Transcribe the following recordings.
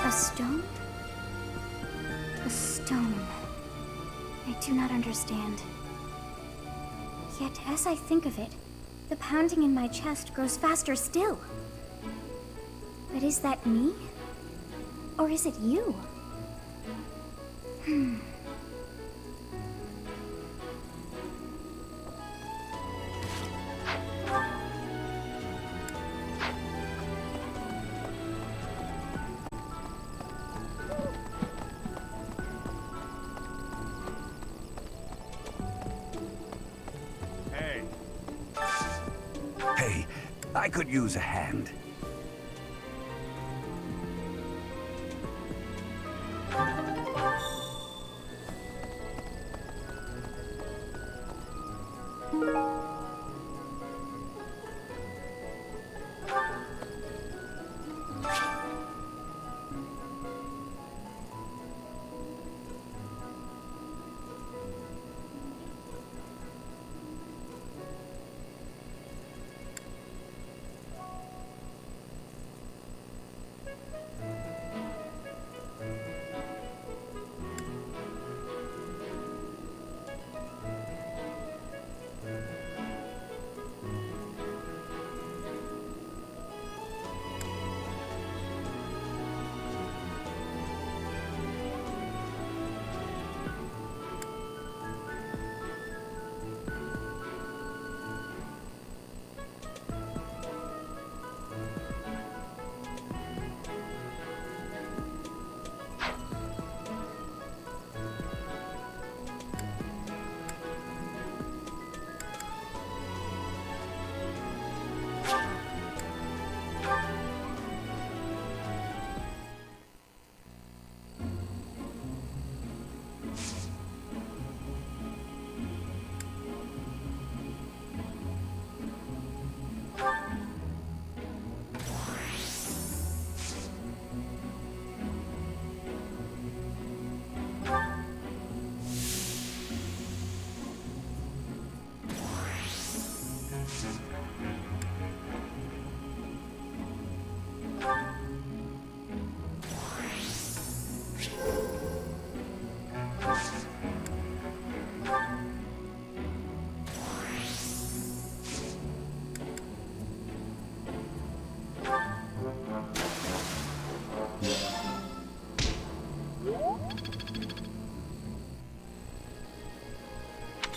A stone? A stone. I do not understand. Yet, as I think of it, the pounding in my chest grows faster still. But is that me? Or is it you? Hey, I could use a hand.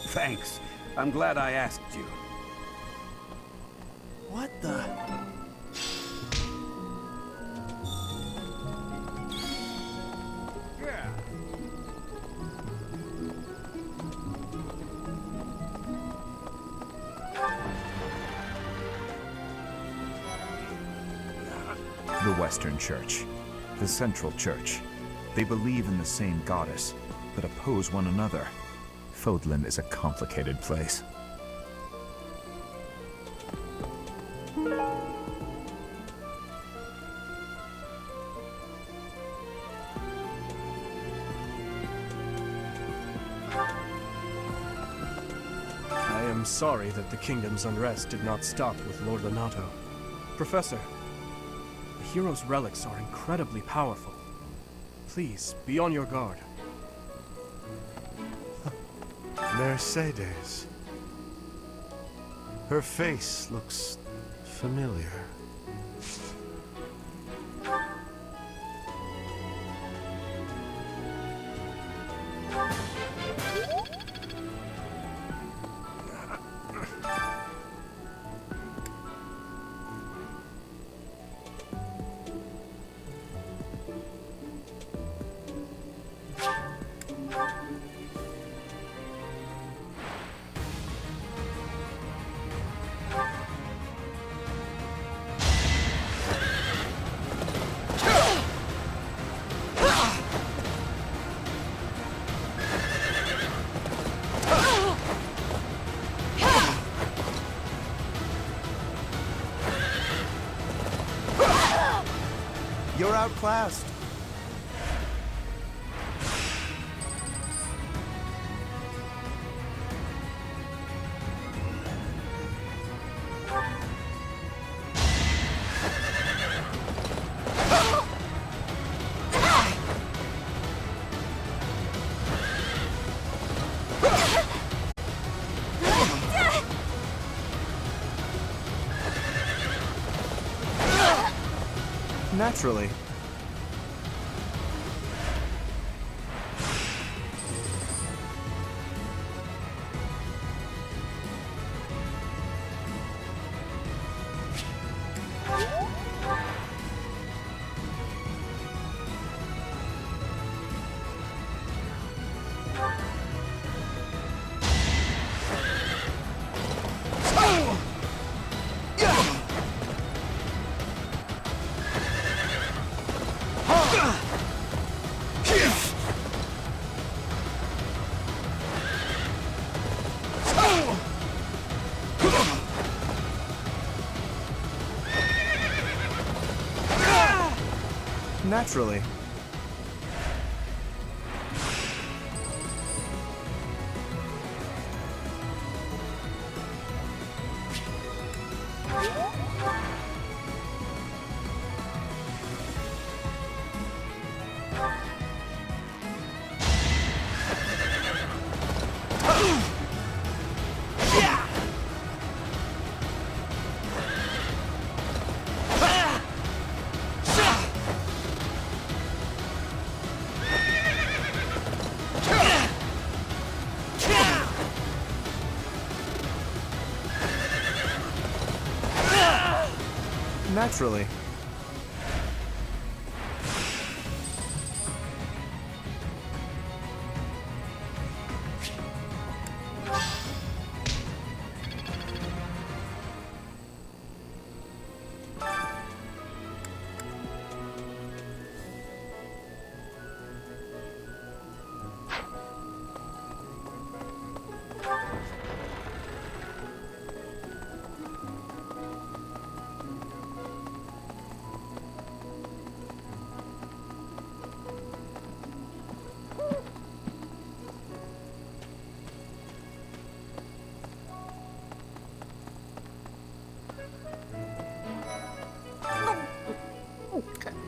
Thanks. I'm glad I asked you. What the? Western Church, the Central Church. They believe in the same goddess, but oppose one another. Fodlan is a complicated place. I am sorry that the kingdom's unrest did not stop with Lord Lonato. Professor, the hero's relics are incredibly powerful. Please, be on your guard. Mercedes. Her face looks familiar. You're outclassed. Naturally. Naturally. Naturally.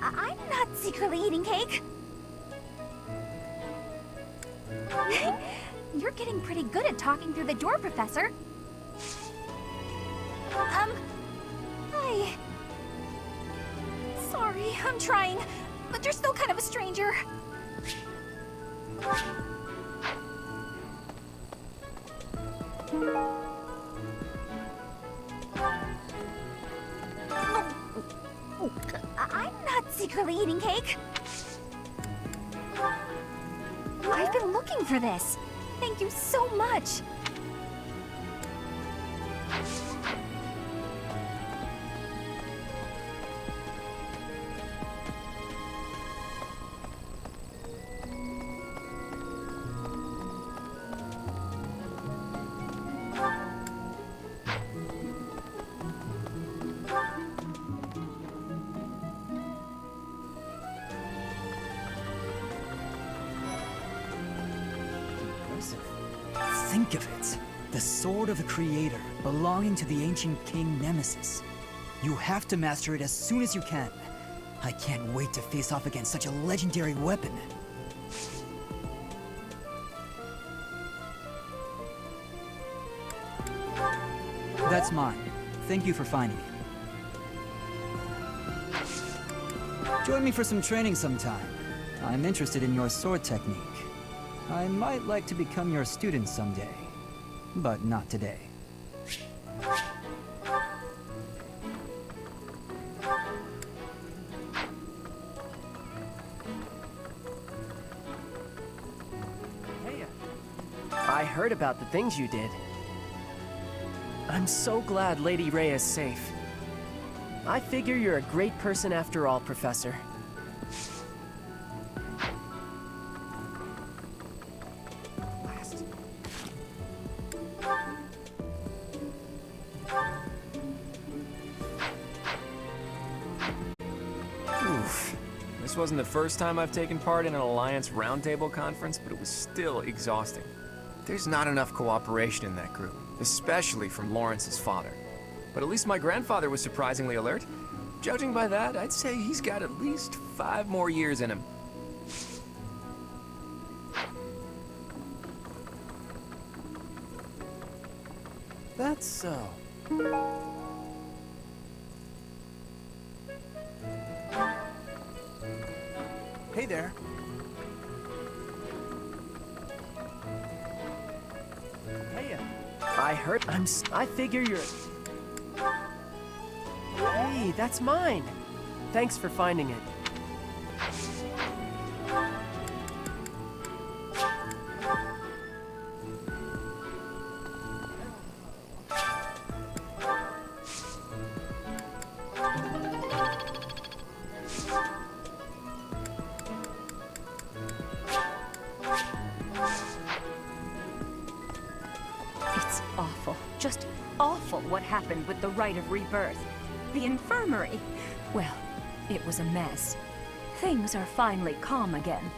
I'm not secretly eating cake. You're getting pretty good at talking through the door, Professor. Hi. Sorry, I'm trying, but you're still kind of a stranger. I'm not secretly eating cake. I've been looking for this. Thank you so much. impressive. Think of it. The sword of the Creator, belonging to the ancient king Nemesis. You have to master it as soon as you can. I can't wait to face off against such a legendary weapon. That's mine. Thank you for finding it. Join me for some training sometime. I'm interested in your sword technique. I might like to become your student someday, but not today. Hey, I heard about the things you did. I'm so glad Lady Rhea is safe. I figure you're a great person after all, Professor. Oof. This wasn't the first time I've taken part in an Alliance Roundtable conference, but it was still exhausting. There's not enough cooperation in that group, especially from Lawrence's father. But at least my grandfather was surprisingly alert. Judging by that, I'd say he's got at least 5 more years in him. That's so. Hey there. Hey, I figure you're... Hey, that's mine. Thanks for finding it. It's awful, just awful what happened with the Rite of Rebirth. The infirmary. Well, it was a mess. Things are finally calm again,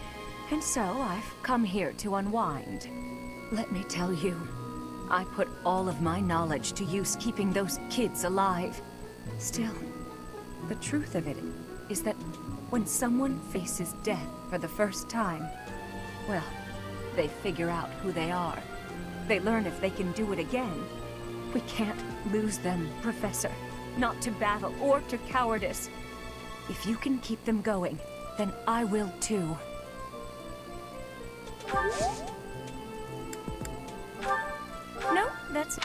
and so I've come here to unwind. Let me tell you, I put all of my knowledge to use keeping those kids alive. Still, the truth of it is that when someone faces death for the first time, well, they figure out who they are. They learn if they can do it again. We can't lose them, Professor. Not to battle or to cowardice. If you can keep them going, then I will too. No, that's...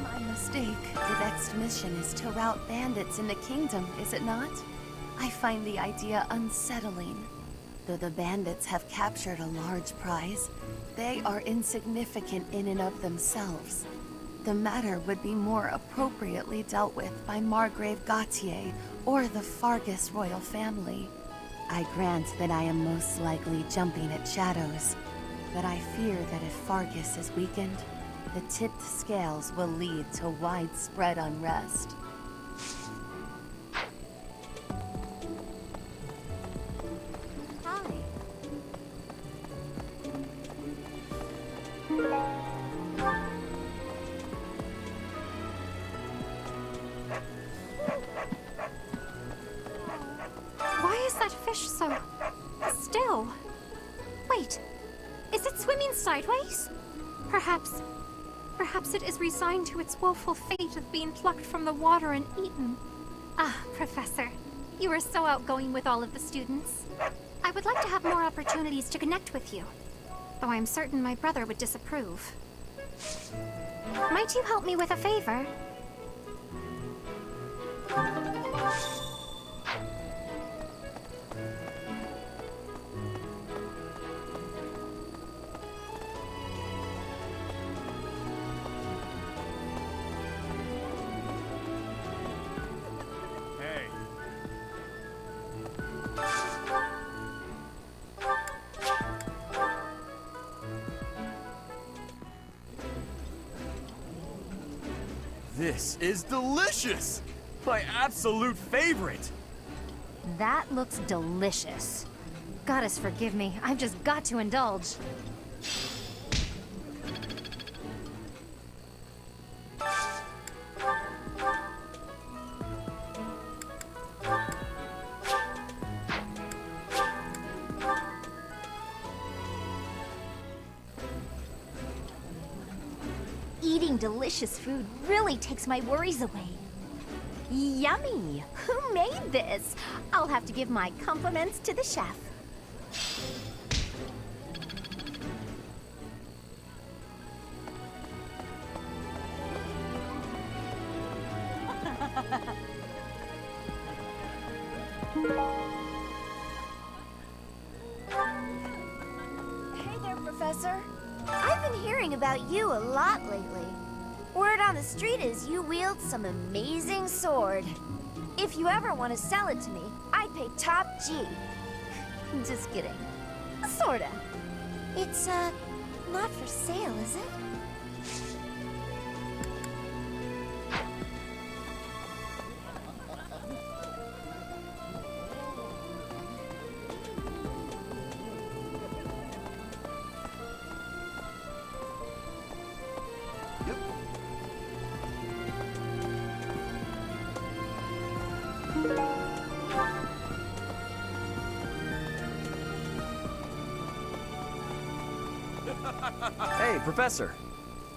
My mistake. The next mission is to rout bandits in the kingdom, is it not? I find the idea unsettling. Though the bandits have captured a large prize, they are insignificant in and of themselves. The matter would be more appropriately dealt with by Margrave Gautier or the Fargus royal family. I grant that I am most likely jumping at shadows, but I fear that if Fargus is weakened, the tipped scales will lead to widespread unrest. Why is that fish so still? Wait, is it swimming sideways? Perhaps it is resigned to its woeful fate of being plucked from the water and eaten. Ah, Professor, you are so outgoing with all of the students. I would like to have more opportunities to connect with you, though I'm certain my brother would disapprove. Might you help me with a favor? This is delicious! My absolute favorite! That looks delicious. Goddess forgive me, I've just got to indulge. Eating delicious food really takes my worries away. Yummy! Who made this? I'll have to give my compliments to the chef. Hey there, Professor. I've been hearing about you a lot lately. Word on the street is you wield some amazing sword. If you ever want to sell it to me, I'd pay top G. Just kidding. Sorta. It's, not for sale, is it? Hey, Professor.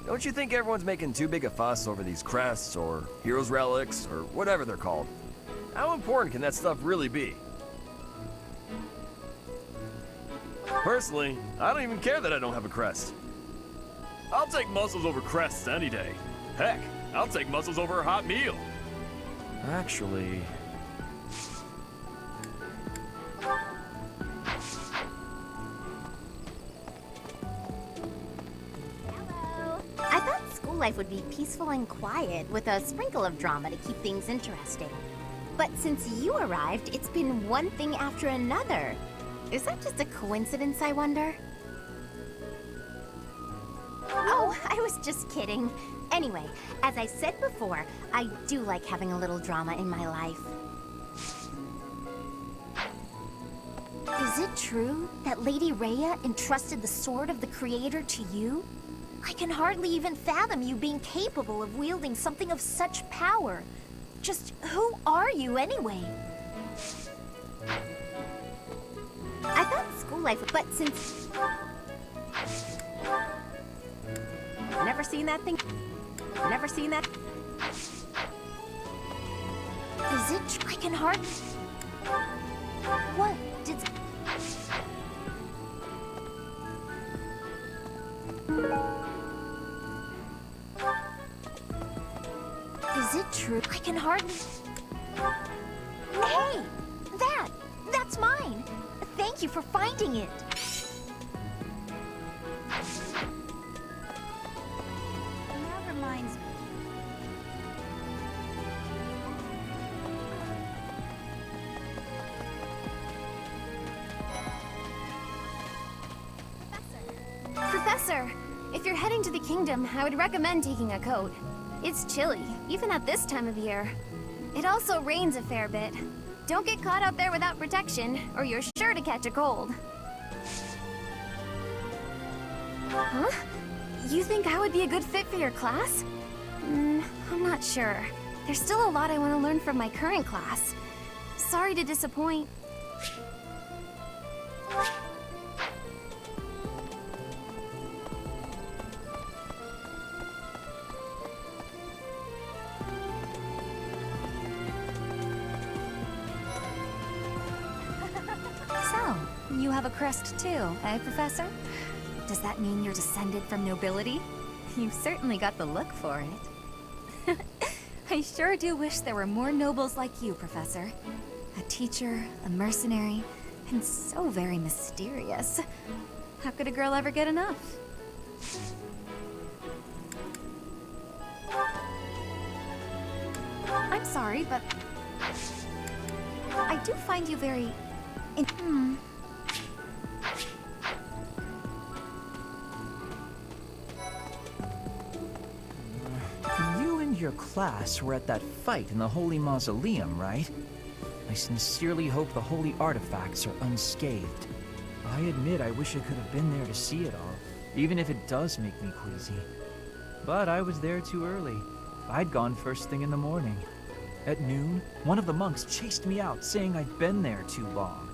Don't you think everyone's making too big a fuss over these crests, or heroes' relics, or whatever they're called? How important can that stuff really be? Personally, I don't even care that I don't have a crest. I'll take muscles over crests any day. Heck, I'll take muscles over a hot meal. Actually... I thought school life would be peaceful and quiet, with a sprinkle of drama to keep things interesting. But since you arrived, it's been one thing after another. Is that just a coincidence, I wonder? Oh, I was just kidding. Anyway, as I said before, I do like having a little drama in my life. Is it true that Lady Rhea entrusted the Sword of the Creator to you? I can hardly even fathom you being capable of wielding something of such power. Just who are you anyway? I thought school life, but since... Never seen that thing? Never seen that? Is it true? I can hardly... What? Did... Is it true? I can hardly... Hey! That's mine! Thank you for finding it! That reminds me... Professor! If you're heading to the kingdom, I would recommend taking a coat. It's chilly, even at this time of year. It also rains a fair bit. Don't get caught out there without protection, or you're sure to catch a cold. Huh? You think I would be a good fit for your class? I'm not sure. There's still a lot I want to learn from my current class. Sorry to disappoint. You have a crest too, eh, Professor? Does that mean you're descended from nobility? You've certainly got the look for it. I sure do wish there were more nobles like you, Professor. A teacher, a mercenary, and so very mysterious. How could a girl ever get enough? I'm sorry, but... I do find you very... You and your class were at that fight in the Holy Mausoleum, right? I sincerely hope the holy artifacts are unscathed. I admit I wish I could have been there to see it all, even if it does make me queasy. But I was there too early. I'd gone first thing in the morning. At noon, one of the monks chased me out, saying I'd been there too long.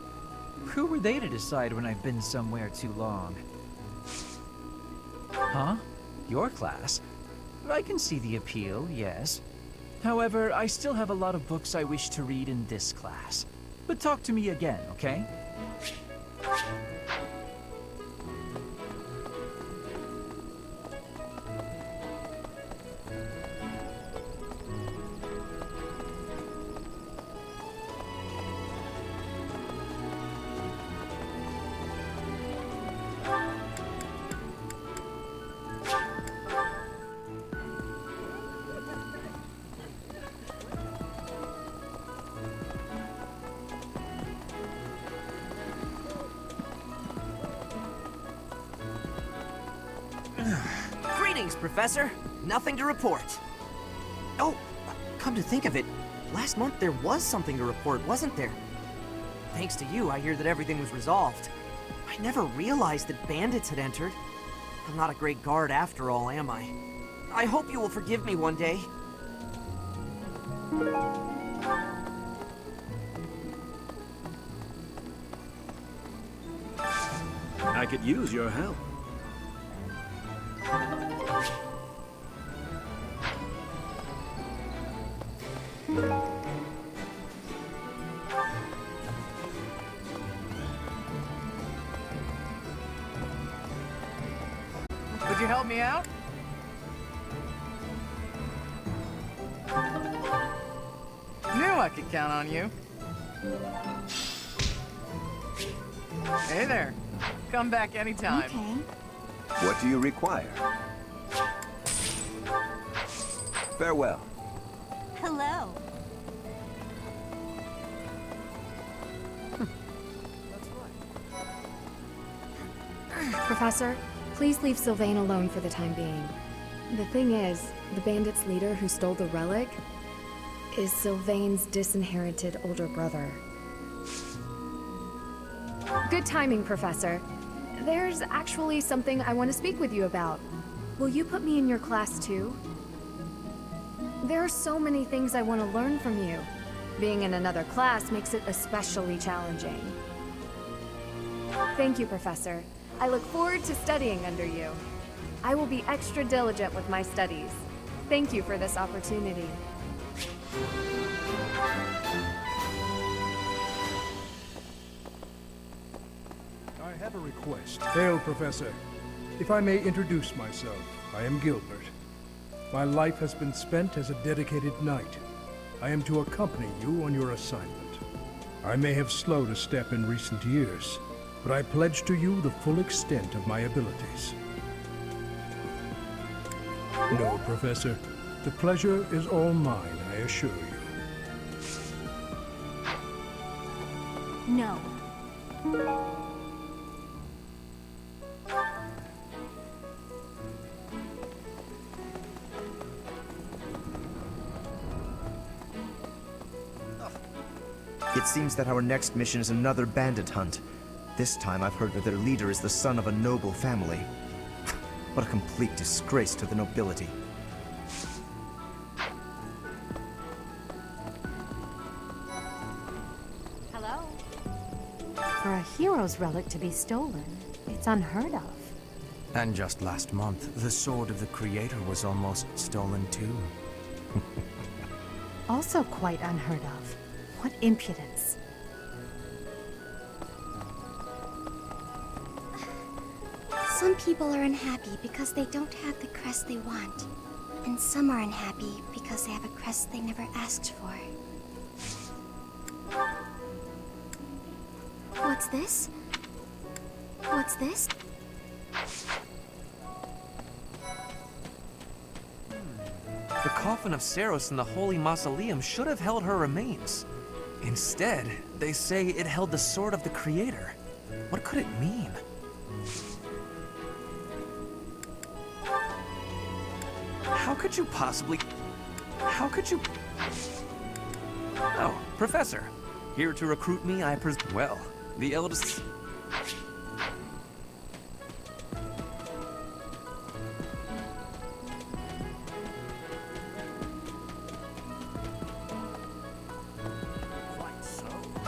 Who were they to decide when I've been somewhere too long? Huh? Your class? I can see the appeal, yes. However, I still have a lot of books I wish to read in this class. But talk to me again, okay? Greetings, Professor. Nothing to report. Oh, come to think of it, last month there was something to report, wasn't there? Thanks to you, I hear that everything was resolved. I never realized that bandits had entered. I'm not a great guard after all, am I? I hope you will forgive me one day. I could use your help. Would you help me out? Knew I could count on you. Hey there. Come back anytime. Okay. What do you require? Farewell. Hello. Professor, please leave Sylvain alone for the time being. The thing is, the bandit's leader who stole the relic is Sylvain's disinherited older brother. Good timing, Professor. There's actually something I want to speak with you about. Will you put me in your class too? There are so many things I want to learn from you. Being in another class makes it especially challenging. Thank you, Professor. I look forward to studying under you. I will be extra diligent with my studies. Thank you for this opportunity. I have a request. Hail, Professor. If I may introduce myself, I am Gilbert. My life has been spent as a dedicated knight. I am to accompany you on your assignment. I may have slowed a step in recent years, but I pledge to you the full extent of my abilities. No, Professor. The pleasure is all mine, I assure you. No. It seems that our next mission is another bandit hunt. This time I've heard that their leader is the son of a noble family. What a complete disgrace to the nobility. Hello? For a hero's relic to be stolen, it's unheard of. And just last month, the sword of the Creator was almost stolen too. Also quite unheard of. What impudence. Some people are unhappy because they don't have the crest they want. And some are unhappy because they have a crest they never asked for. What's this? What's this? The coffin of Saros in the Holy Mausoleum should have held her remains. Instead, they say it held the sword of the Creator. What could it mean? How could you possibly... How could you... Oh, Professor. Here to recruit me, I well, the eldest...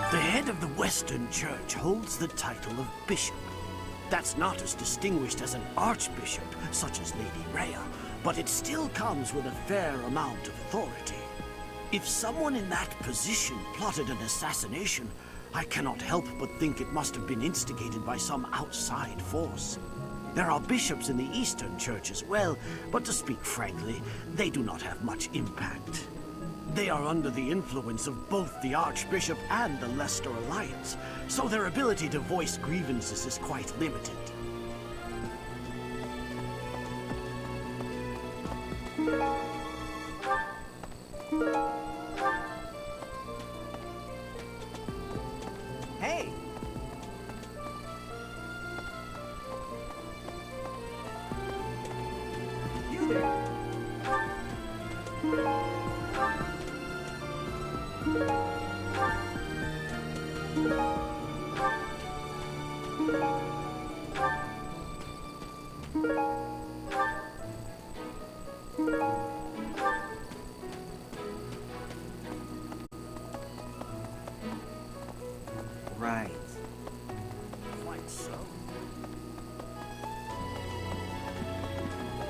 The head of the Western Church holds the title of bishop. That's not as distinguished as an archbishop, such as Lady Rhea, but it still comes with a fair amount of authority. If someone in that position plotted an assassination, I cannot help but think it must have been instigated by some outside force. There are bishops in the Eastern Church as well, but to speak frankly, they do not have much impact. They are under the influence of both the Archbishop and the Leicester Alliance, so their ability to voice grievances is quite limited. Hey! You there! Right. Quite so.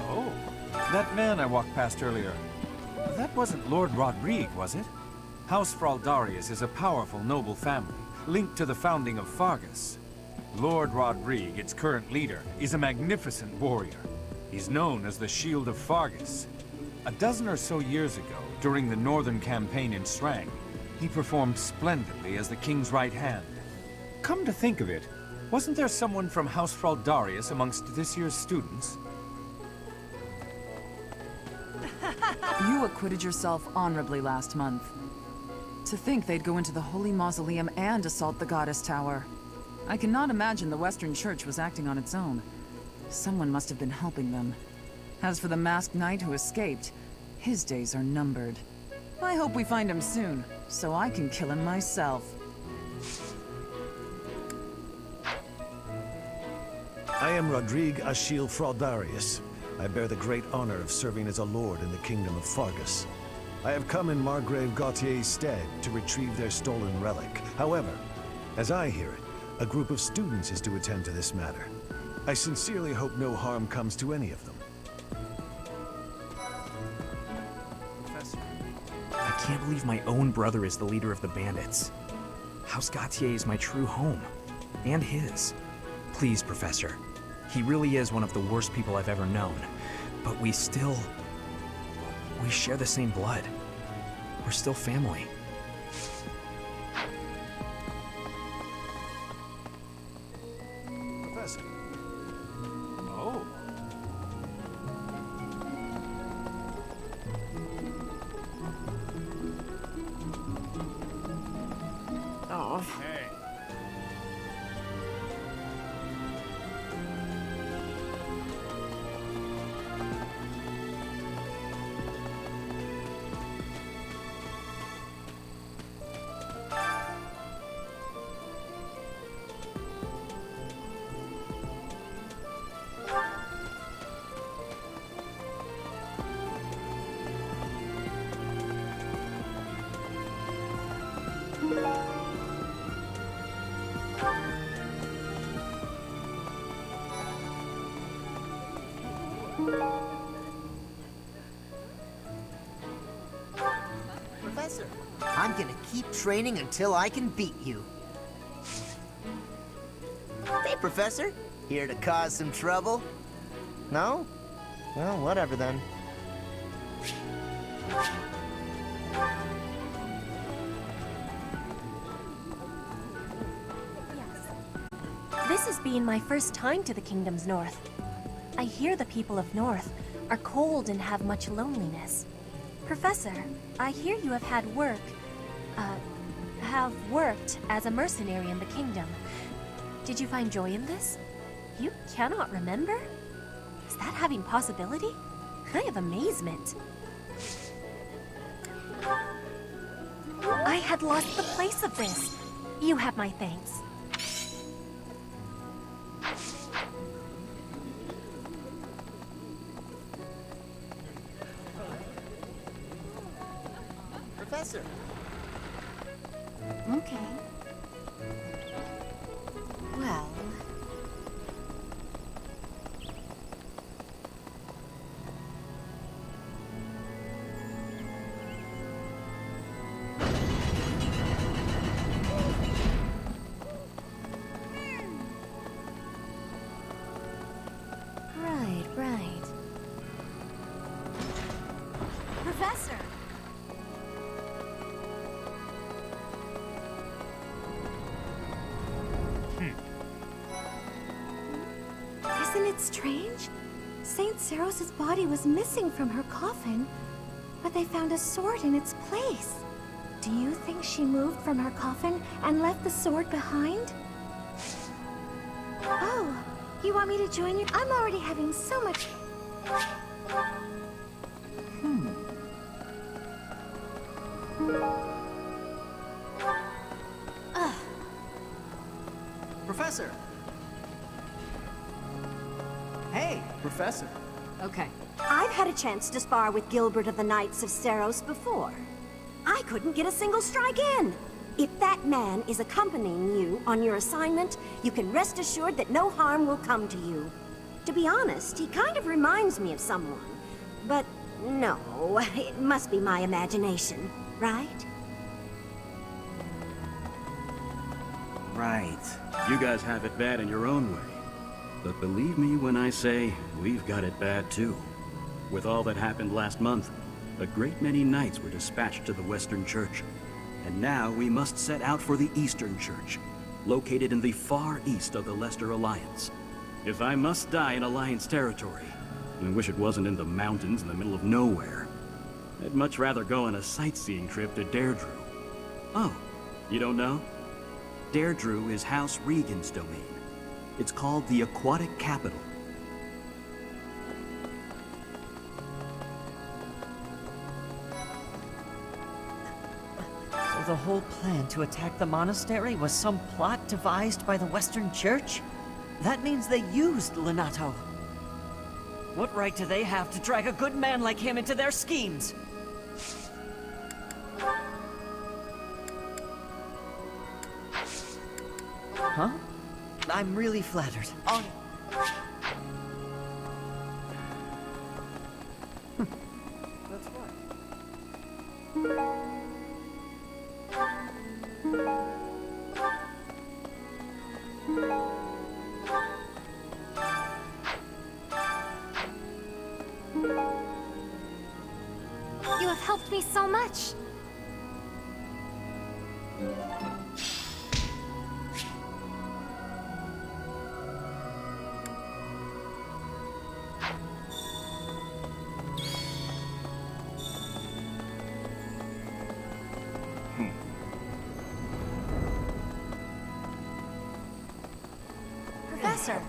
Oh, that man I walked past earlier. That wasn't Lord Rodrigue, was it? House Fraldarius is a powerful noble family, linked to the founding of Fargus. Lord Rodrigue, its current leader, is a magnificent warrior. He's known as the Shield of Fargus. A dozen or so years ago, during the Northern Campaign in Strang, he performed splendidly as the king's right hand. Come to think of it, wasn't there someone from House Fraldarius amongst this year's students? You acquitted yourself honorably last month. To think they'd go into the Holy Mausoleum and assault the Goddess Tower. I cannot imagine the Western Church was acting on its own. Someone must have been helping them. As for the masked knight who escaped, his days are numbered. I hope we find him soon, so I can kill him myself. I am Rodrigue Achille Fraldarius. I bear the great honor of serving as a lord in the kingdom of Fargus. I have come in Margrave Gautier's stead to retrieve their stolen relic. However, as I hear it, a group of students is to attend to this matter. I sincerely hope no harm comes to any of them. Professor, I can't believe my own brother is the leader of the bandits. House Gautier is my true home. And his. Please, Professor. He really is one of the worst people I've ever known. But we share the same blood. We're still family. Professor. Oh. Oh. Hey. Professor, I'm gonna keep training until I can beat you. Hey, Professor. Here to cause some trouble? No? Well, whatever then. This has been my first time to the Kingdom's North. I hear the people of North are cold and have much loneliness. Professor, I hear you have worked as a mercenary in the Kingdom. Did you find joy in this? You cannot remember? Is that having possibility? I have amazement. had lost the place of this. You have my thanks. Professor! Okay. Well... Right. Professor! Isn't it strange? Saint Seros's body was missing from her coffin, but they found a sword in its place. Do you think she moved from her coffin and left the sword behind? Oh, you want me to join you? I'm already having so much... Professor! Hey, Professor. Okay. I've had a chance to spar with Gilbert of the Knights of Seros before. I couldn't get a single strike in. If that man is accompanying you on your assignment, you can rest assured that no harm will come to you. To be honest, he kind of reminds me of someone. But no, it must be my imagination, right? Right. You guys have it bad in your own way. But believe me when I say, we've got it bad too. With all that happened last month, a great many knights were dispatched to the Western Church. And now we must set out for the Eastern Church, located in the far east of the Leicester Alliance. If I must die in Alliance territory, I wish it wasn't in the mountains in the middle of nowhere. I'd much rather go on a sightseeing trip to Deirdre. Oh, you don't know? Deirdre is House Regan's domain. It's called the Aquatic Capital. So the whole plan to attack the monastery was some plot devised by the Western Church? That means they used Lenato. What right do they have to drag a good man like him into their schemes? Huh? I'm really flattered. That's right. You have helped me so much. Professor!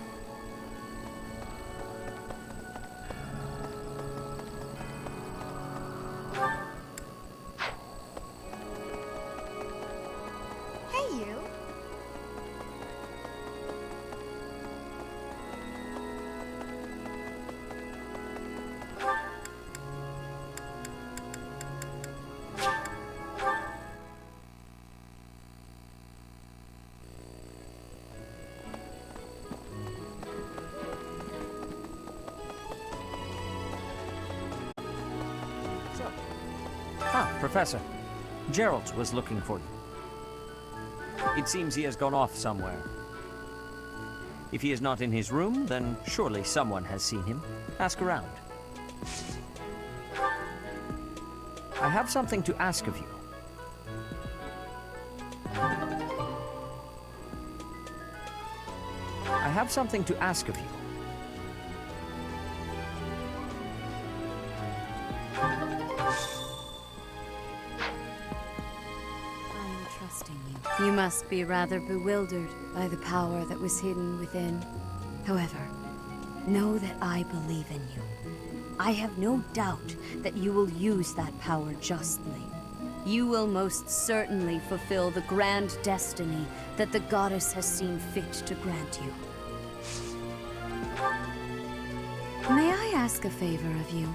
Hey, you. Ah, Professor. Gerald was looking for you. It seems he has gone off somewhere. If he is not in his room, then surely someone has seen him. Ask around. I have something to ask of you. I have something to ask of you. You must be rather bewildered by the power that was hidden within. However, know that I believe in you. I have no doubt that you will use that power justly. you will most certainly fulfill the grand destiny that the goddess has seen fit to grant you. May I ask a favor of you?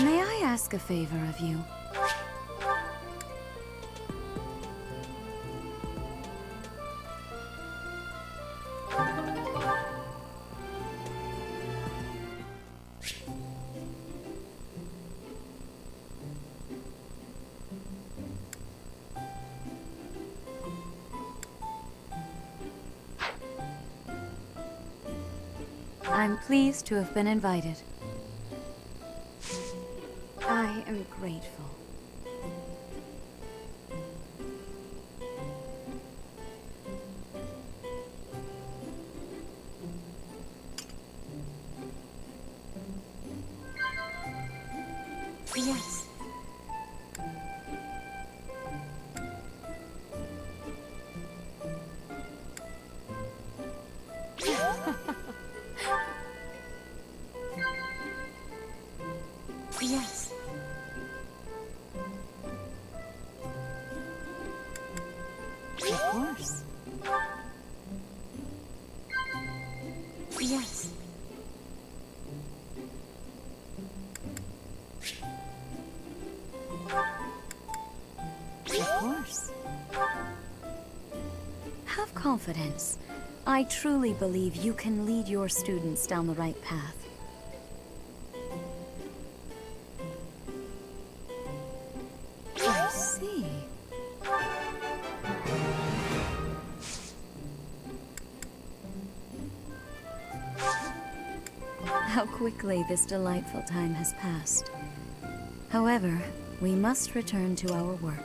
May I ask a favor of you? I'm pleased to have been invited. I am grateful. Yes. Yes. Of course. Yes. Of course. Have confidence. I truly believe you can lead your students down the right path. I see. How quickly this delightful time has passed. However, we must return to our work.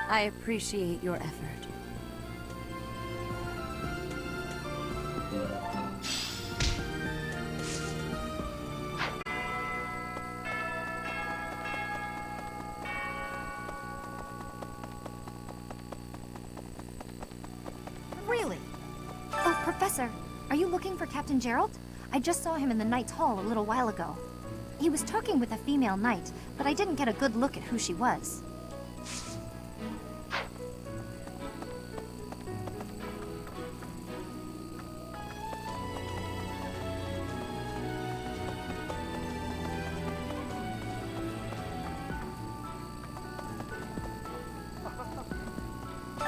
I appreciate your effort. Really? Oh, Professor, are you looking for Captain Gerald? I just saw him in the Knight's Hall a little while ago. He was talking with a female knight, but I didn't get a good look at who she was.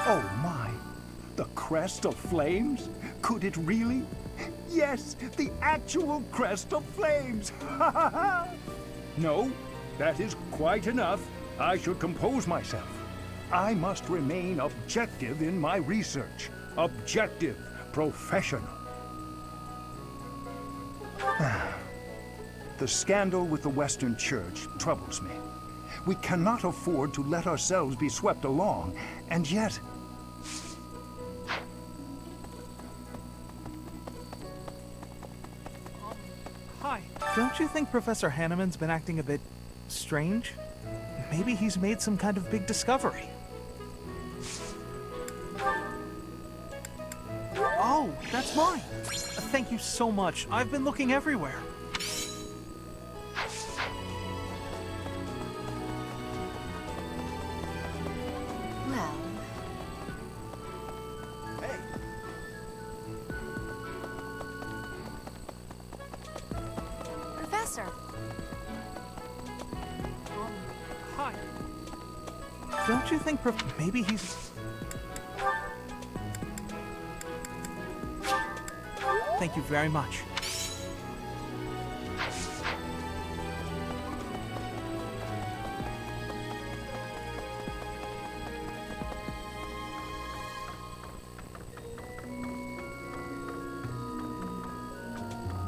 Oh my! The crest of flames? Could it really? Yes, the actual crest of flames! Ha ha ha! No, that is quite enough. I should compose myself. I must remain objective in my research. Objective, professional. The scandal with the Western Church troubles me. We cannot afford to let ourselves be swept along, and yet... Hi. Don't you think Professor Hanneman's been acting a bit strange? Maybe he's made some kind of big discovery. Oh, that's mine. Thank you so much. I've been looking everywhere. Well, Professor! Hi. Don't you think maybe he's... Thank you very much.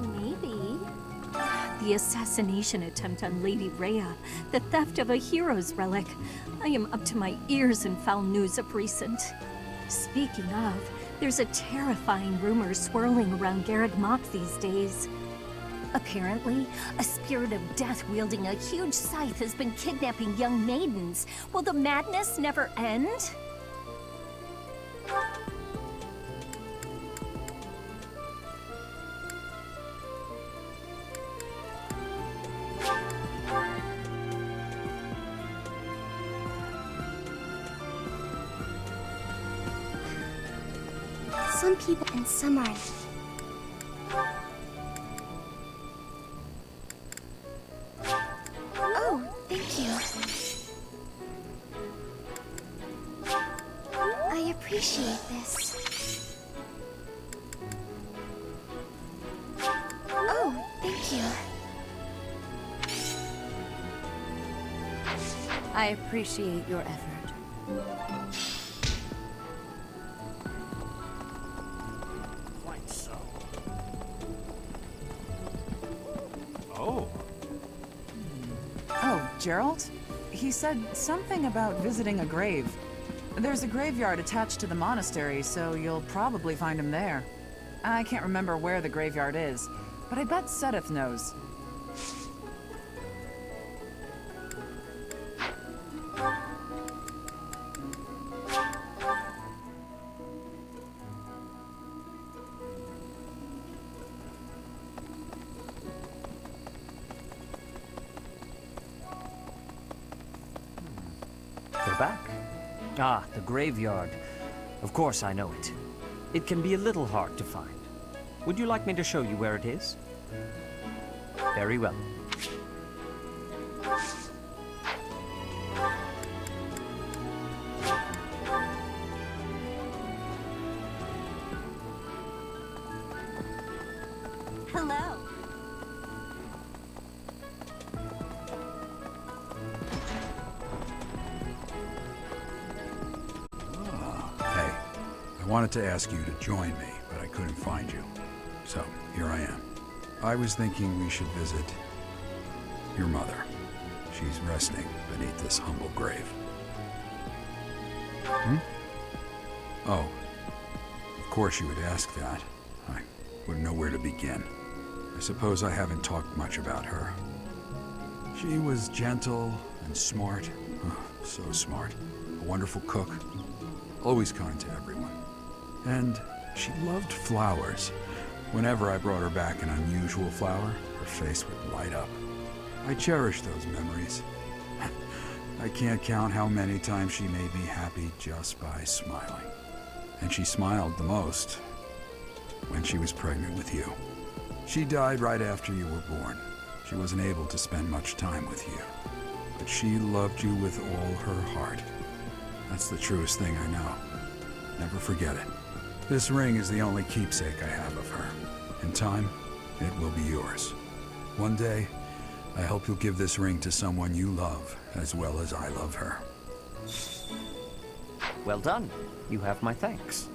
Maybe. The assassination attempt on Lady Rhea, the theft of a hero's relic. I am up to my ears in foul news of recent. Speaking of, there's a terrifying rumor swirling around Garreg Mach these days. Apparently, a spirit of death wielding a huge scythe has been kidnapping young maidens. Will the madness never end? Some people and some aren't. Oh, thank you. I appreciate this. Oh, thank you. I appreciate your effort. Quite so. Oh. Oh, Gerald? He said something about visiting a grave. There's a graveyard attached to the monastery, so you'll probably find him there. I can't remember where the graveyard is, but I bet Sedith knows. We're back. Ah, the graveyard. Of course I know it. It can be a little hard to find. Would you like me to show you where it is? Very well. Hello. Hey, I wanted to ask you to join me, but I couldn't find you. So, here I am. I was thinking we should visit your mother. She's resting beneath this humble grave. Hmm? Oh, of course you would ask that. I wouldn't know where to begin. I suppose I haven't talked much about her. She was gentle and smart. Oh, so smart. A wonderful cook. Always kind to everyone. And she loved flowers. Whenever I brought her back an unusual flower, her face would light up. I cherish those memories. I can't count how many times she made me happy just by smiling. And she smiled the most when she was pregnant with you. She died right after you were born. She wasn't able to spend much time with you. But she loved you with all her heart. That's the truest thing I know. Never forget it. This ring is the only keepsake I have of her. In time, it will be yours. One day, I hope you'll give this ring to someone you love as well as I love her. Well done. You have my thanks.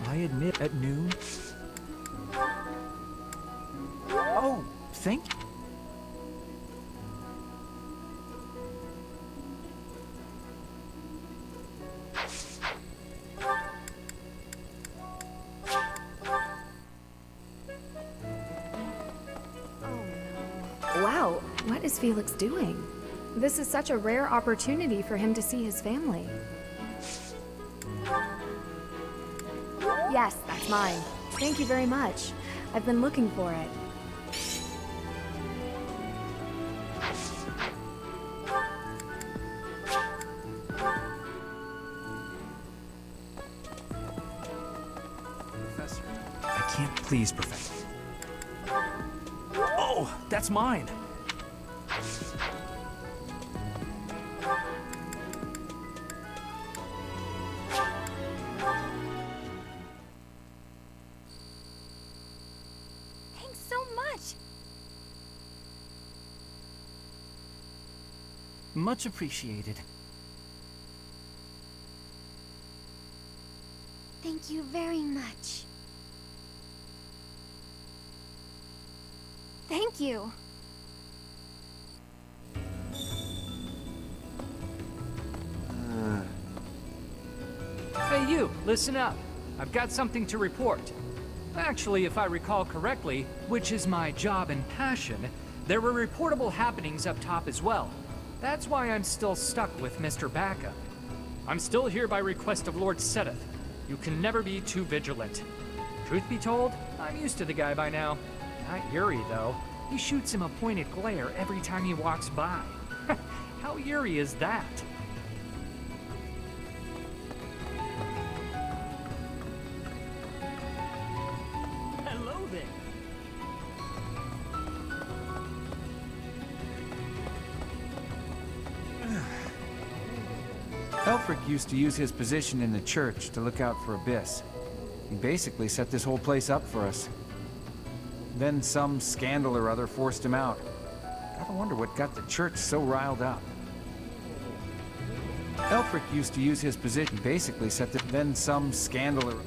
I admit at noon. Oh, thank you. Wow, what is Felix doing? This is such a rare opportunity for him to see his family. Yes, that's mine. Thank you very much. I've been looking for it. Professor, I can't please Professor. Oh, that's mine. Thanks so much. Much appreciated. Thank you very much. Thank you. Hey you, listen up. I've got something to report. Actually, if I recall correctly, which is my job and passion, there were reportable happenings up top as well. That's why I'm still stuck with Mr. Backup. I'm still here by request of Lord Seteth. You can never be too vigilant. Truth be told, I'm used to the guy by now. Not Yuri, though. He shoots him a pointed glare every time he walks by. How eerie is that? Hello there. Elfric used to use his position in the church to look out for Abyss. He basically set this whole place up for us. Then some scandal or other forced him out. Gotta wonder what got the church so riled up. Elfric used to use his position, basically set the... Then some scandal or...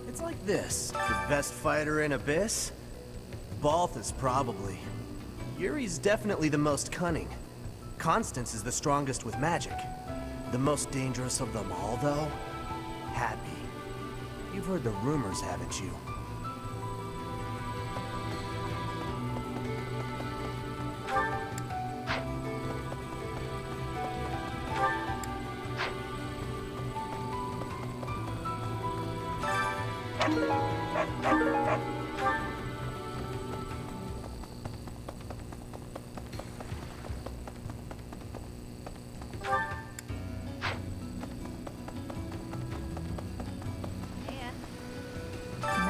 It's like this. The best fighter in Abyss? Balthus, probably. Yuri's definitely the most cunning. Constance is the strongest with magic. The most dangerous of them all, though? Happy. You've heard the rumors, haven't you?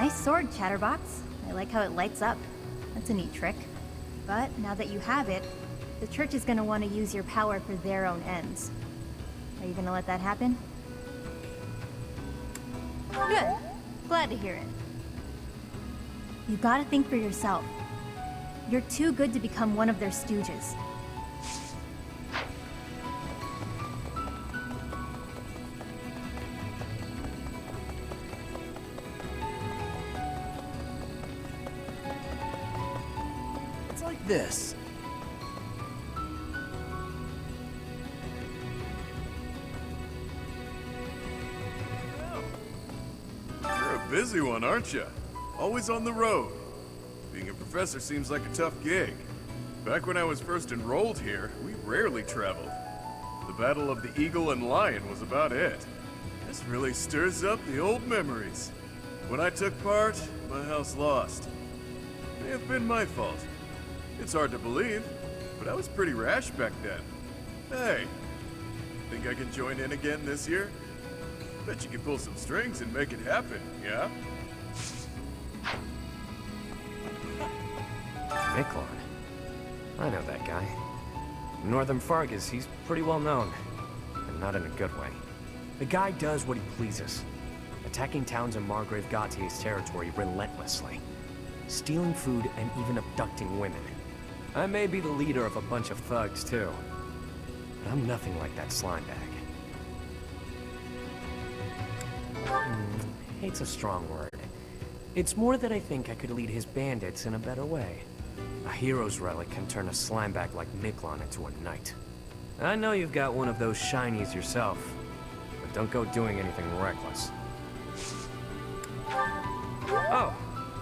Nice sword, Chatterbox. I like how it lights up. That's a neat trick. But now that you have it, the church is gonna want to use your power for their own ends. Are you gonna let that happen? Good. Glad to hear it. You gotta think for yourself. You're too good to become one of their stooges. It's like this. You're a busy one, aren't you? Always on the road. Being a professor seems like a tough gig. Back when I was first enrolled here, we rarely traveled. The Battle of the Eagle and Lion was about it. This really stirs up the old memories. When I took part, my house lost. May have been my fault. It's hard to believe, but I was pretty rash back then. Hey, think I can join in again this year? Bet you can pull some strings and make it happen, yeah? Miklon. I know that guy. In Northern Fargus, he's pretty well known. And not in a good way. The guy does what he pleases. Attacking towns in Margrave Gautier's territory relentlessly. Stealing food and even abducting women. I may be the leader of a bunch of thugs, too. But I'm nothing like that slime bag. Hate's a strong word. It's more that I think I could lead his bandits in a better way. A hero's relic can turn a slimeback like Miklon into a knight. I know you've got one of those shinies yourself, but don't go doing anything reckless. Oh,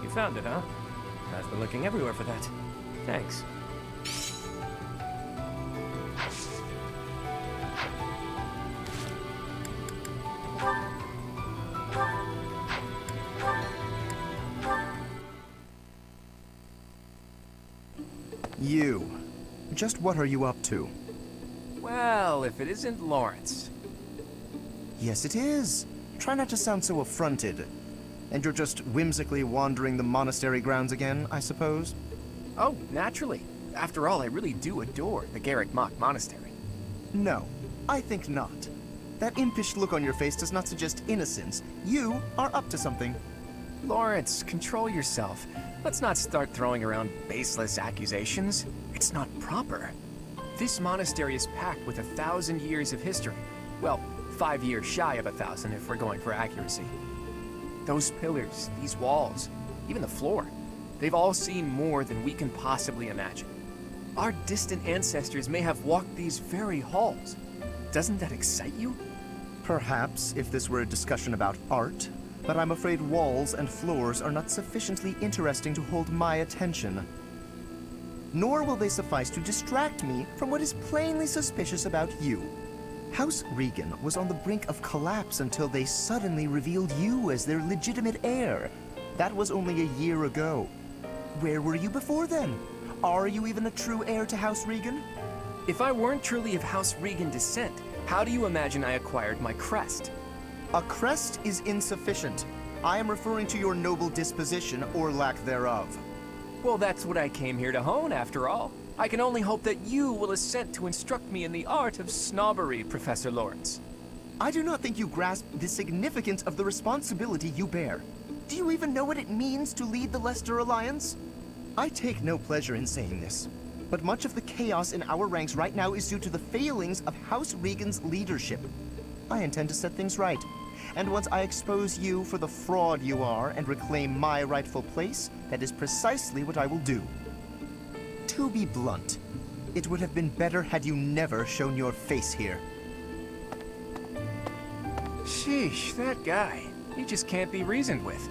you found it, huh? I've been looking everywhere for that. Thanks. You. just what are you up to? Well, if it isn't Lawrence. Yes, it is. Try not to sound so affronted. And you're just whimsically wandering the monastery grounds again, I suppose? Oh, naturally. After all, I really do adore the Garrick Mock Monastery. No, I think not. That impish look on your face does not suggest innocence. You are up to something. Lawrence, control yourself. Let's not start throwing around baseless accusations. It's not proper. This monastery is packed with 1,000 years of history. Well, 5 years shy of 1,000 if we're going for accuracy. Those pillars, these walls, even the floor, they've all seen more than we can possibly imagine. Our distant ancestors may have walked these very halls. Doesn't that excite you? Perhaps if this were a discussion about art, but I'm afraid walls and floors are not sufficiently interesting to hold my attention. Nor will they suffice to distract me from what is plainly suspicious about you. House Regan was on the brink of collapse until they suddenly revealed you as their legitimate heir. That was only a year ago. Where were you before then? Are you even a true heir to House Regan? If I weren't truly of House Regan descent, how do you imagine I acquired my crest? A crest is insufficient. I am referring to your noble disposition or lack thereof. Well, that's what I came here to hone, after all. I can only hope that you will assent to instruct me in the art of snobbery, Professor Lawrence. I do not think you grasp the significance of the responsibility you bear. Do you even know what it means to lead the Leicester Alliance? I take no pleasure in saying this, but much of the chaos in our ranks right now is due to the failings of House Regan's leadership. I intend to set things right, and once I expose you for the fraud you are and reclaim my rightful place, that is precisely what I will do. To be blunt, it would have been better had you never shown your face here. Sheesh, that guy. He just can't be reasoned with.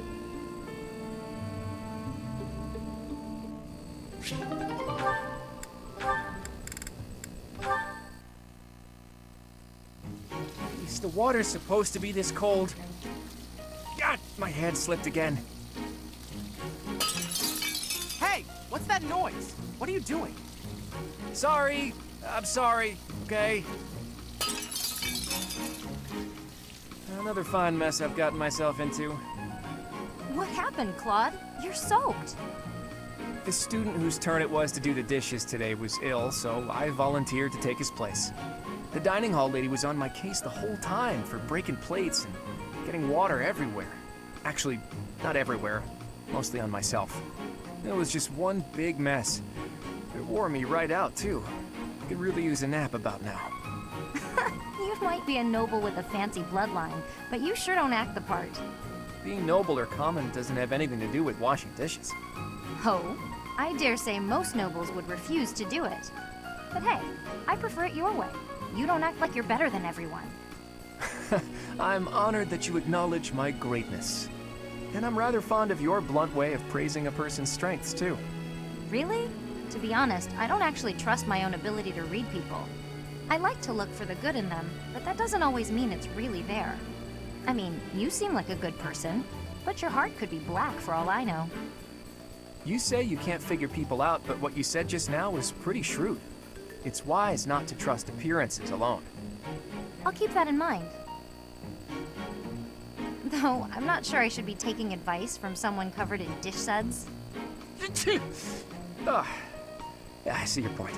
At least the water's supposed to be this cold. God, my hand slipped again. Hey, what's that noise? What are you doing? Sorry. I'm sorry, okay? Another fine mess I've gotten myself into. What happened, Claude? You're soaked. The student whose turn it was to do the dishes today was ill, so I volunteered to take his place. The dining hall lady was on my case the whole time for breaking plates and getting water everywhere. Actually, not everywhere, mostly on myself. It was just one big mess. It wore me right out, too. Could really use a nap about now. You might be a noble with a fancy bloodline, but you sure don't act the part. Being noble or common doesn't have anything to do with washing dishes. Oh, I dare say most nobles would refuse to do it. But hey, I prefer it your way. You don't act like you're better than everyone. I'm honored that you acknowledge my greatness. And I'm rather fond of your blunt way of praising a person's strengths, too. Really? To be honest, I don't actually trust my own ability to read people. I like to look for the good in them, but that doesn't always mean it's really there. I mean, you seem like a good person, but your heart could be black for all I know. You say you can't figure people out, but what you said just now was pretty shrewd. It's wise not to trust appearances alone. I'll keep that in mind. Though, I'm not sure I should be taking advice from someone covered in dish suds. Yeah, I see your point.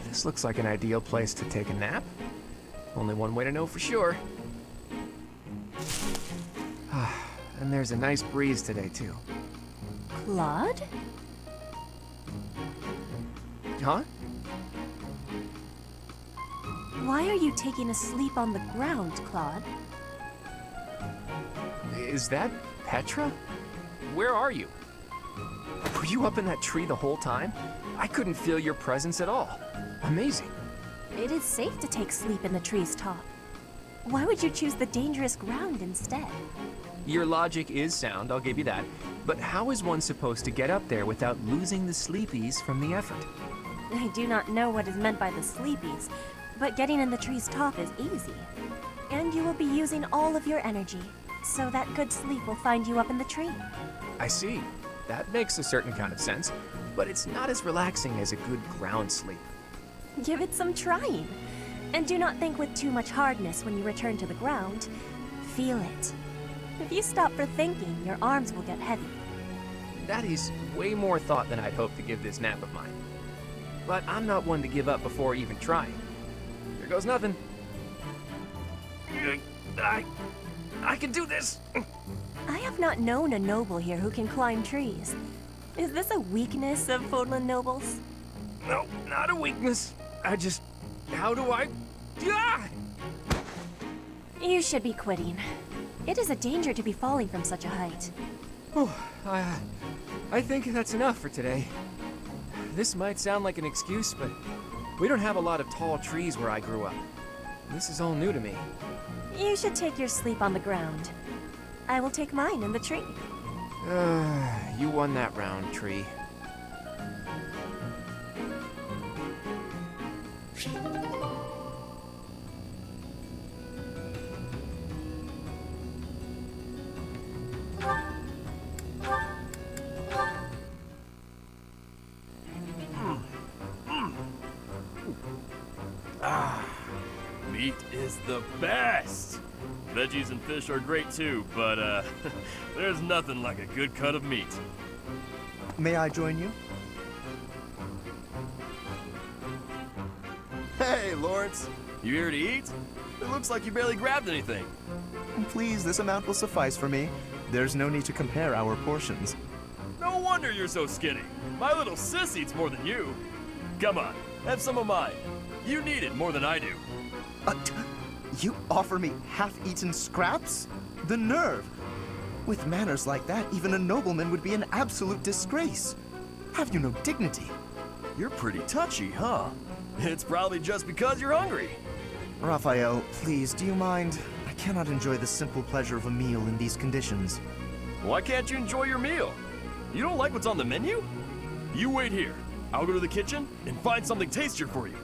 This looks like an ideal place to take a nap. Only one way to know for sure. And there's a nice breeze today, too. Claude? Huh? Why are you taking a sleep on the ground, Claude? Is that Petra? Where are you? Were you up in that tree the whole time? I couldn't feel your presence at all. Amazing. It is safe to take sleep in the tree's top. Why would you choose the dangerous ground instead? Your logic is sound, I'll give you that. But how is one supposed to get up there without losing the sleepies from the effort? I do not know what is meant by the sleepies, But getting in the tree's top is easy. And you will be using all of your energy, so that good sleep will find you up in the tree. I see. That makes a certain kind of sense, but it's not as relaxing as a good ground sleep. Give it some trying. And do not think with too much hardness when you return to the ground. Feel it. If you stop for thinking, your arms will get heavy. That is way more thought than I'd hoped to give this nap of mine. But I'm not one to give up before even trying. Here goes nothing. I can do this! I have not known a noble here who can climb trees. Is this a weakness of Fodlan nobles? No, not a weakness. How do I... Ah! You should be quitting. It is a danger to be falling from such a height. I think that's enough for today. This might sound like an excuse, but we don't have a lot of tall trees where I grew up. This is all new to me. You should take your sleep on the ground. I will take mine in the tree. You won that round, tree. Meat is the best! Veggies and fish are great too, but there's nothing like a good cut of meat. May I join you? Hey, Lawrence! You here to eat? It looks like you barely grabbed anything. Please, this amount will suffice for me. There's no need to compare our portions. No wonder you're so skinny. My little sis eats more than you. Come on, have some of mine. You need it more than I do. You offer me half-eaten scraps? The nerve! With manners like that, even a nobleman would be an absolute disgrace. Have you no dignity? You're pretty touchy, huh? It's probably just because you're hungry. Raphael, please, do you mind? I cannot enjoy the simple pleasure of a meal in these conditions. Why can't you enjoy your meal? You don't like what's on the menu? You wait here. I'll go to the kitchen and find something tastier for you.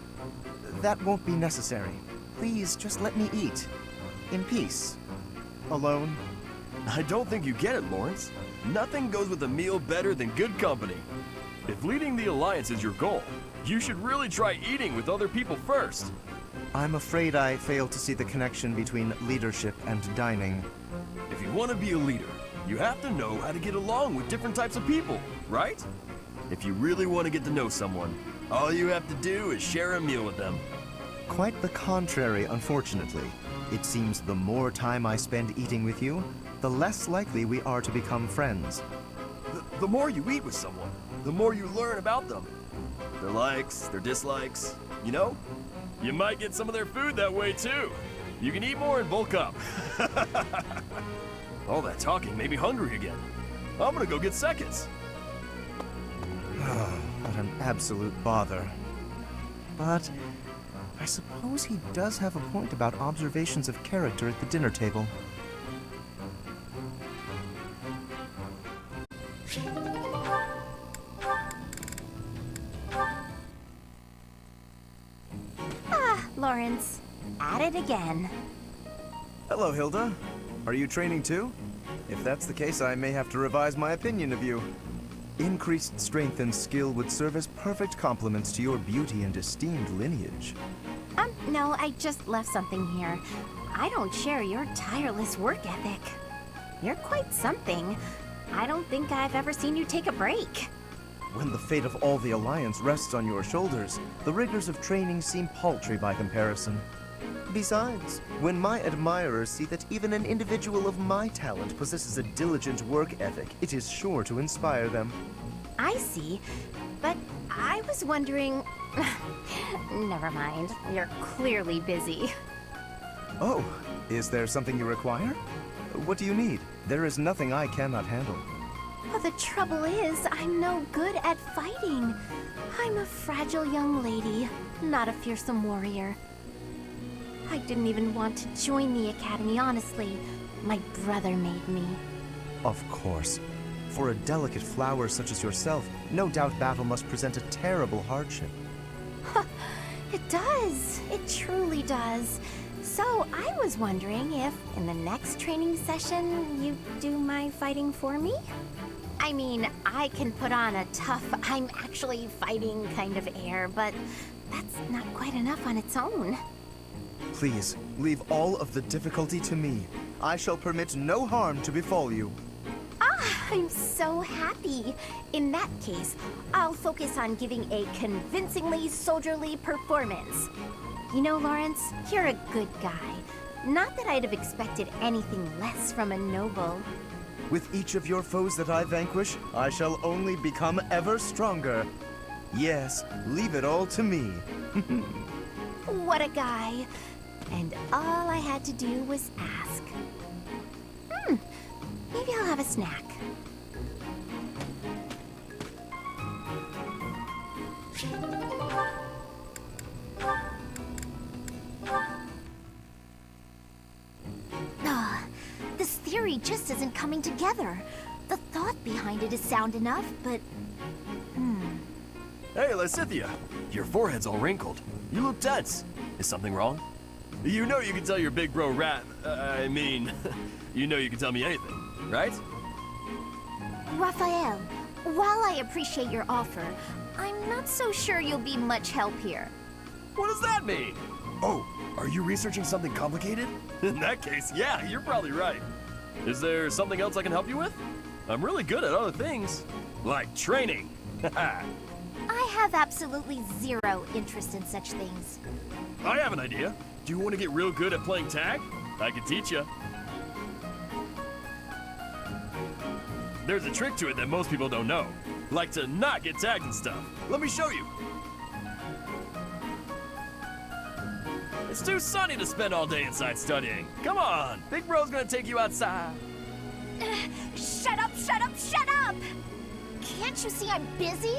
That won't be necessary. Please, just let me eat. In peace. Alone. I don't think you get it, Lawrence. Nothing goes with a meal better than good company. If leading the Alliance is your goal, you should really try eating with other people first. I'm afraid I fail to see the connection between leadership and dining. If you want to be a leader, you have to know how to get along with different types of people, right? If you really want to get to know someone, all you have to do is share a meal with them. Quite the contrary, unfortunately. It seems the more time I spend eating with you, the less likely we are to become friends. The more you eat with someone, the more you learn about them. Their likes, their dislikes, you know? You might get some of their food that way too. You can eat more and bulk up. All that talking made me hungry again. I'm gonna go get seconds. What an absolute bother. But I suppose he does have a point about observations of character at the dinner table. Lawrence, at it again. Hello, Hilda. Are you training too? If that's the case, I may have to revise my opinion of you. Increased strength and skill would serve as perfect complements to your beauty and esteemed lineage. No, I just left something here. I don't share your tireless work ethic. You're quite something. I don't think I've ever seen you take a break. When the fate of all the Alliance rests on your shoulders, the rigors of training seem paltry by comparison. Besides, when my admirers see that even an individual of my talent possesses a diligent work ethic, it is sure to inspire them. I see, but I was wondering... Never mind, you're clearly busy. Oh, is there something you require? What do you need? There is nothing I cannot handle. Well, the trouble is, I'm no good at fighting. I'm a fragile young lady, not a fearsome warrior. I didn't even want to join the academy, honestly. My brother made me. Of course. For a delicate flower such as yourself, no doubt battle must present a terrible hardship. It does. It truly does. So I was wondering if, in the next training session, you do my fighting for me? I mean, I can put on a tough, I'm actually fighting kind of air, but that's not quite enough on its own. Please, leave all of the difficulty to me. I shall permit no harm to befall you. Ah, I'm so happy. In that case, I'll focus on giving a convincingly soldierly performance. You know, Lawrence, you're a good guy. Not that I'd have expected anything less from a noble. With each of your foes that I vanquish, I shall only become ever stronger. Yes, leave it all to me. What a guy. And all I had to do was ask. Maybe I'll have a snack. This theory just isn't coming together. The thought behind it is sound enough, but... Hey, Lysithea, your forehead's all wrinkled. You look tense. Is something wrong? You know you can tell your big bro Rat, you know you can tell me anything, right? Raphael, while I appreciate your offer, I'm not so sure you'll be much help here. What does that mean? Oh, are you researching something complicated? In that case, yeah, you're probably right. Is there something else I can help you with? I'm really good at other things, like training. I have absolutely zero interest in such things. I have an idea. Do you want to get real good at playing tag? I can teach you. There's a trick to it that most people don't know. Like to not get tagged and stuff. Let me show you. It's too sunny to spend all day inside studying. Come on, Big Bro's gonna take you outside. Shut up, shut up, shut up! Can't you see I'm busy?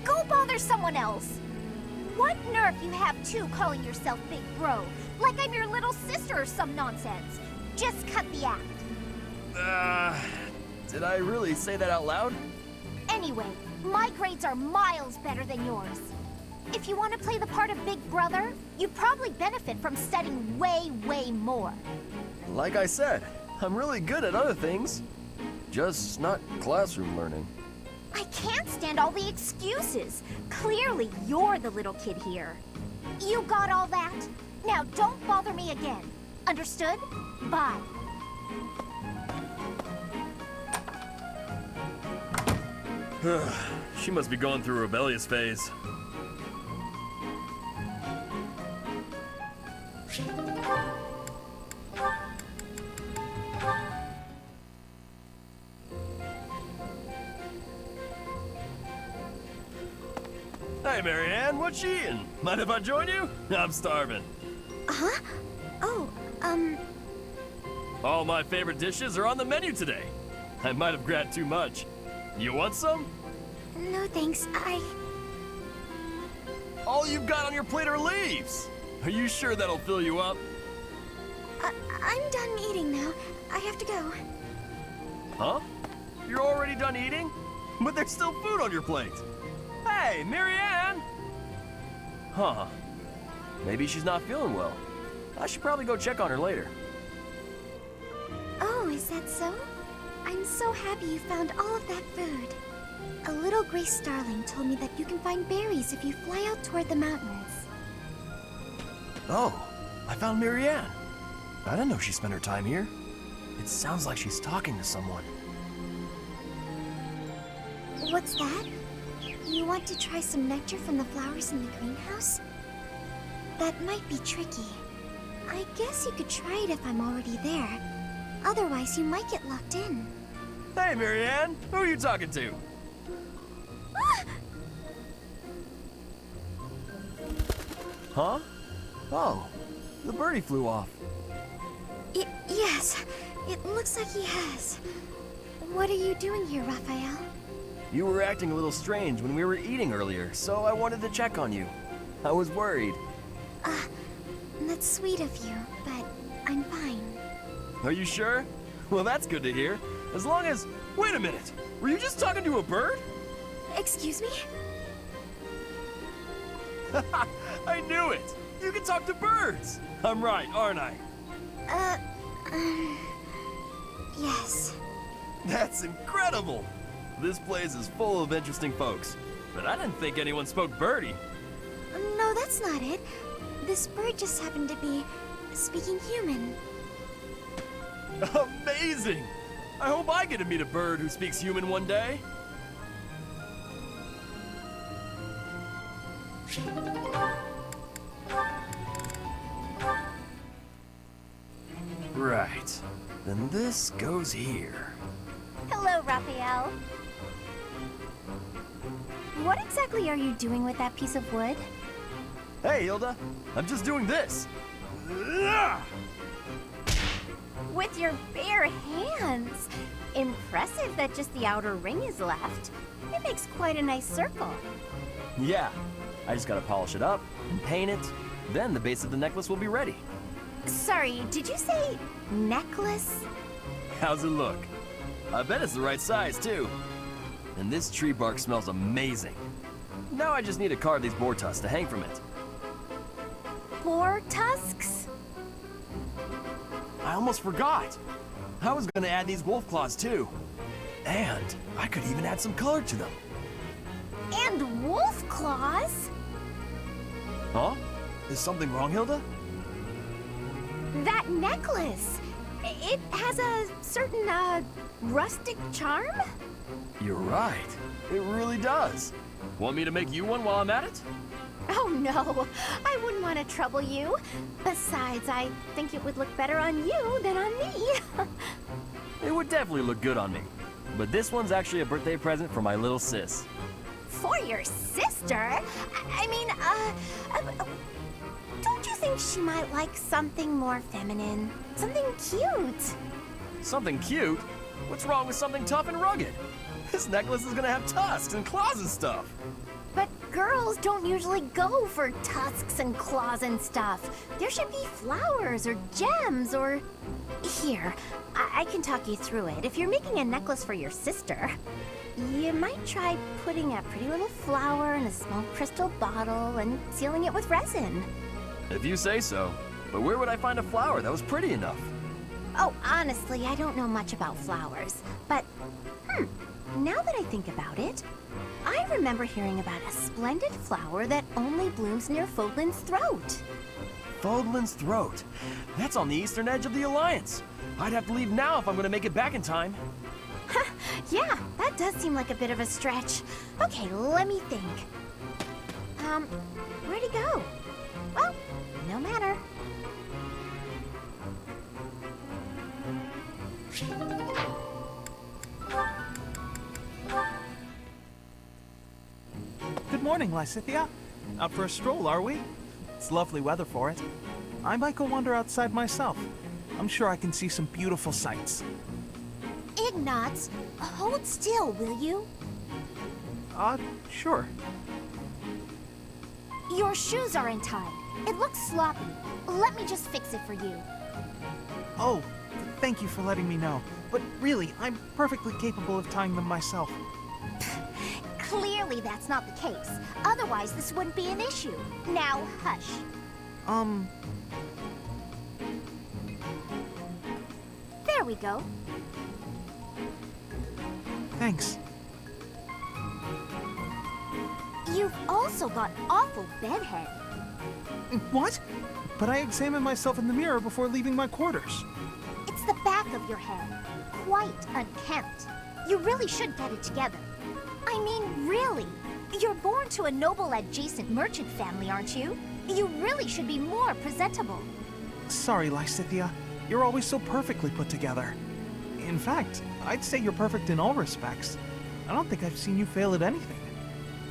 Go bother someone else. What nerve you have too calling yourself Big Bro, like I'm your little sister or some nonsense. Just cut the act. Did I really say that out loud? Anyway, my grades are miles better than yours. If you want to play the part of Big Brother, you probably benefit from studying way, way more. Like I said, I'm really good at other things. Just not classroom learning. I can't stand all the excuses. Clearly, you're the little kid here. You got all that? Now don't bother me again. Understood? Bye. She must be going through a rebellious phase. Hey, Marianne, what you eating? Mind if I join you? I'm starving. Huh? Oh, All my favorite dishes are on the menu today. I might have grabbed too much. You want some? No thanks, All you've got on your plate are leaves. Are you sure that'll fill you up? I'm done eating now. I have to go. Huh? You're already done eating? But there's still food on your plate. Hey, Marianne! Huh. Maybe she's not feeling well. I should probably go check on her later. Oh, is that so? I'm so happy you found all of that food. A little gray starling told me that you can find berries if you fly out toward the mountains. Oh, I found Marianne. I didn't know she spent her time here. It sounds like she's talking to someone. What's that? You want to try some nectar from the flowers in the greenhouse? That might be tricky. I guess you could try it if I'm already there. Otherwise, you might get locked in. Hey, Marianne! Who are you talking to? Huh? Oh, the birdie flew off. Yes, it looks like he has. What are you doing here, Raphael? You were acting a little strange when we were eating earlier, so I wanted to check on you. I was worried. That's sweet of you, but I'm fine. Are you sure? Well, that's good to hear. As long as... Wait a minute! Were you just talking to a bird? Excuse me? I knew it! You can talk to birds! I'm right, aren't I? Yes. That's incredible! This place is full of interesting folks. But I didn't think anyone spoke birdie. No, that's not it. This bird just happened to be speaking human. Amazing! I hope I get to meet a bird who speaks human one day. Right. Then this goes here. Hello, Raphael. What exactly are you doing with that piece of wood? Hey, Hilda. I'm just doing this. With your bare hands. Impressive that just the outer ring is left. It makes quite a nice circle. Yeah. I just gotta polish it up and paint it. Then the base of the necklace will be ready. Sorry, did you say necklace? How's it look? I bet it's the right size, too. And this tree bark smells amazing. Now I just need to carve these boar tusks to hang from it. Boar tusks? I almost forgot. I was gonna add these wolf claws, too. And I could even add some color to them. And wolf claws? Huh? Is something wrong, Hilda? That necklace! It has a certain, rustic charm? You're right. It really does. Want me to make you one while I'm at it? Oh no, I wouldn't want to trouble you. Besides, I think it would look better on you than on me. It would definitely look good on me. But this one's actually a birthday present for my little sis. For your sister? Don't you think she might like something more feminine? Something cute? Something cute? What's wrong with something tough and rugged? This necklace is gonna have tusks and claws and stuff. But girls don't usually go for tusks and claws and stuff. There should be flowers or gems or... Here, I can talk you through it. If you're making a necklace for your sister, you might try putting a pretty little flower in a small crystal bottle and sealing it with resin. If you say so. But where would I find a flower that was pretty enough? Oh, honestly, I don't know much about flowers. But, now that I think about it, I remember hearing about a splendid flower that only blooms near Fodlan's throat. Fodlan's throat? That's on the eastern edge of the Alliance. I'd have to leave now if I'm gonna make it back in time. Yeah, that does seem like a bit of a stretch. Okay, let me think. Where'd he go? Well, no matter. Good morning, Lysithea. Out for a stroll, are we? It's lovely weather for it. I might go wander outside myself. I'm sure I can see some beautiful sights. Ignatz, hold still, will you? Sure. Your shoes are untied. It looks sloppy. Let me just fix it for you. Oh, thank you for letting me know. But really, I'm perfectly capable of tying them myself. Clearly that's not the case. Otherwise, this wouldn't be an issue. Now, hush. There we go. Thanks. You've also got awful bedhead. What? But I examine myself in the mirror before leaving my quarters. It's the back of your head. Quite unkempt. You really should get it together. I mean, really. You're born to a noble adjacent merchant family, aren't you? You really should be more presentable. Sorry, Lysithea. You're always so perfectly put together. In fact, I'd say you're perfect in all respects. I don't think I've seen you fail at anything.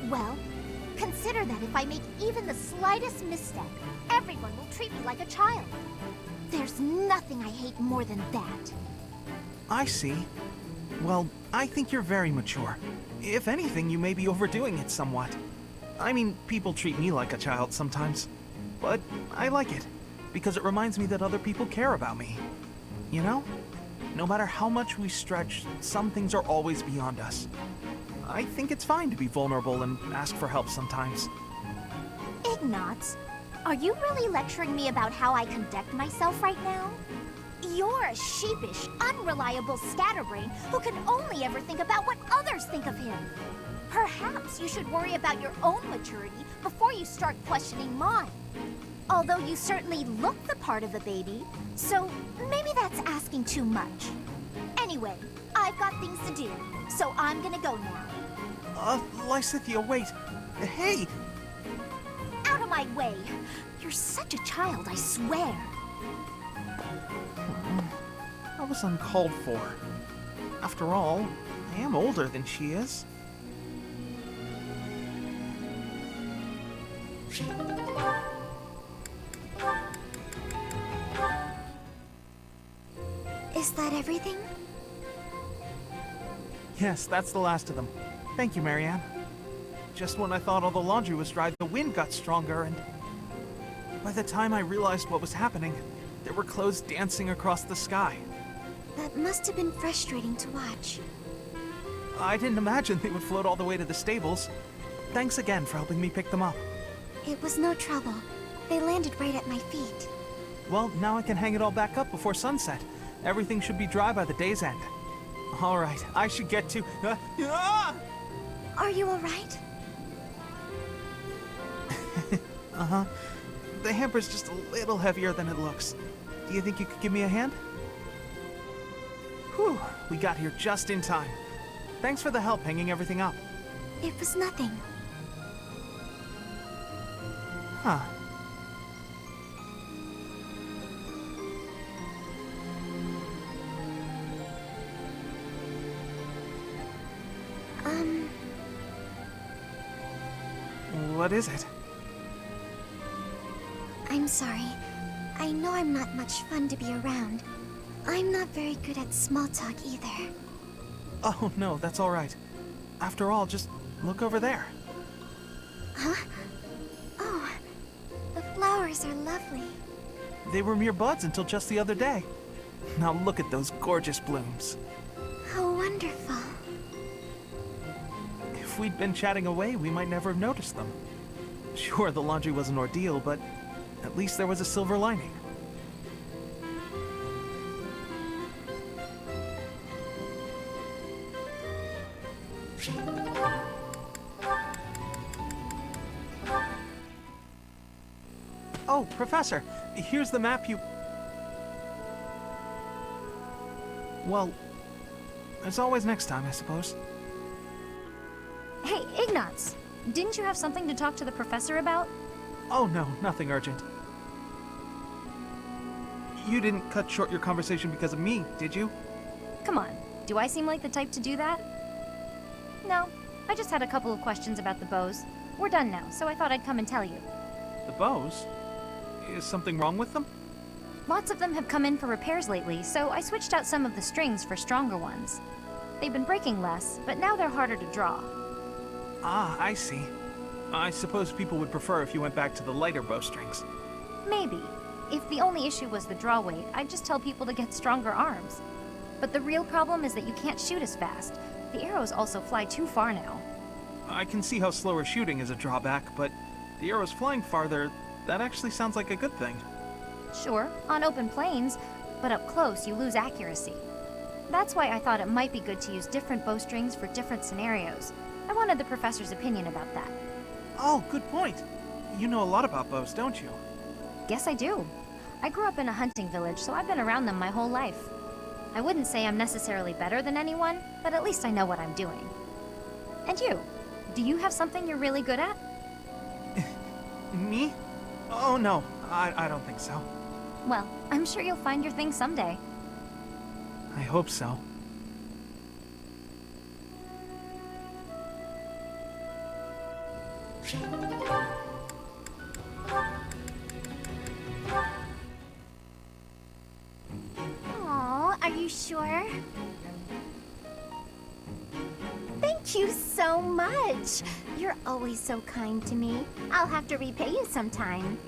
Well, consider that if I make even the slightest misstep, everyone will treat me like a child. There's nothing I hate more than that. I see. Well, I think you're very mature. If anything, you may be overdoing it somewhat. I mean, people treat me like a child sometimes. But I like it, because it reminds me that other people care about me. You know? No matter how much we stretch, some things are always beyond us. I think it's fine to be vulnerable and ask for help sometimes. Ignatz, are you really lecturing me about how I conduct myself right now? You're a sheepish, unreliable scatterbrain who can only ever think about what others think of him. Perhaps you should worry about your own maturity before you start questioning mine. Although you certainly look the part of a baby, so maybe that's asking too much. Anyway, I've got things to do, so I'm gonna go now. Lysithea, wait. Hey! Out of my way! You're such a child, I swear. That was uncalled for. After all, I am older than she is. Is that everything? Yes, that's the last of them. Thank you, Marianne. Just when I thought all the laundry was dry, the wind got stronger, and by the time I realized what was happening, there were clothes dancing across the sky. That must have been frustrating to watch. I didn't imagine they would float all the way to the stables. Thanks again for helping me pick them up. It was no trouble. They landed right at my feet. Well, now I can hang it all back up before sunset. Everything should be dry by the day's end. All right, I should get to... Are you all right? Uh-huh. The hamper's just a little heavier than it looks. Do you think you could give me a hand? Whew, we got here just in time. Thanks for the help hanging everything up. It was nothing. Huh. What is it? I'm sorry. I know I'm not much fun to be around. I'm not very good at small talk either. Oh, no, that's all right. After all, just look over there. Huh? Oh, the flowers are lovely. They were mere buds until just the other day. Now look at those gorgeous blooms. How wonderful. If we'd been chatting away, we might never have noticed them. Sure, the laundry was an ordeal, but at least there was a silver lining. Oh, Professor, here's the map you... Well, as always next time, I suppose. Hey, Ignatz! Didn't you have something to talk to the professor about? Oh no, nothing urgent. You didn't cut short your conversation because of me, did you? Come on, do I seem like the type to do that? No, I just had a couple of questions about the bows. We're done now, so I thought I'd come and tell you. The bows? Is something wrong with them? Lots of them have come in for repairs lately, so I switched out some of the strings for stronger ones. They've been breaking less, but now they're harder to draw. Ah, I see. I suppose people would prefer if you went back to the lighter bowstrings. Maybe. If the only issue was the draw weight, I'd just tell people to get stronger arms. But the real problem is that you can't shoot as fast. The arrows also fly too far now. I can see how slower shooting is a drawback, but the arrows flying farther, that actually sounds like a good thing. Sure, on open plains, but up close you lose accuracy. That's why I thought it might be good to use different bowstrings for different scenarios. I wanted the professor's opinion about that. Oh, good point. You know a lot about bows, don't you? Guess I do. I grew up in a hunting village, so I've been around them my whole life. I wouldn't say I'm necessarily better than anyone, but at least I know what I'm doing. And you? Do you have something you're really good at? Me? Oh no, I don't think so. Well, I'm sure you'll find your thing someday. I hope so. Aw, are you sure? Thank you so much. You're always so kind to me. I'll have to repay you sometime.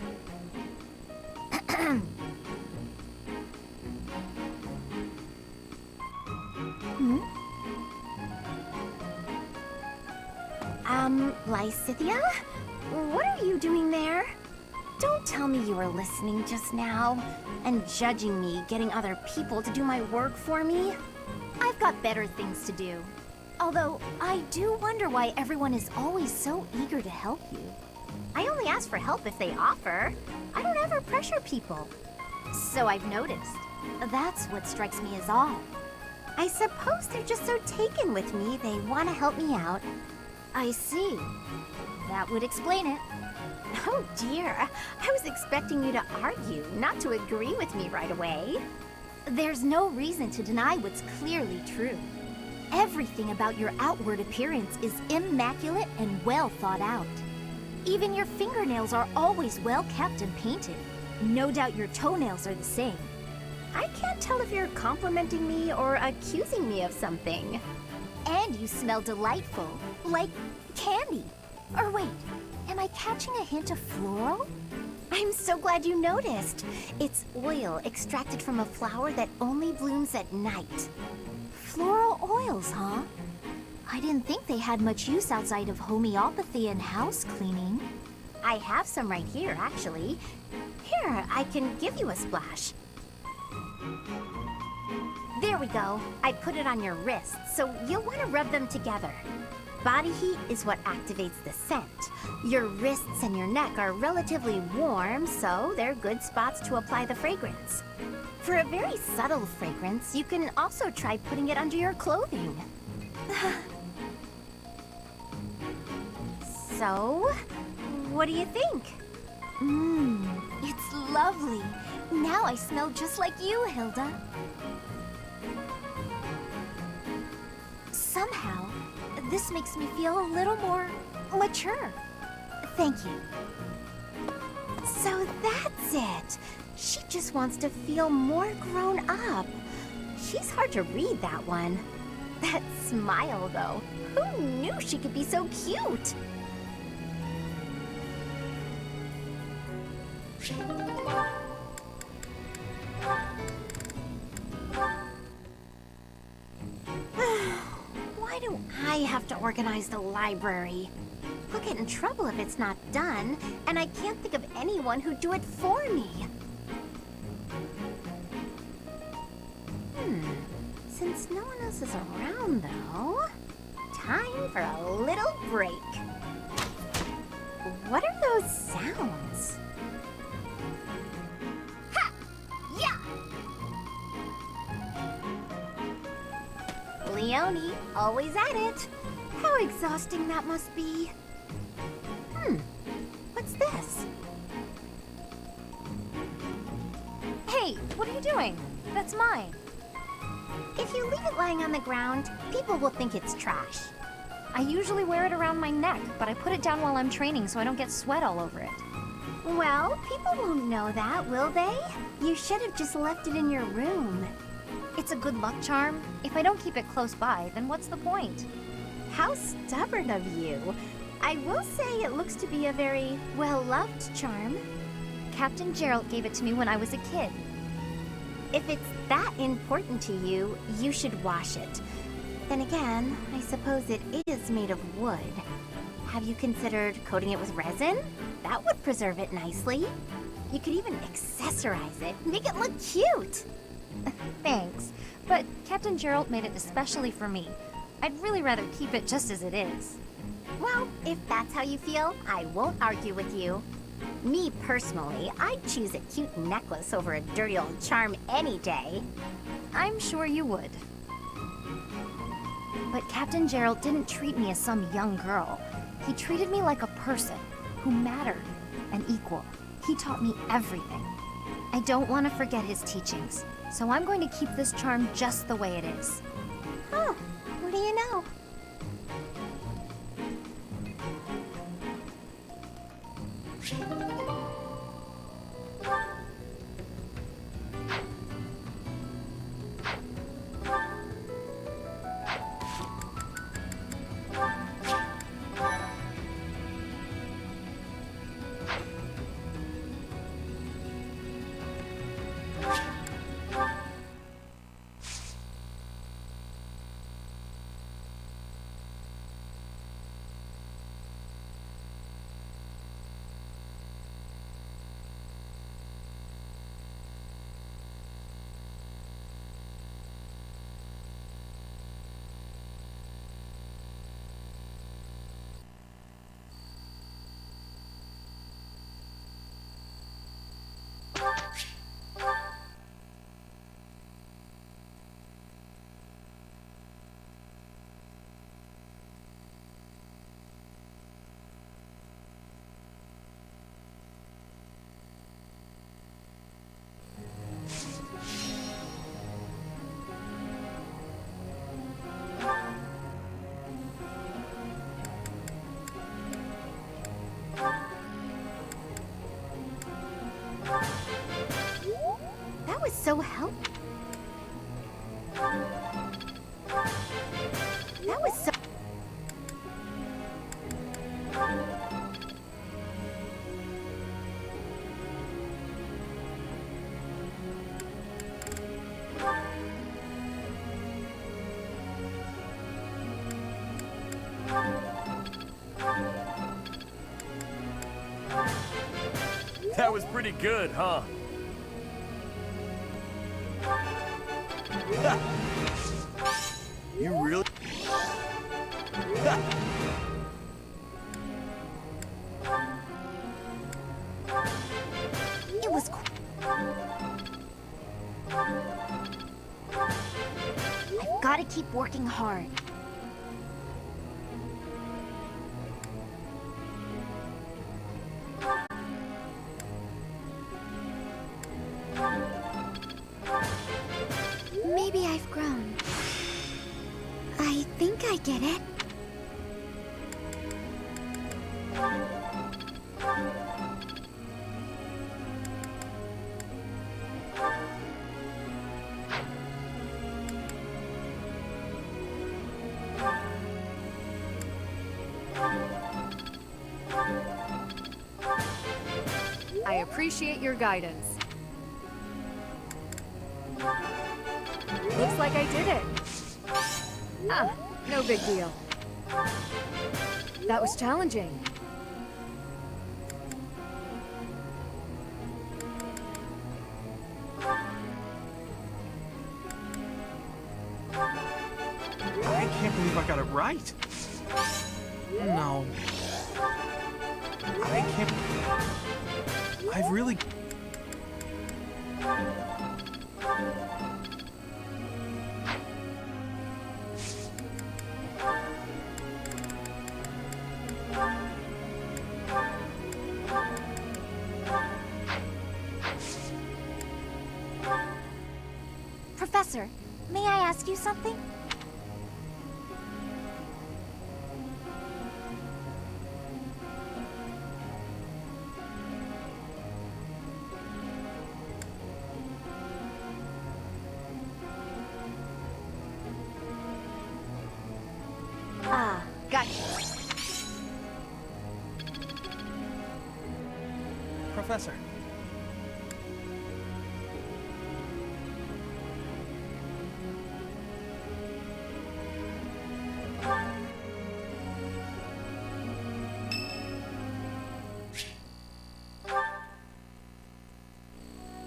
Lysithea? what are you doing there? Don't tell me you were listening just now and judging me getting other people to do my work for me. I've got better things to do. Although, I do wonder why everyone is always so eager to help you. I only ask for help if they offer. I don't ever pressure people. So I've noticed. That's what strikes me as odd. I suppose they're just so taken with me, they want to help me out. I see. That would explain it. Oh dear, I was expecting you to argue, not to agree with me right away. There's no reason to deny what's clearly true. Everything about your outward appearance is immaculate and well thought out. Even your fingernails are always well kept and painted. No doubt your toenails are the same. I can't tell if you're complimenting me or accusing me of something. And you smell delightful, like candy. Or wait, am I catching a hint of floral? I'm so glad you noticed. It's oil extracted from a flower that only blooms at night. Floral oils, huh? I didn't think they had much use outside of homeopathy and house cleaning. I have some right here, actually. Here, I can give you a splash. There we go. I put it on your wrists, so you'll want to rub them together. Body heat is what activates the scent. Your wrists and your neck are relatively warm, so they're good spots to apply the fragrance. For a very subtle fragrance, you can also try putting it under your clothing. So, what do you think? It's lovely. Now I smell just like you, Hilda. Somehow, this makes me feel a little more mature. Thank you. So that's it. She just wants to feel more grown up. She's hard to read, that one. That smile, though. Who knew she could be so cute? Why do I have to organize the library? I'll get in trouble if it's not done, and I can't think of anyone who'd do it for me. Since no one else is around, though, time for a little break. What are those sounds? Ha! Yeah! Leonie, always at it. How exhausting that must be. What's this? Hey, what are you doing? That's mine. If you leave it lying on the ground, people will think it's trash. I usually wear it around my neck, but I put it down while I'm training so I don't get sweat all over it. Well, people won't know that, will they? You should have just left it in your room. It's a good luck charm. If I don't keep it close by, then what's the point? How stubborn of you. I will say it looks to be a very well-loved charm. Captain Gerald gave it to me when I was a kid. If it's that important to you, you should wash it. Then again, I suppose it is made of wood. Have you considered coating it with resin? That would preserve it nicely. You could even accessorize it, make it look cute. Thanks, but Captain Gerald made it especially for me. I'd really rather keep it just as it is. Well, if that's how you feel, I won't argue with you. Me personally, I'd choose a cute necklace over a dirty old charm any day. I'm sure you would. But Captain Gerald didn't treat me as some young girl. He treated me like a person who mattered, an equal. He taught me everything. I don't want to forget his teachings, so I'm going to keep this charm just the way it is. Oh, what do you know? so help. That was so... That was pretty good, huh? You really... It was I've got to keep working hard. Maybe I've grown. I think I get it. I appreciate your guidance. Looks like I did it. Ah, no big deal. That was challenging. I can't believe I got it right. No. I can't... I've really... Professor, may I ask you something? Ah, gotcha. Professor.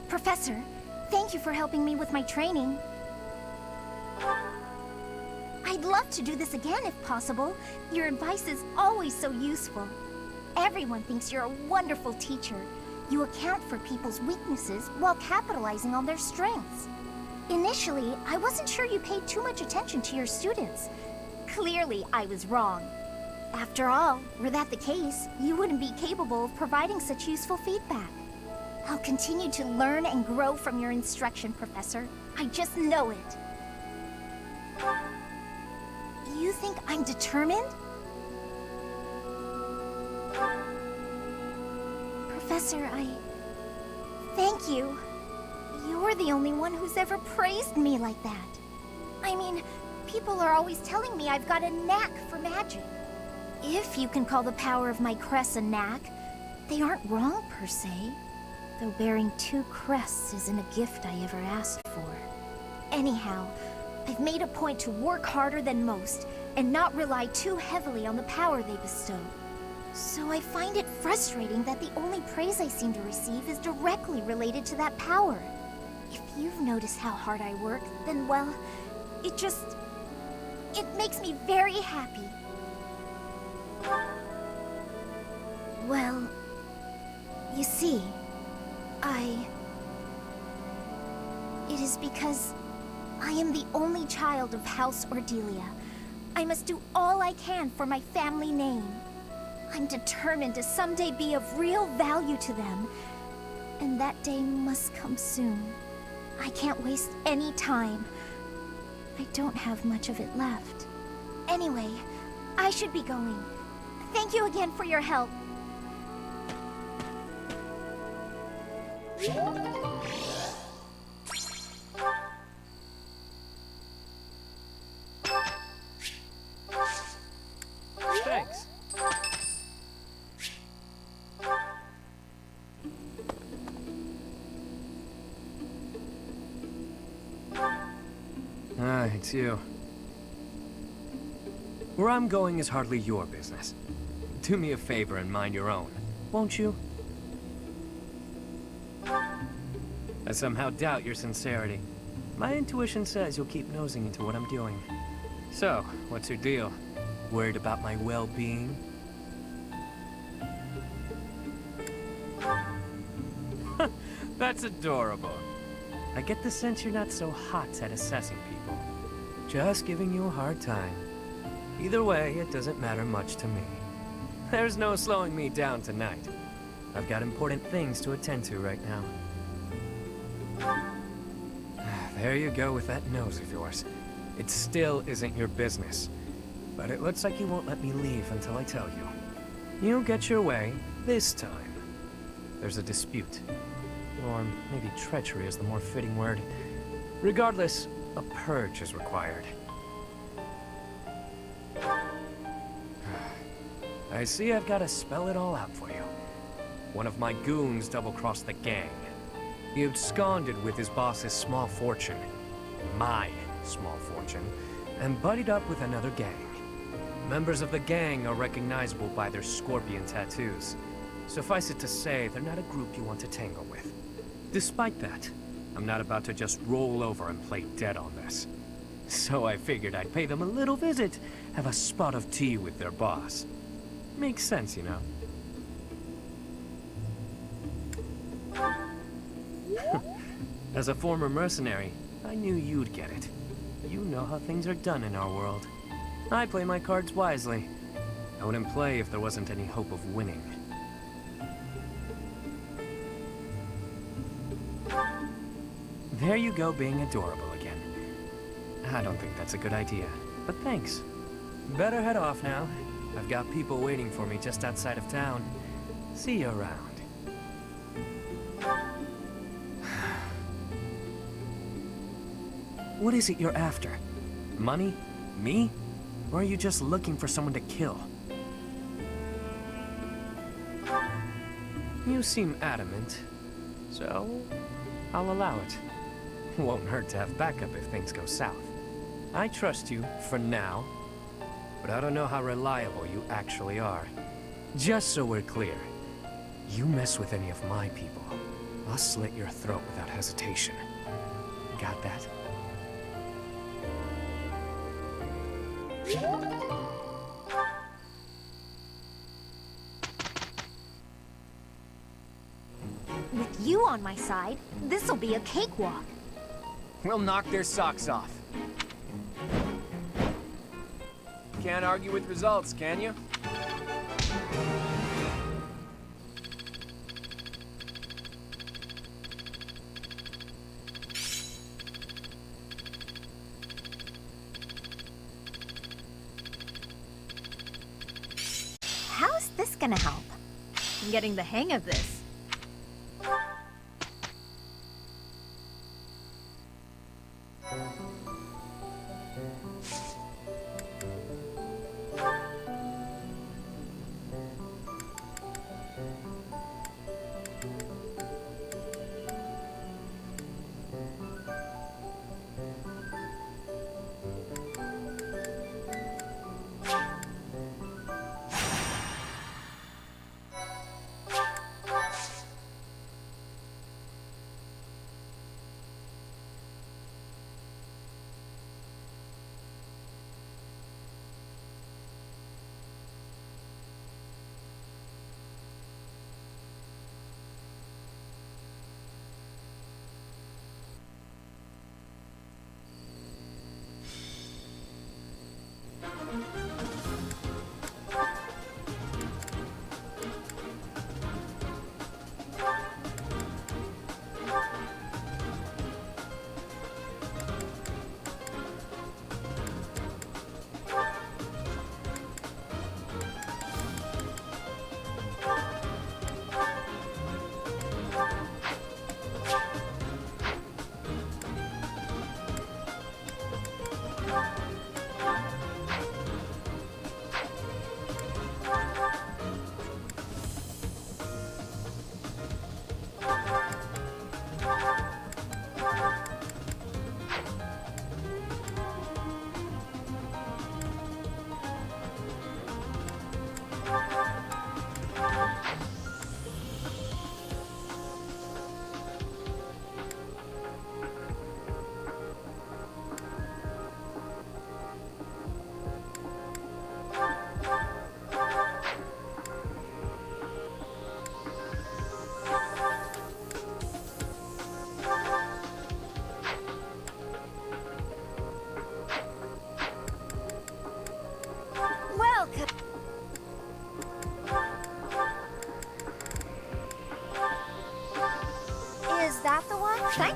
Professor, thank you for helping me with my training. I'd love to do this again if possible. Your advice is always so useful. Everyone thinks you're a wonderful teacher. You account for people's weaknesses while capitalizing on their strengths. Initially, I wasn't sure you paid too much attention to your students. Clearly, I was wrong. After all, were that the case, you wouldn't be capable of providing such useful feedback. I'll continue to learn and grow from your instruction, Professor. I just know it. You think I'm determined? Professor, thank you. You're the only one who's ever praised me like that. I mean, people are always telling me I've got a knack for magic. If you can call the power of my crest a knack, they aren't wrong per se. Though bearing 2 crests isn't a gift I ever asked for. Anyhow, I've made a point to work harder than most and not rely too heavily on the power they bestow. So I find it frustrating that the only praise I seem to receive is directly related to that power. If you've noticed how hard I work, then well, it makes me very happy. Well, you see, it is because I am the only child of House Ordelia. I must do all I can for my family name. I'm determined to someday be of real value to them, and that day must come soon. I can't waste any time. I don't have much of it left. Anyway, I should be going. Thank you again for your help. too. Where I'm going is hardly your business. Do me a favor and mind your own, won't you? I somehow doubt your sincerity. My intuition says you'll keep nosing into what I'm doing. So, what's your deal? Worried about my well-being? That's adorable. I get the sense you're not so hot at assessing people. Just giving you a hard time. Either way, it doesn't matter much to me. There's no slowing me down tonight. I've got important things to attend to right now. There you go with that nose of yours. It still isn't your business. But it looks like you won't let me leave until I tell you. You'll get your way this time. There's a dispute. Or maybe treachery is the more fitting word. Regardless, a purge is required. I see I've got to spell it all out for you. One of my goons double-crossed the gang. He absconded with his boss's small fortune, my small fortune, and buddied up with another gang. Members of the gang are recognizable by their scorpion tattoos. Suffice it to say, they're not a group you want to tangle with. Despite that, I'm not about to just roll over and play dead on this. So I figured I'd pay them a little visit, have a spot of tea with their boss. Makes sense, you know? As a former mercenary, I knew you'd get it. You know how things are done in our world. I play my cards wisely. I wouldn't play if there wasn't any hope of winning. There you go, being adorable again. I don't think that's a good idea, but thanks. Better head off now. I've got people waiting for me just outside of town. See you around. What is it you're after? Money? Me? Or are you just looking for someone to kill? You seem adamant, so I'll allow it. Won't hurt to have backup if things go south. I trust you, for now, but I don't know how reliable you actually are. Just so we're clear, you mess with any of my people, I'll slit your throat without hesitation. Got that? With you on my side, this'll be a cakewalk. We'll knock their socks off. Can't argue with results, can you? How's this gonna help? I'm getting the hang of this.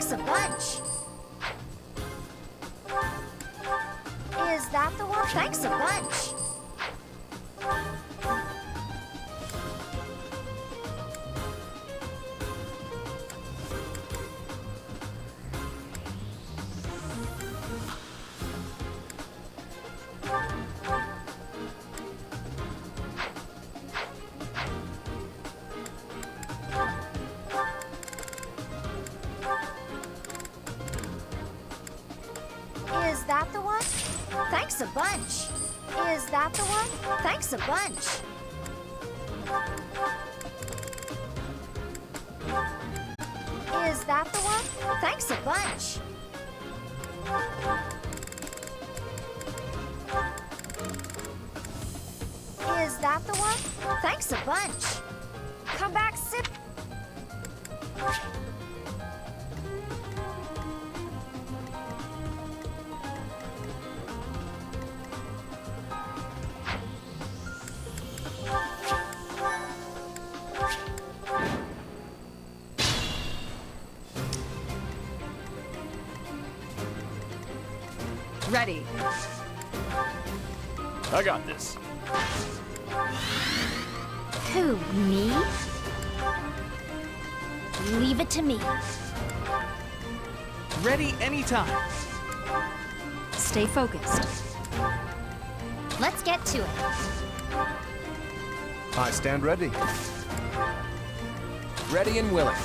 Thanks a bunch. Is that the one? Thanks a bunch. Is that the one? Thanks a bunch. Is that the one? Thanks a bunch. Is that the one? Thanks a bunch. Is that the one? Thanks a bunch. Come back, sit. Ready. I got this. Who, me? Leave it to me. Ready anytime. Stay focused. Let's get to it. I stand ready. Ready and willing.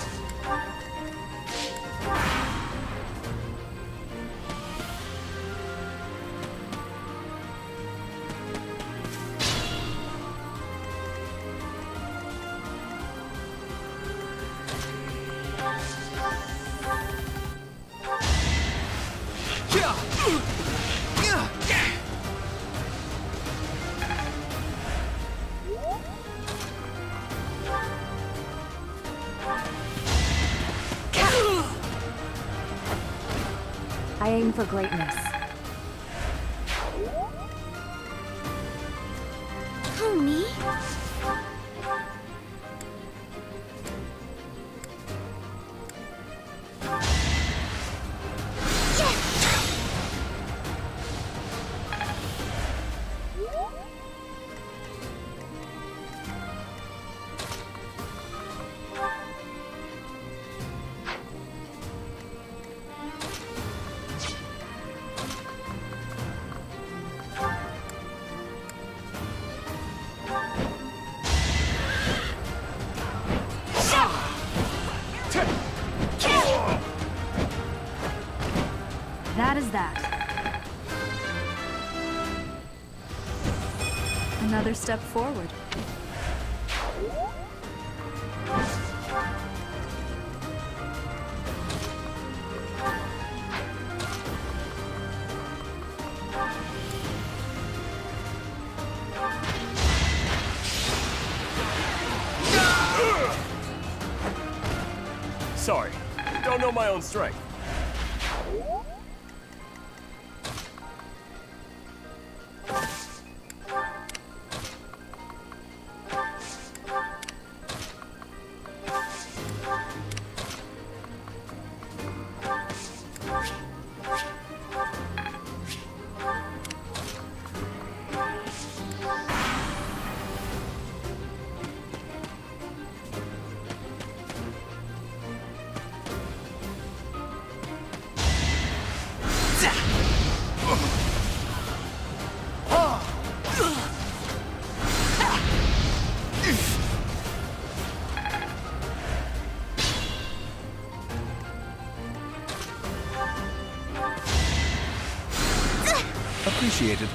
I aim for greatness. Who, me? That is that. Another step forward. Sorry, don't know my own strength. Appreciated.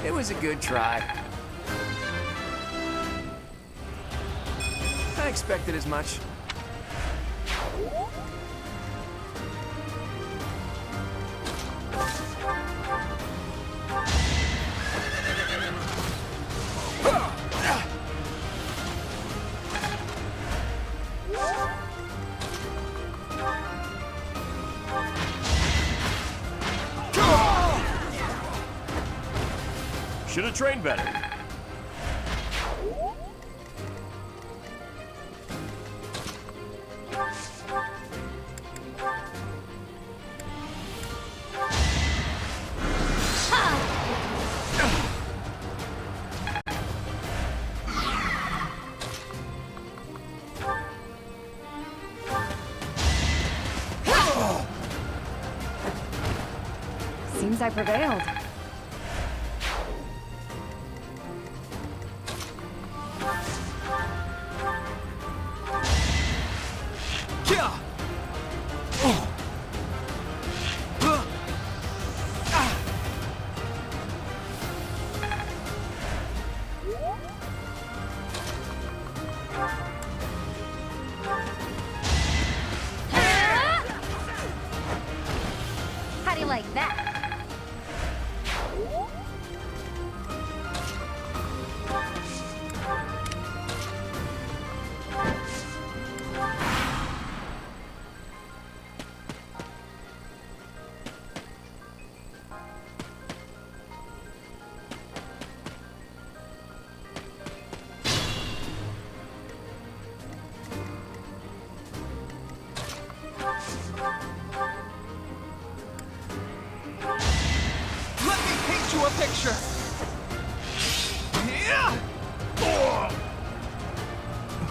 It was a good try. I expected as much. should have trained better. Seems I prevailed. How do you like that? Let me paint you a picture! Yeah!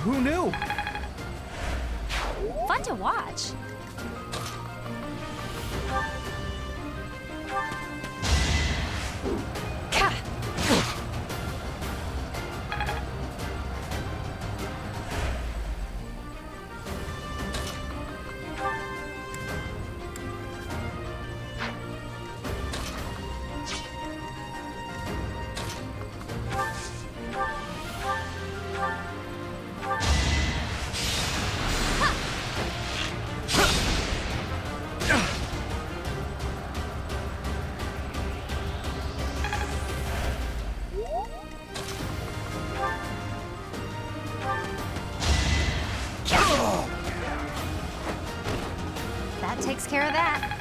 Who knew? Fun to watch. That takes care of that.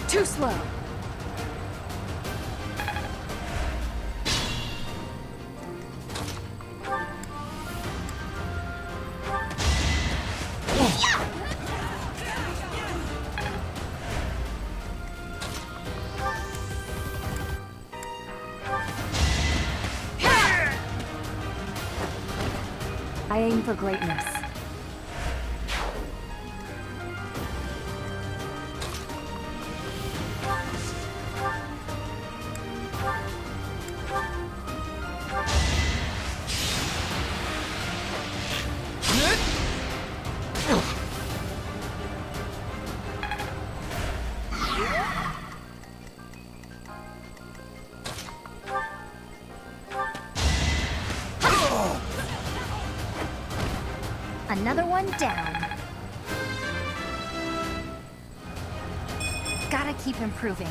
Too slow. I aim for greatness. Another one down. Gotta keep improving.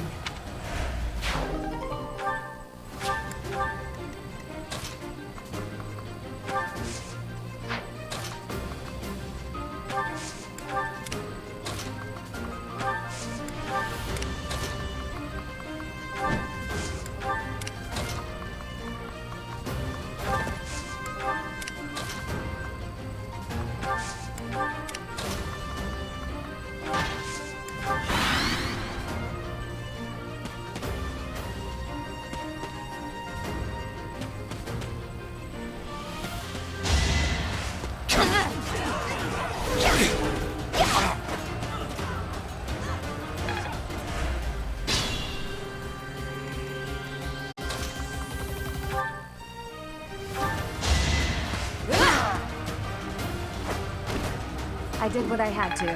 I did what I had to.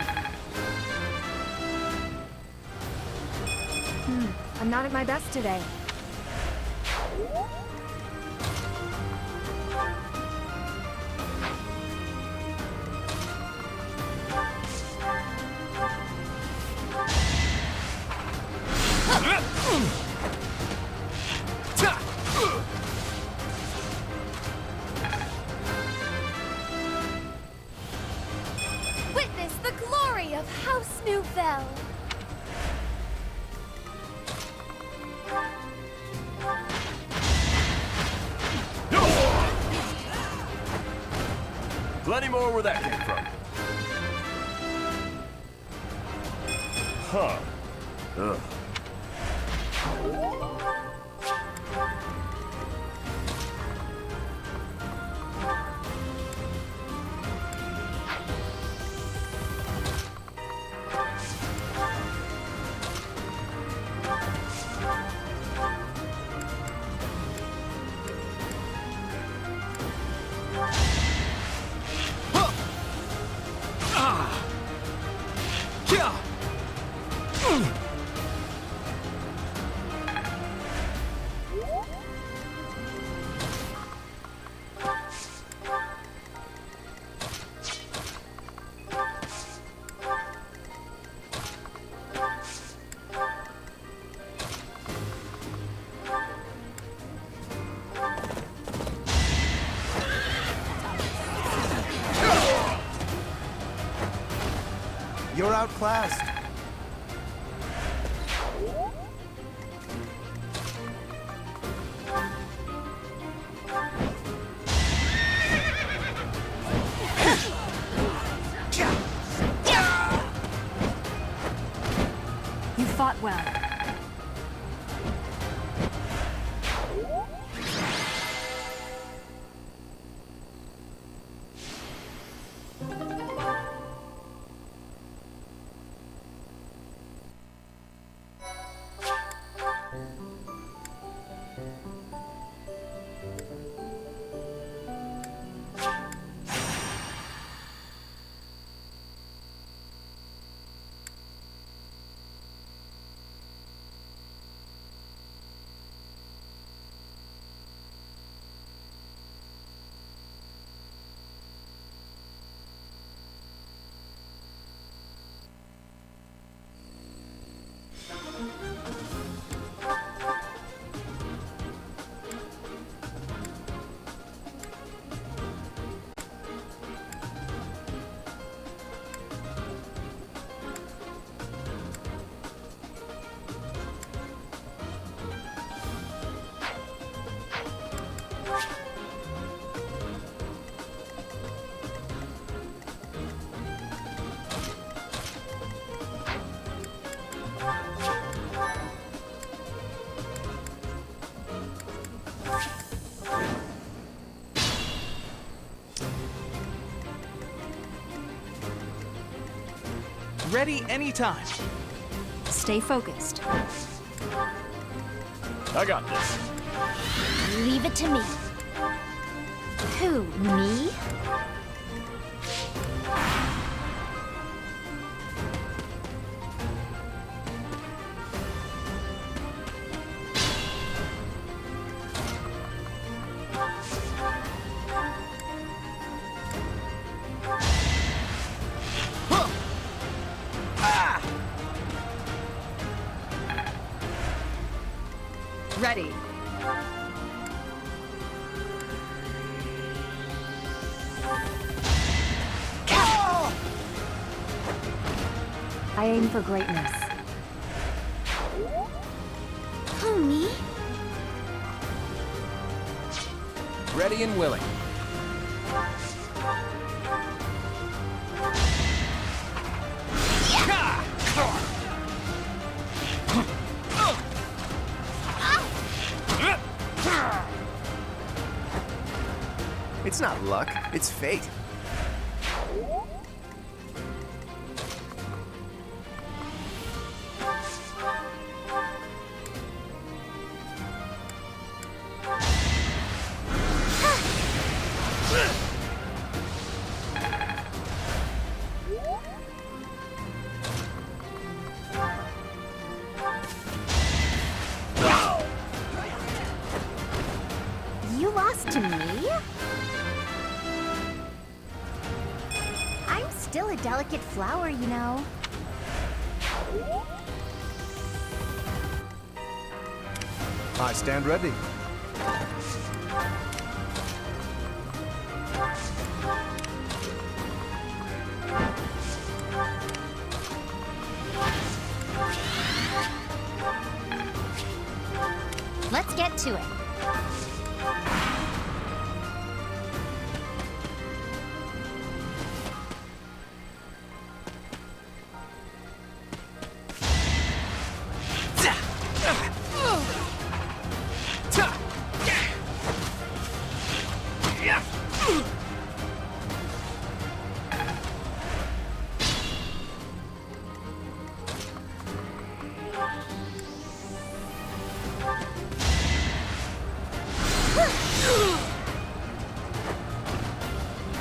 I'm not at my best today. Witness the glory of House Nouvelle. Plenty more where that came from. Huh. Ugh. You're outclassed. You fought well. Ready anytime. Stay focused. I got this. Leave it to me. Who, me? Ready. I aim for greatness. Who, me? Ready and willing. It's not luck, it's fate. this to me? I'm still a delicate flower, you know. I stand ready. Let's get to it.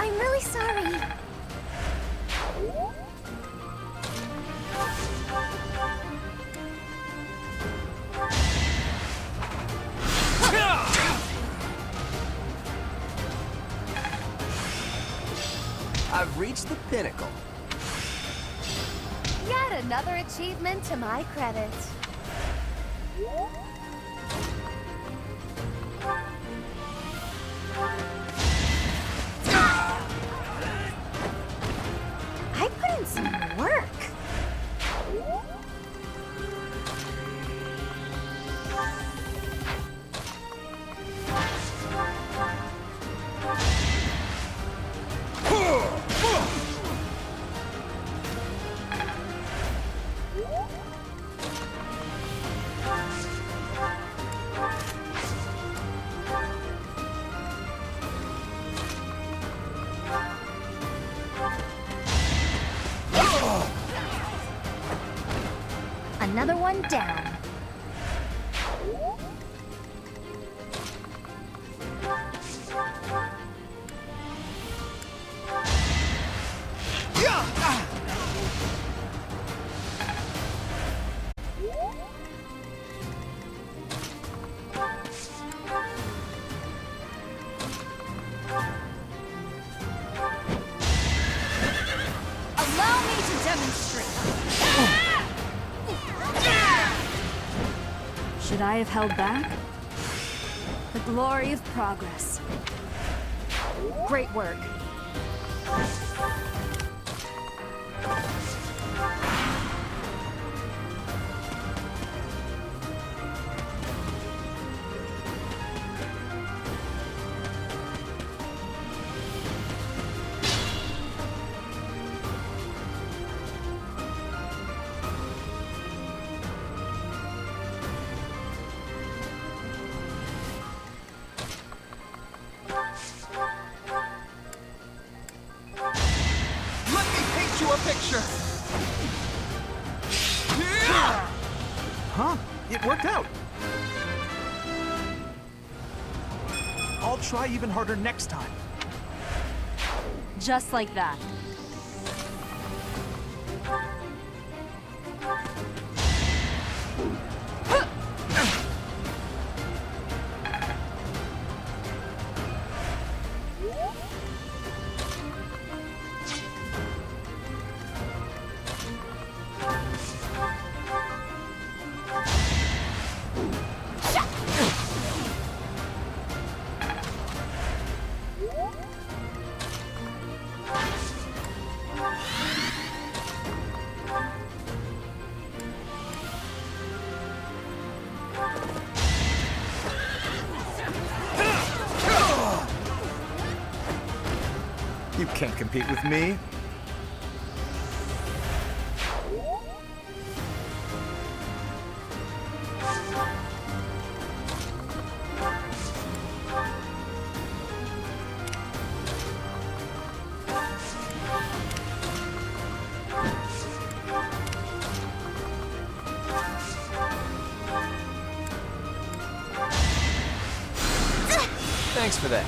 I'm really sorry. I've reached the pinnacle. Yet another achievement to my credit. I put in some work. Another one down. Allow me to demonstrate. Should I have held back? The glory of progress. Great work. Let me paint you a picture! Huh? It worked out. I'll try even harder next time. Just like that. You can't compete with me. Thanks for that.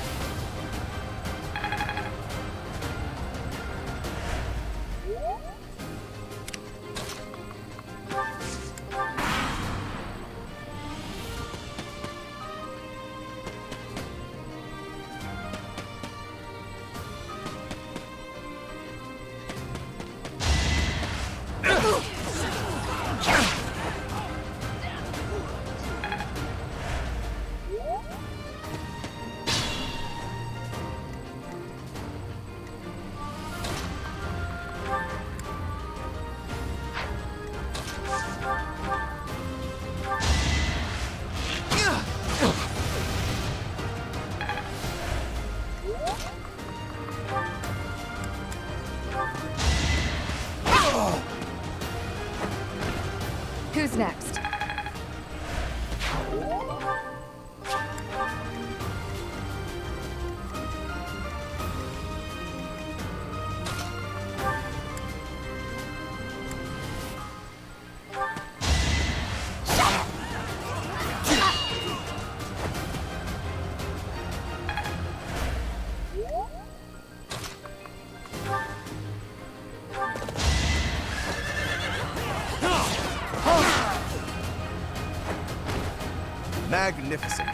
Magnificent.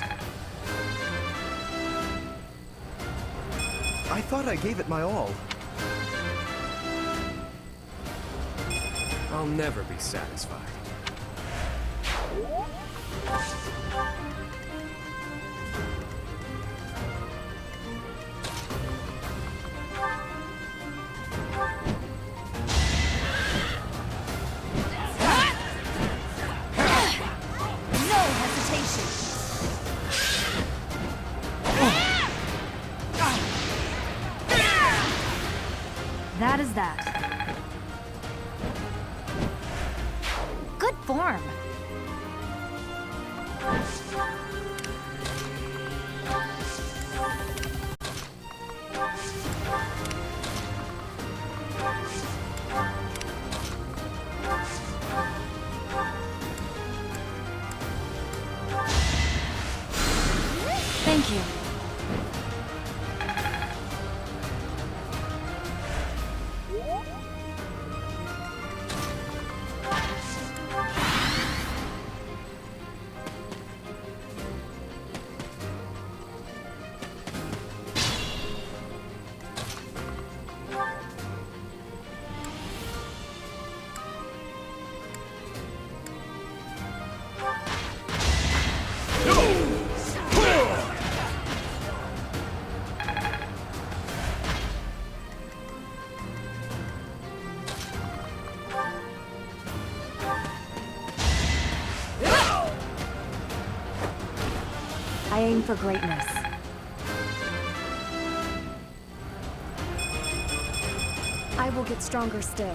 I thought I gave it my all. I'll never be satisfied. That is that. Good form. Thank you. I aim for greatness. I will get stronger still.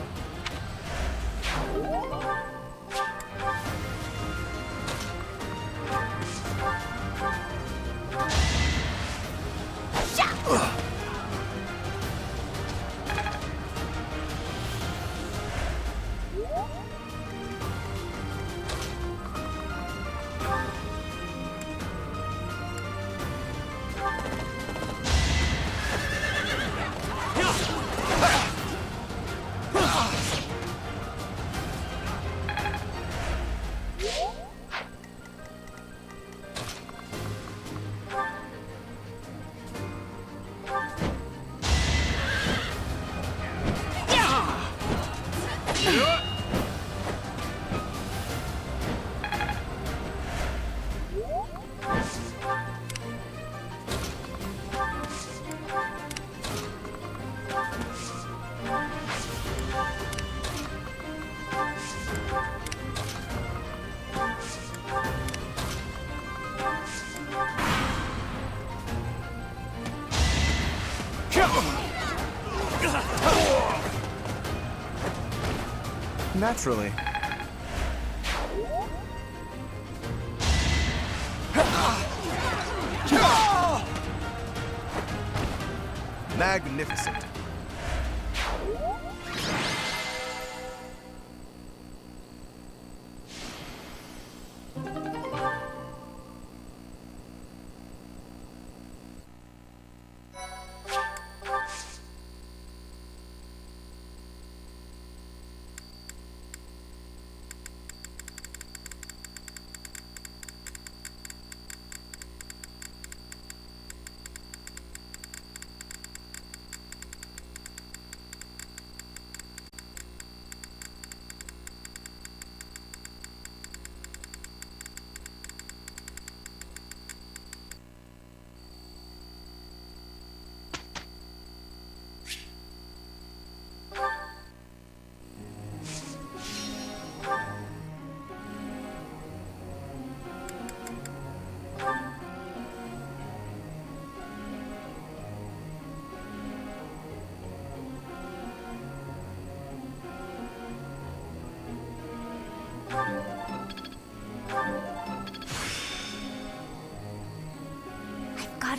Naturally. Magnificent.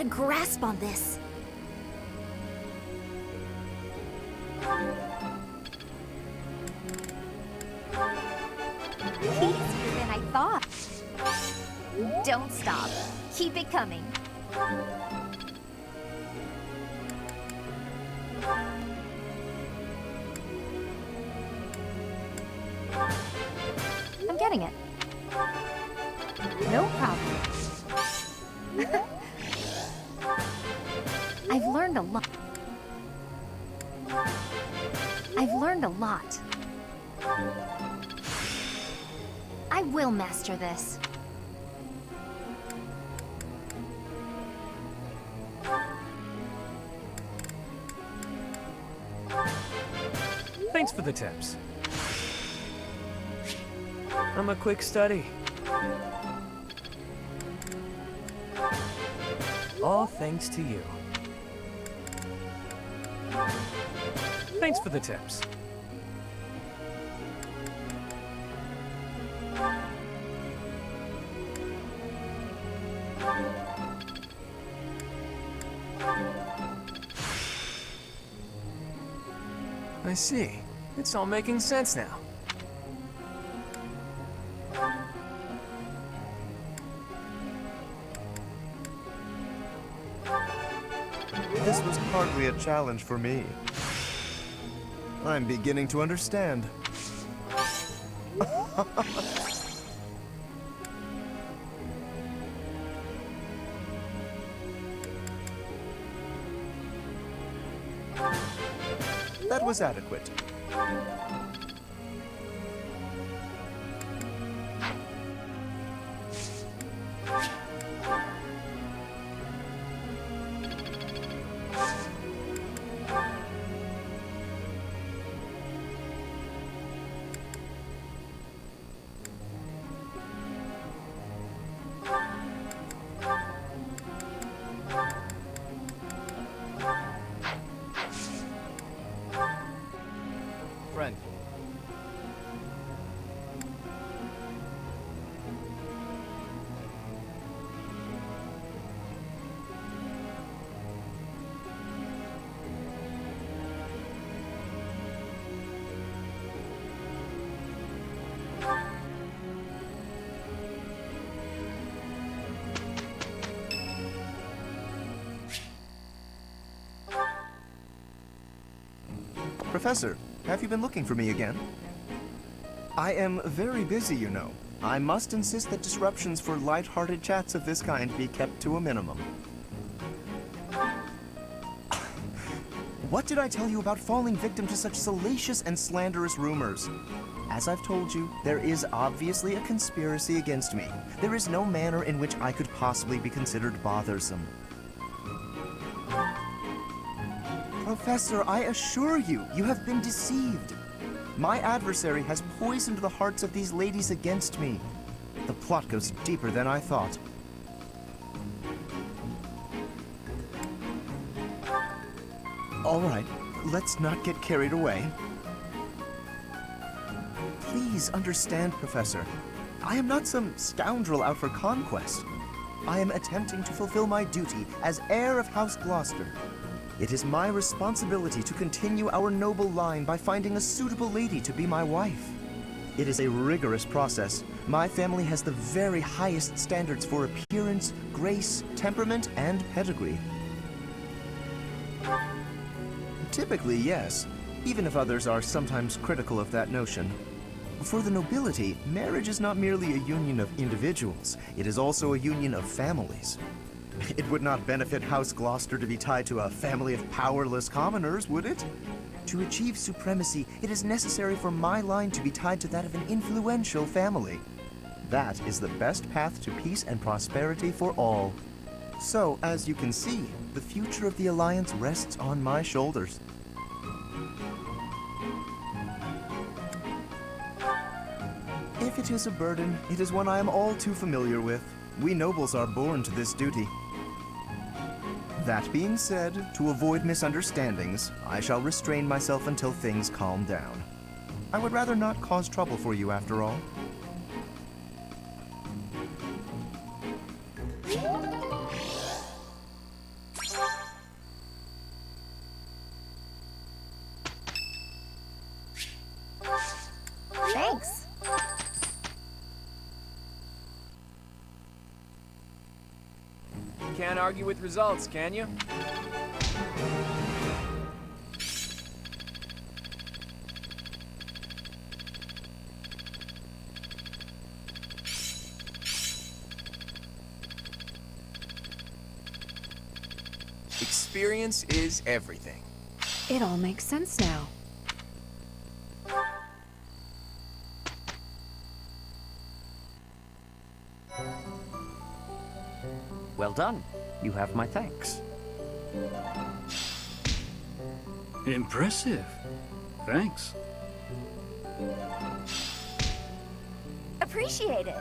a grasp on this. Easier than I thought. Don't stop. Keep it coming. I'm getting it. No problem. I've learned a lot. I will master this. Thanks for the tips. I'm a quick study. All thanks to you. Thanks for the tips. I see. It's all making sense now. This was hardly a challenge for me. I'm beginning to understand. That was adequate. Friend. Professor, have you been looking for me again? I am very busy, you know. I must insist that disruptions for light-hearted chats of this kind be kept to a minimum. What did I tell you about falling victim to such salacious and slanderous rumors? As I've told you, there is obviously a conspiracy against me. There is no manner in which I could possibly be considered bothersome. Professor, I assure you, you have been deceived. My adversary has poisoned the hearts of these ladies against me. The plot goes deeper than I thought. All right, let's not get carried away. Please understand, Professor. I am not some scoundrel out for conquest. I am attempting to fulfill my duty as heir of House Gloucester. It is my responsibility to continue our noble line by finding a suitable lady to be my wife. It is a rigorous process. My family has the very highest standards for appearance, grace, temperament, and pedigree. Typically, yes, even if others are sometimes critical of that notion. For the nobility, marriage is not merely a union of individuals, it is also a union of families. It would not benefit House Gloucester to be tied to a family of powerless commoners, would it? To achieve supremacy, it is necessary for my line to be tied to that of an influential family. That is the best path to peace and prosperity for all. So, as you can see, the future of the Alliance rests on my shoulders. If it is a burden, it is one I am all too familiar with. We nobles are born to this duty. That being said, to avoid misunderstandings, I shall restrain myself until things calm down. I would rather not cause trouble for you after all. Can't argue with results, can you? Experience is everything. It all makes sense now. Well done. You have my thanks. Impressive. Thanks. Appreciate it.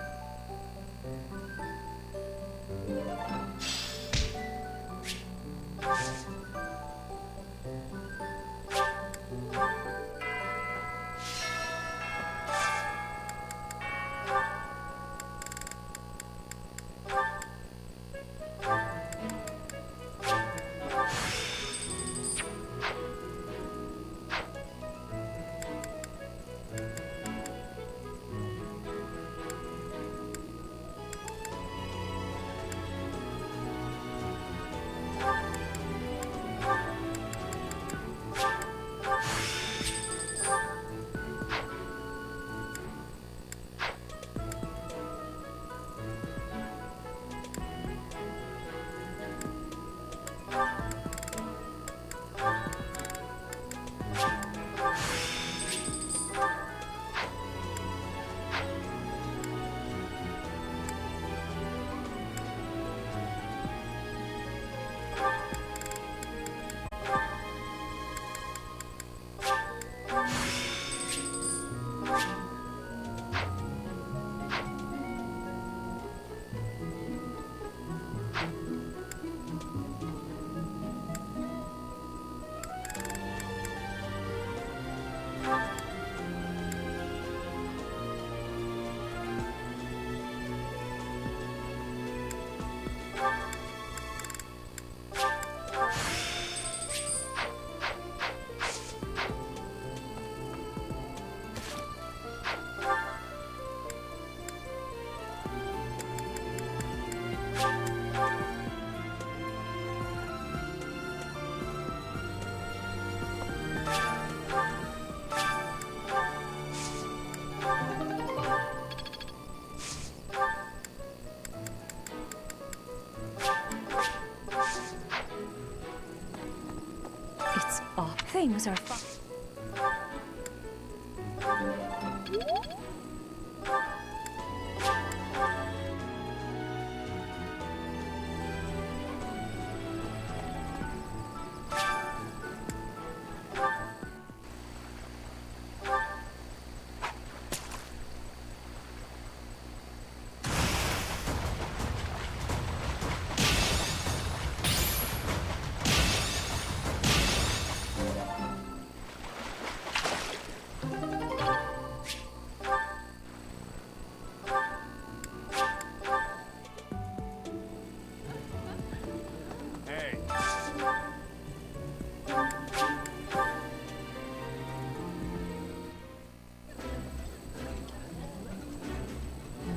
Things are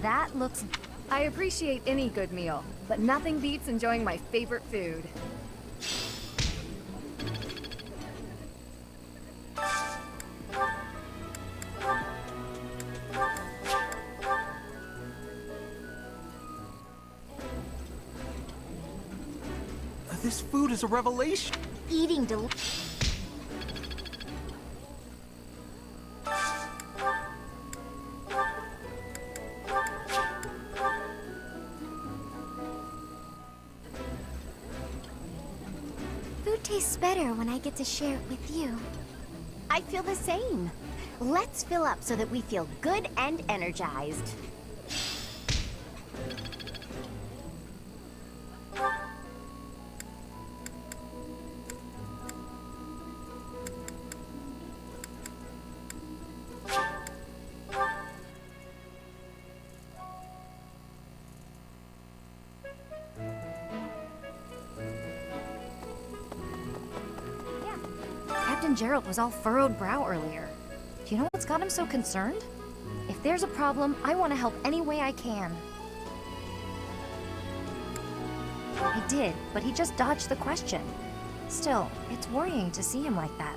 That looks... I appreciate any good meal, but nothing beats enjoying my favorite food. This food is a revelation. Eating Food tastes better when I get to share it with you. I feel the same. Let's fill up so that we feel good and energized. Captain Gerald was all furrowed brow earlier. Do you know what's got him so concerned? If there's a problem, I want to help any way I can. I did, but he just dodged the question. Still, it's worrying to see him like that.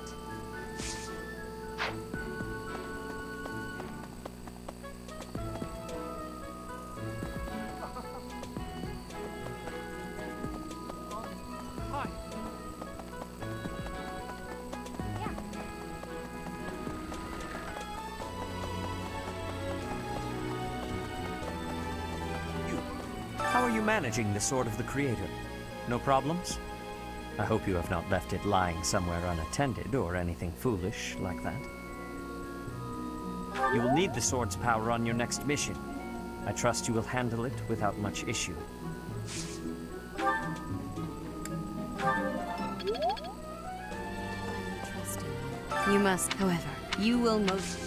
How are you managing the Sword of the Creator? No problems? I hope you have not left it lying somewhere unattended or anything foolish like that. You will need the sword's power on your next mission. I trust you will handle it without much issue. You must, however, you will most...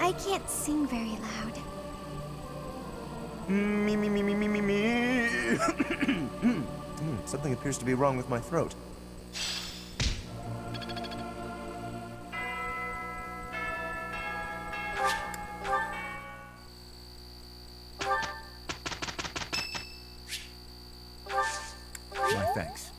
I can't sing very loud. Me. Something appears to be wrong with my throat. My thanks.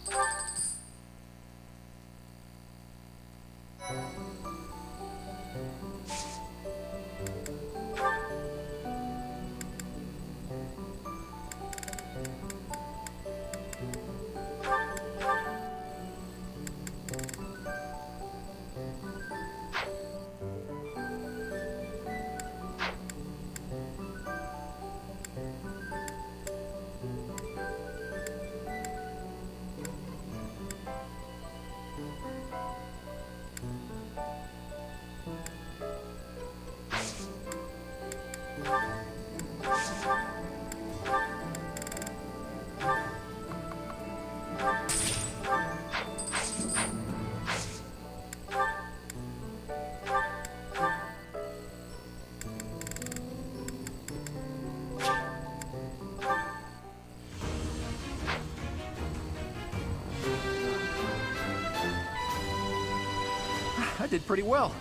I did pretty well.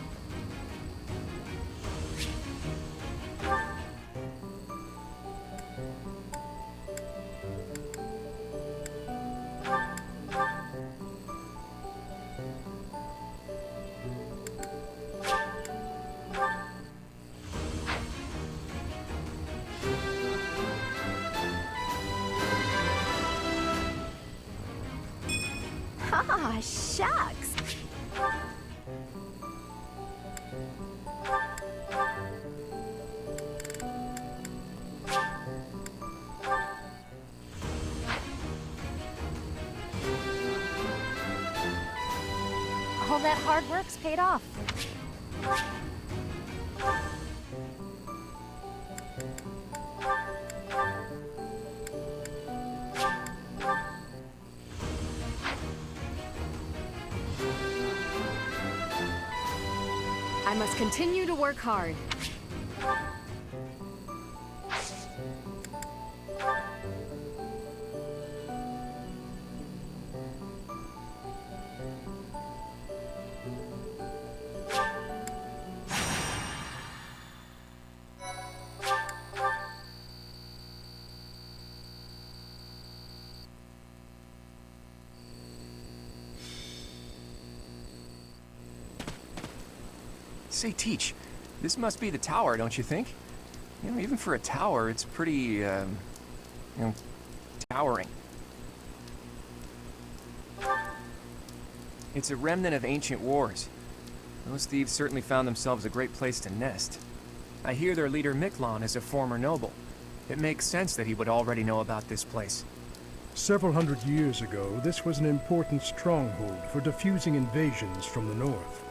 Ah, shucks. All that hard work's paid off. I must continue to work hard. Say, Teach, this must be the tower, don't you think? You know, even for a tower, it's pretty, you know, towering. It's a remnant of ancient wars. Those thieves certainly found themselves a great place to nest. I hear their leader Miklon is a former noble. It makes sense that he would already know about this place. Several hundred years ago, this was an important stronghold for diffusing invasions from the north.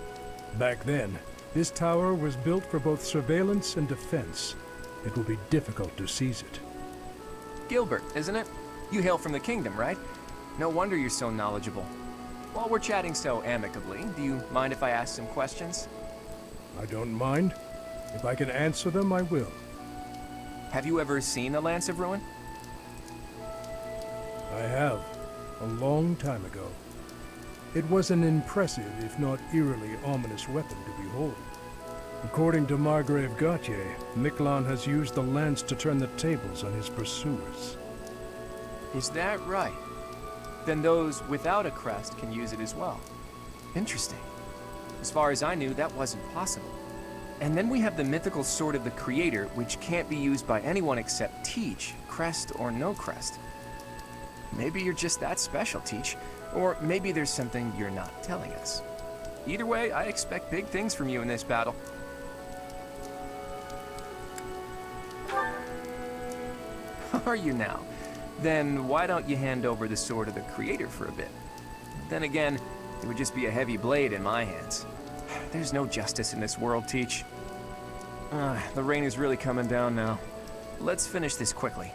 Back then, this tower was built for both surveillance and defense. It will be difficult to seize it. Gilbert, isn't it? You hail from the kingdom, right? No wonder you're so knowledgeable. While we're chatting so amicably, do you mind if I ask some questions? I don't mind. If I can answer them, I will. Have you ever seen the Lance of Ruin? I have, a long time ago. It was an impressive, if not eerily ominous weapon to behold. According to Margrave Gautier, Miklon has used the lance to turn the tables on his pursuers. Is that right? Then those without a crest can use it as well. Interesting. As far as I knew, that wasn't possible. And then we have the mythical Sword of the Creator, which can't be used by anyone except Teach, crest or no crest. Maybe you're just that special, Teach. Or maybe there's something you're not telling us. Either way, I expect big things from you in this battle. Are you now? Then why don't you hand over the Sword of the Creator for a bit? Then again, it would just be a heavy blade in my hands. There's no justice in this world, Teach. The rain is really coming down now. Let's finish this quickly.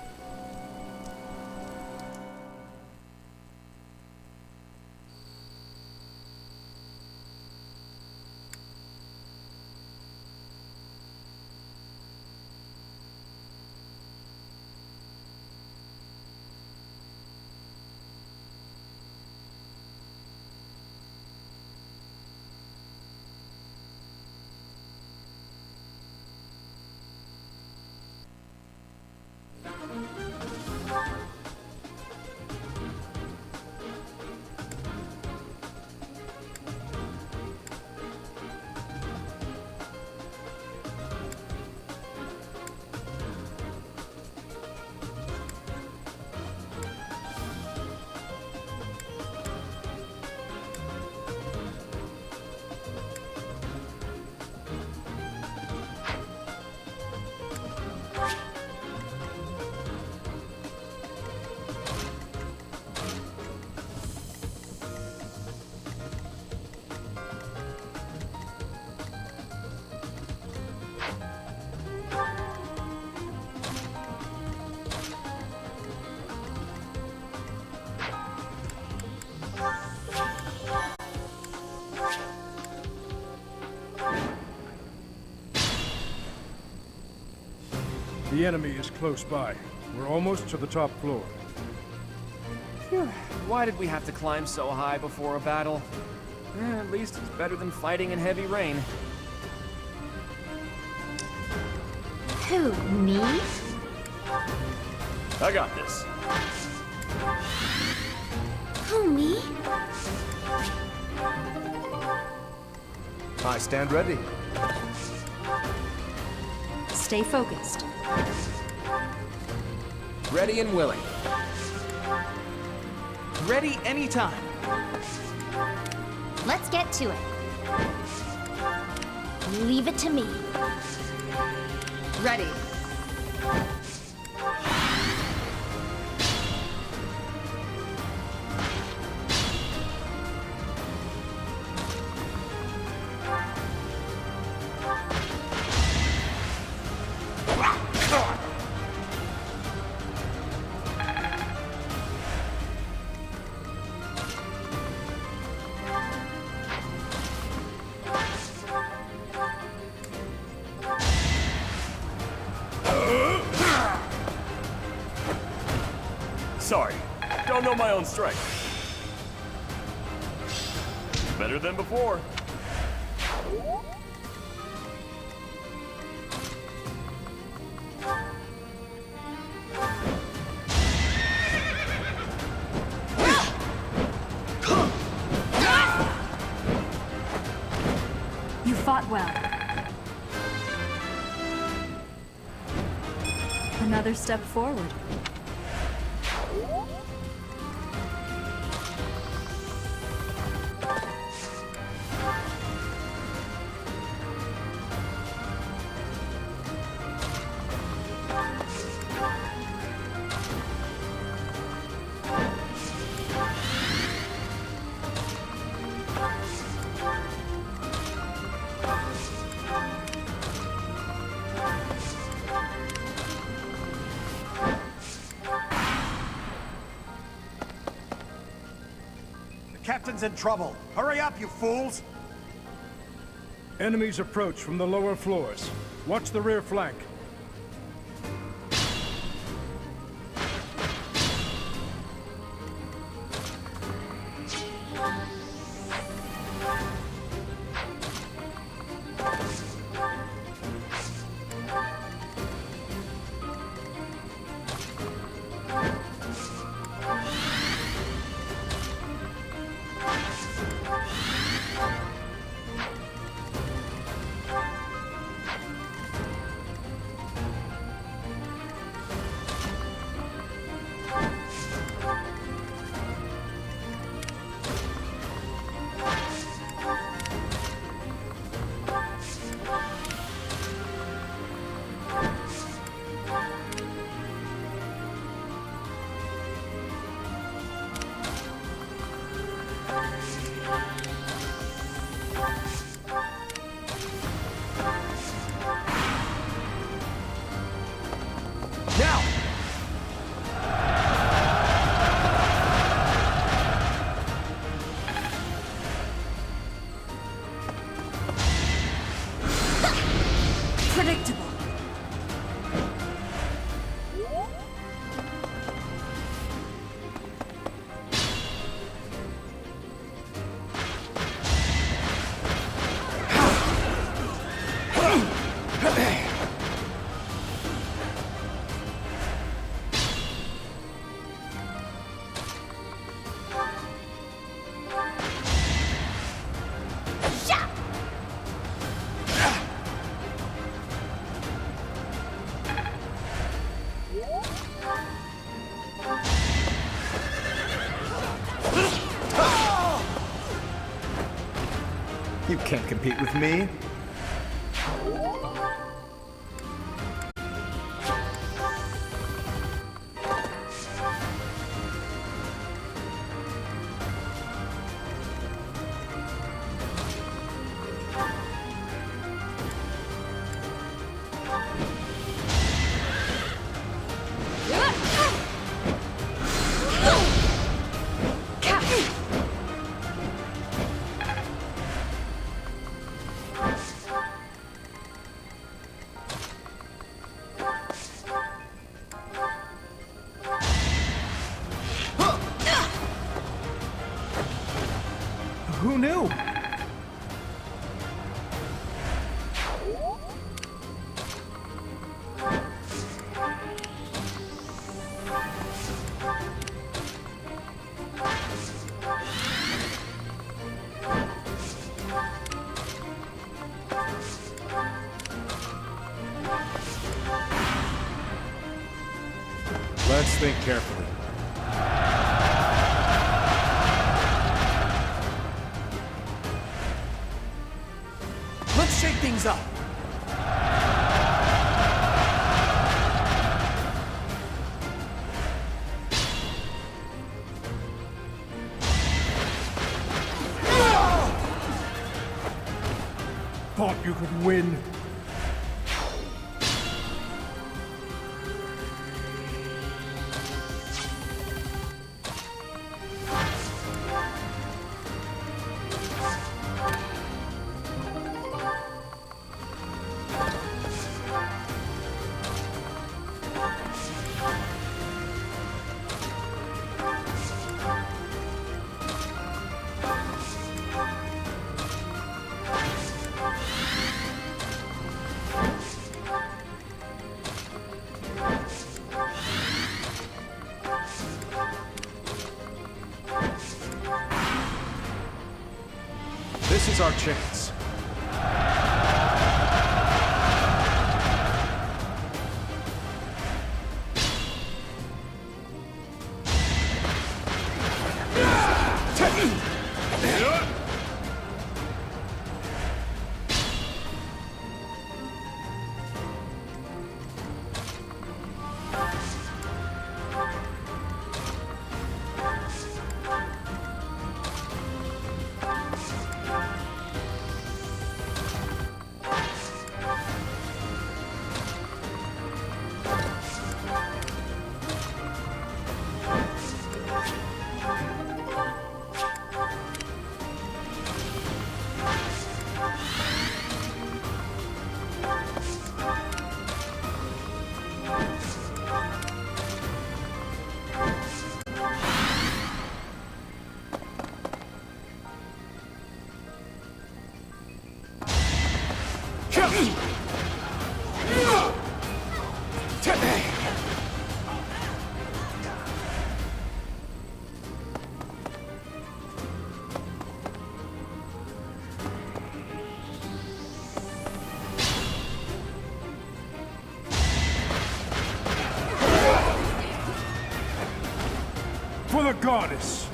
The enemy is close by. We're almost to the top floor. Phew. Why did we have to climb so high before a battle? At least it's better than fighting in heavy rain. Who, me? I got this. Who, me? I stand ready. Stay focused. Ready and willing. Ready anytime. Let's get to it. Leave it to me. Ready. Sorry, don't know my own strength. Better than before. You fought well. Another step forward. captain's in trouble. Hurry up, you fools! Enemies approach from the lower floors. Watch the rear flank. Predictable. You can't compete with me. Who knew? Let's think carefully. Let's shake things up. Thought you could win. This is our chance. for the goddess!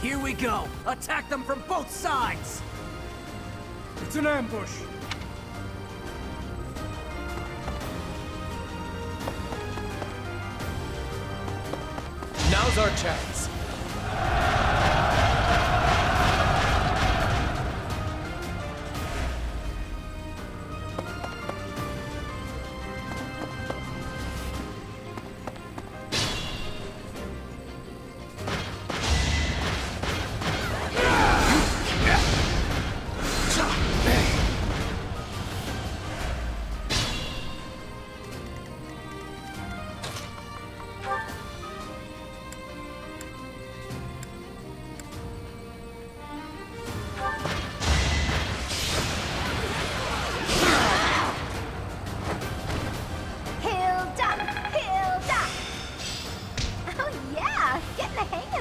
Here we go! Attack them from both sides! It's an ambush! Now's our chance.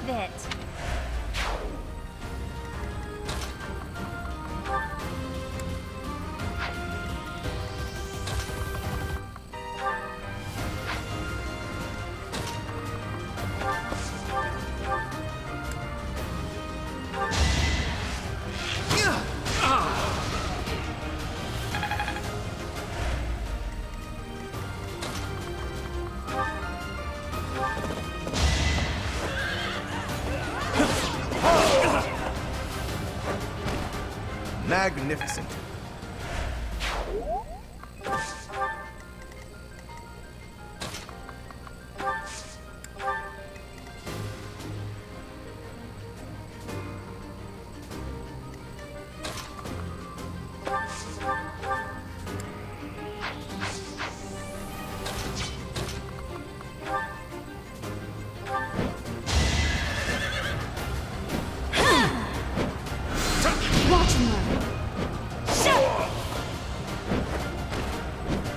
it. Magnificent.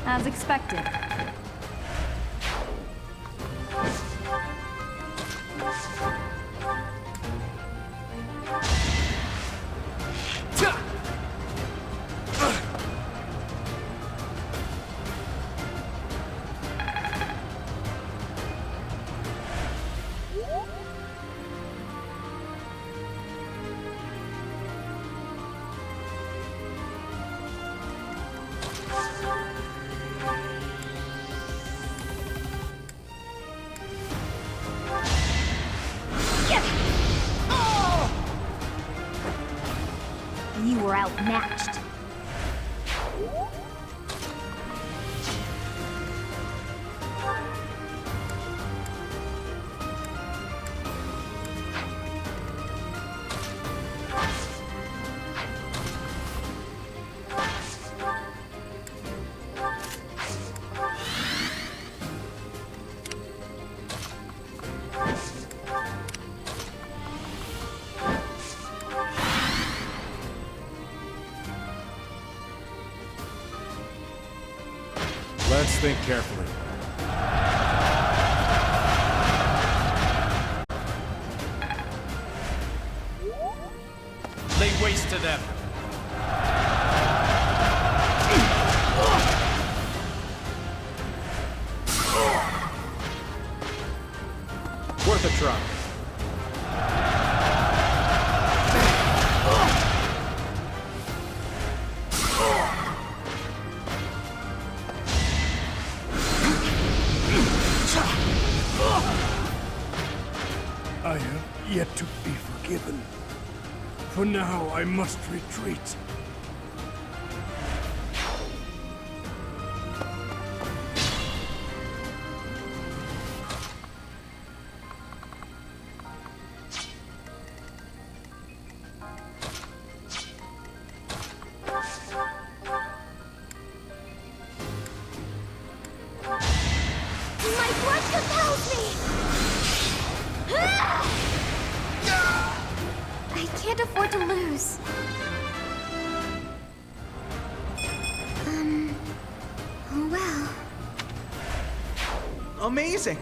As expected. You were outmatched. Let's think carefully. Lay waste to them. Worth a try. I have yet to be forgiven. For now, I must retreat. can't afford to lose. Oh well. Amazing!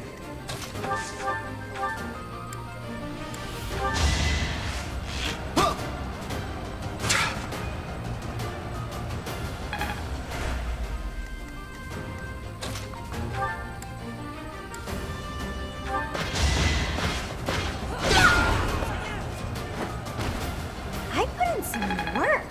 I put in some work.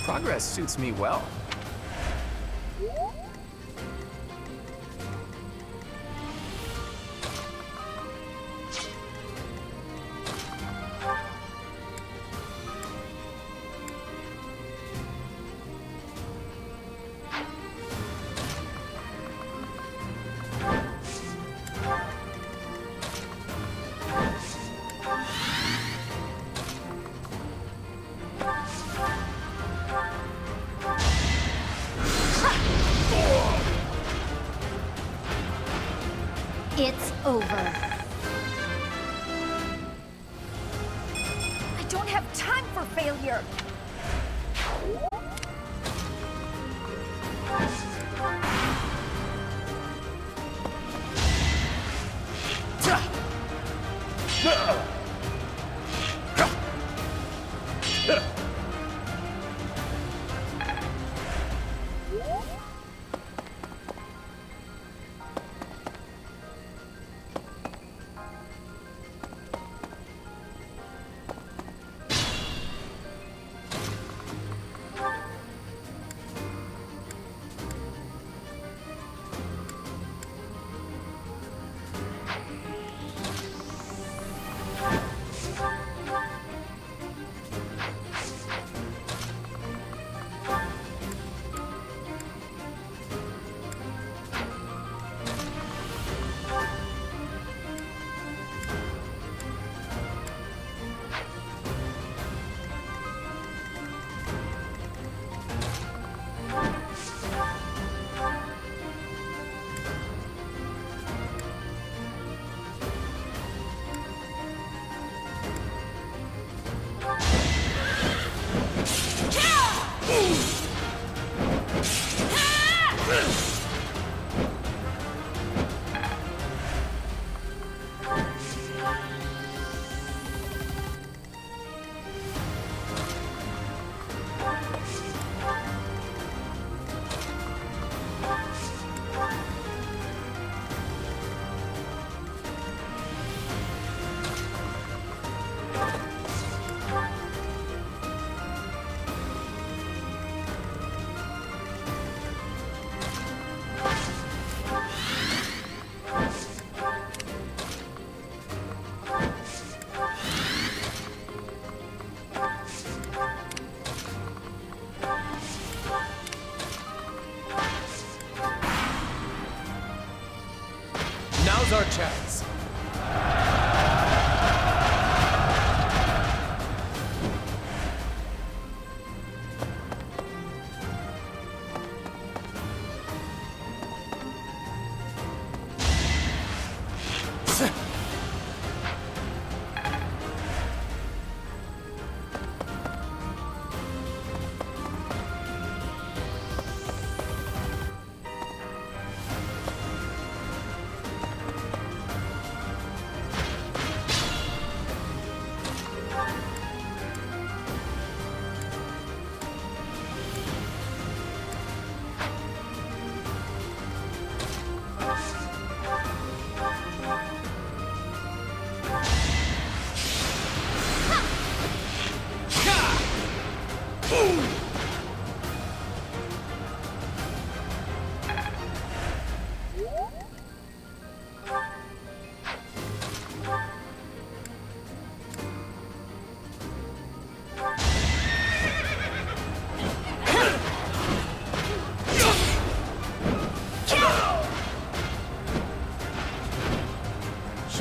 Progress suits me well. It's over. I don't have time for failure. Now's our chance.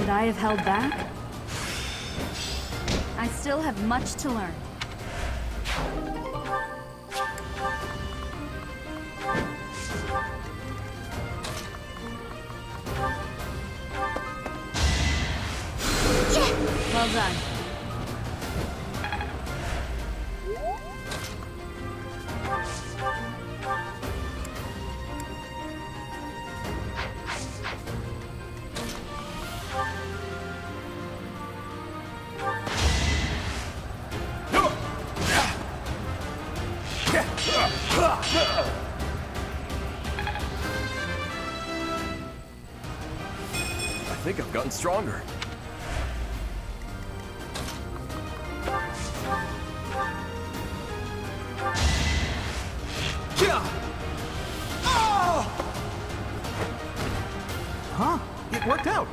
Should I have held back? I still have much to learn. Well done. I think I've gotten stronger. Huh? It worked out.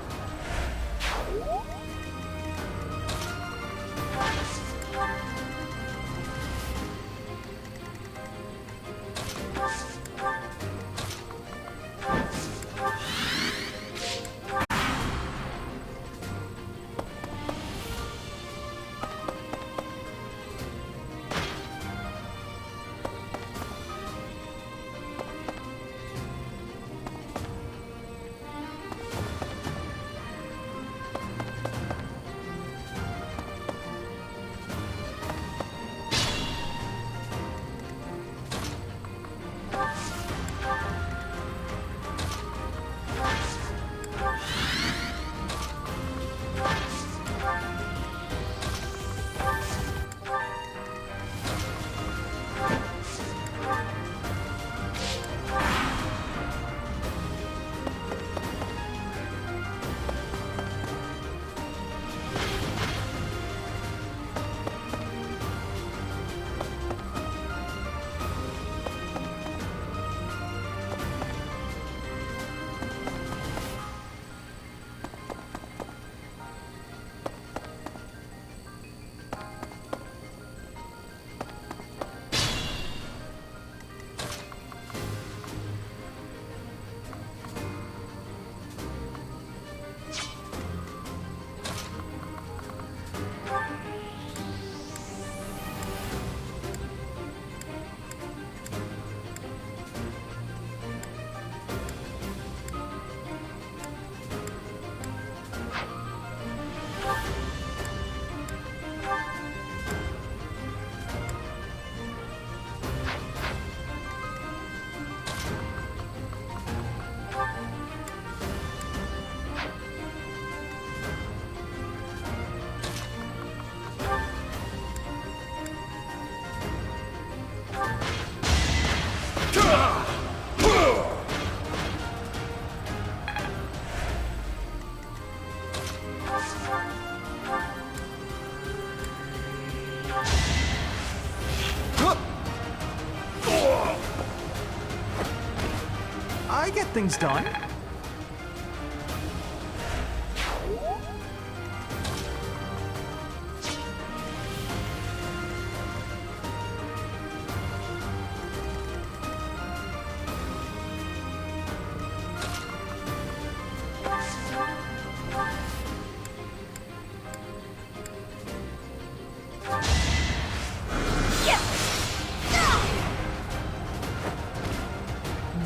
I get things done.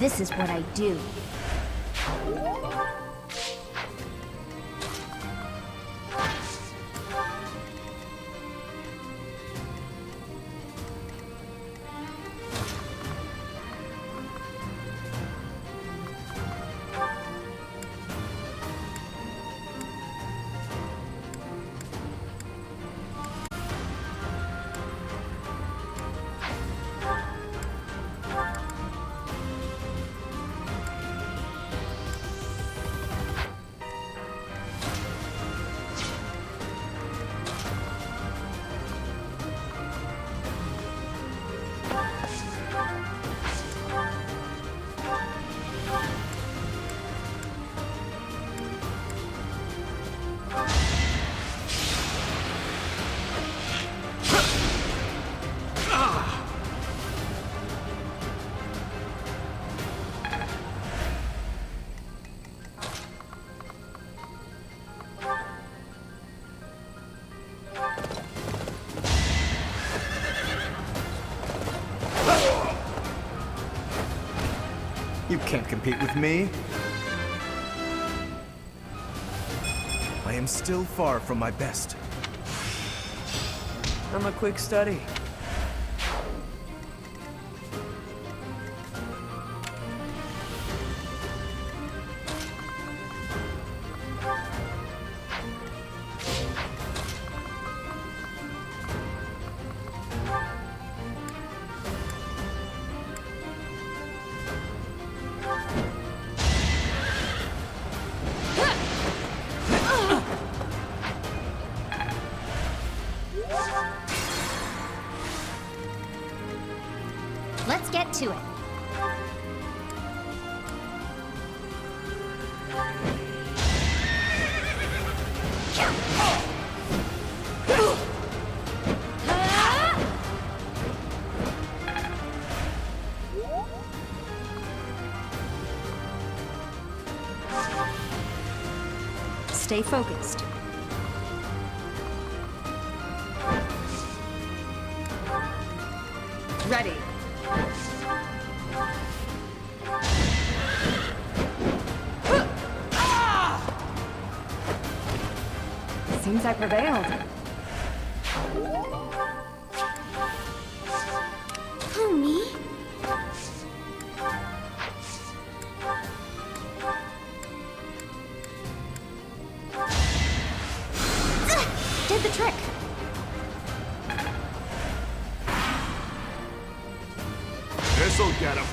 This is what I do. You can't compete with me. I am still far from my best. I'm a quick study. Let's get to it. Stay focused. Ready. Seems I prevailed. Who, me? Did the trick. This'll get him.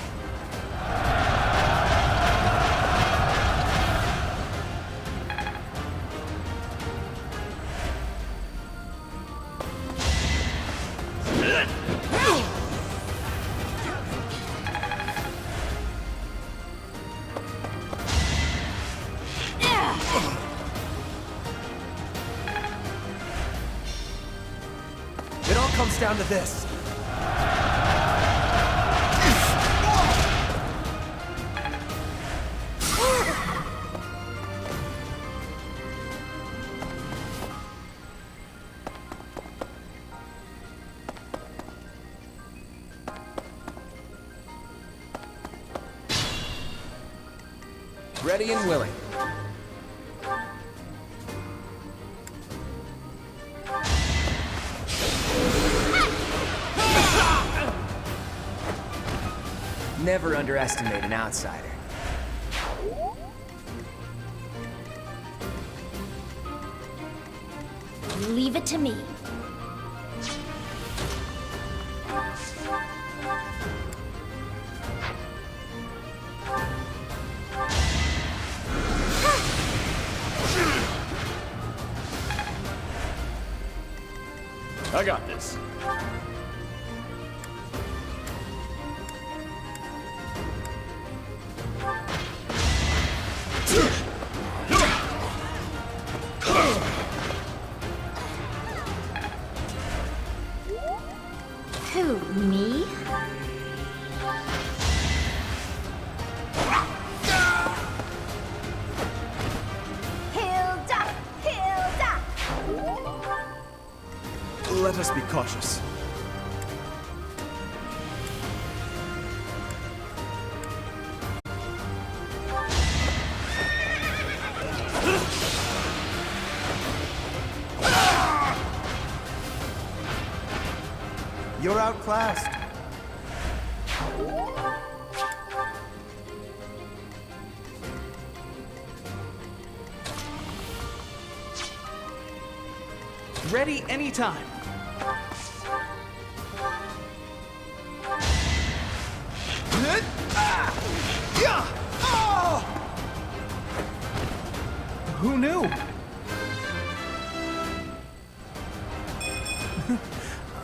It all comes down to this. Ready and willing. Never underestimate an outsider. Leave it to me. I got this. Who, me? Hilda! Hilda! Let us be cautious. You're outclassed. Ready anytime. Who knew?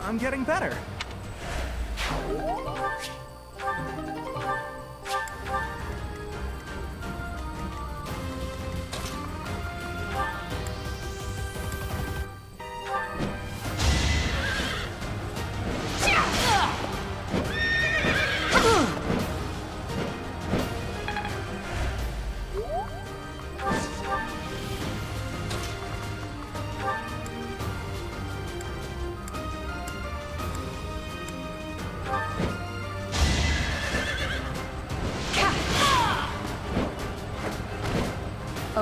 I'm getting better.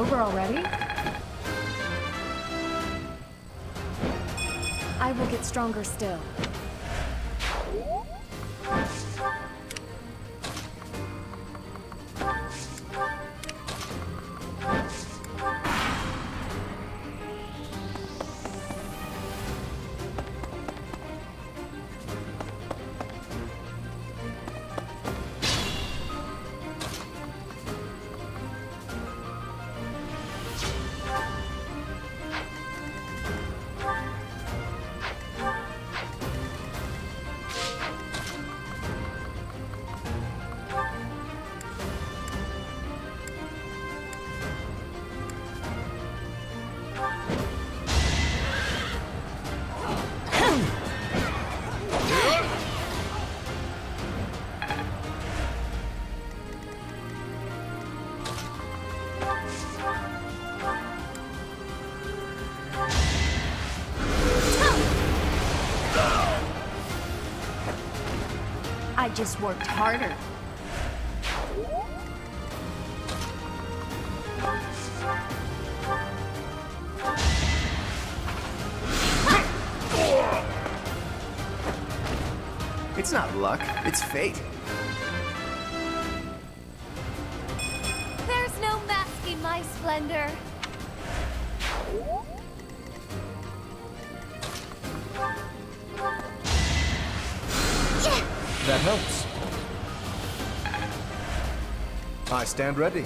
over already? I will get stronger still. I just worked harder. It's not luck, it's fate. There's no masking my splendor. That helps. I stand ready.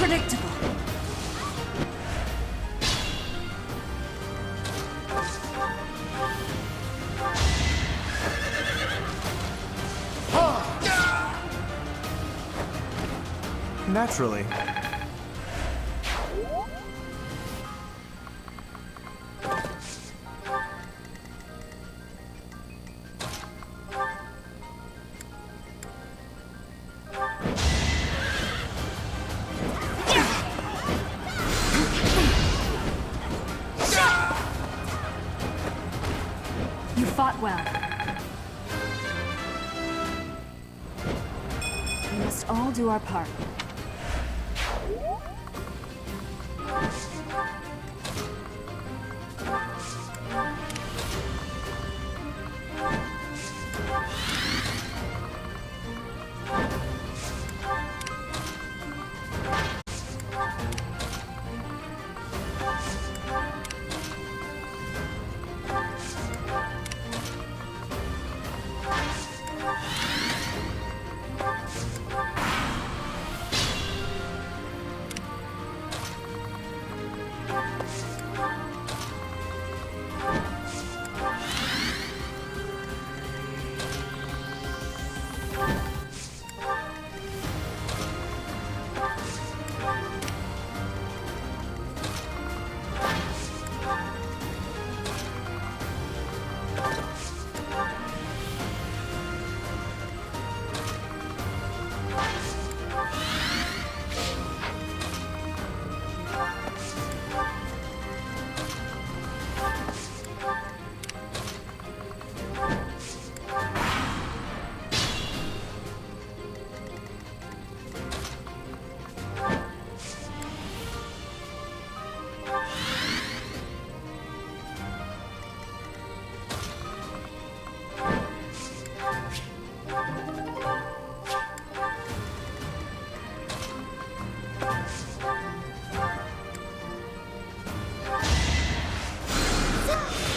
Predictable. Naturally. You fought well. We must all do our part.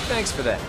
Thanks for that.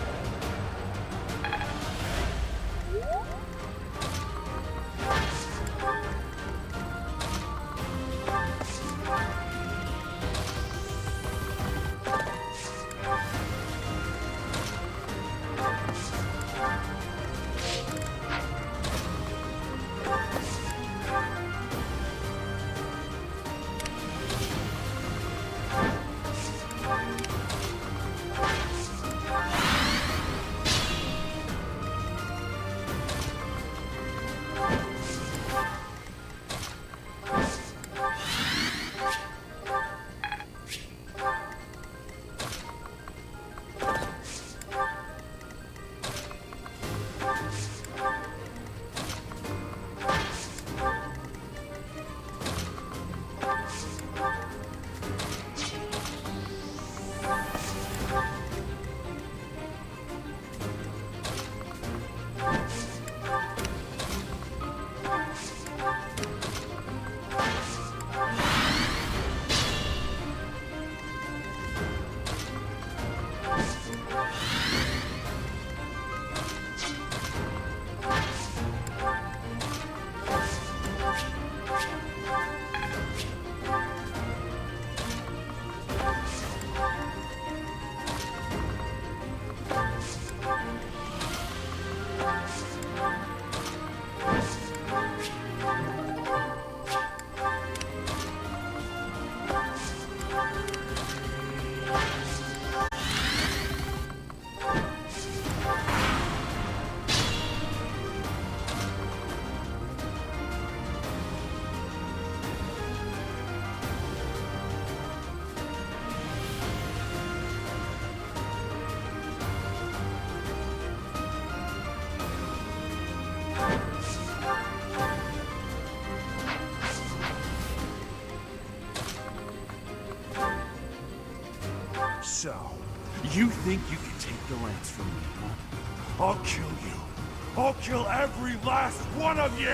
So, you think you can take the lance from me, huh? I'll kill you. I'll kill every last one of you!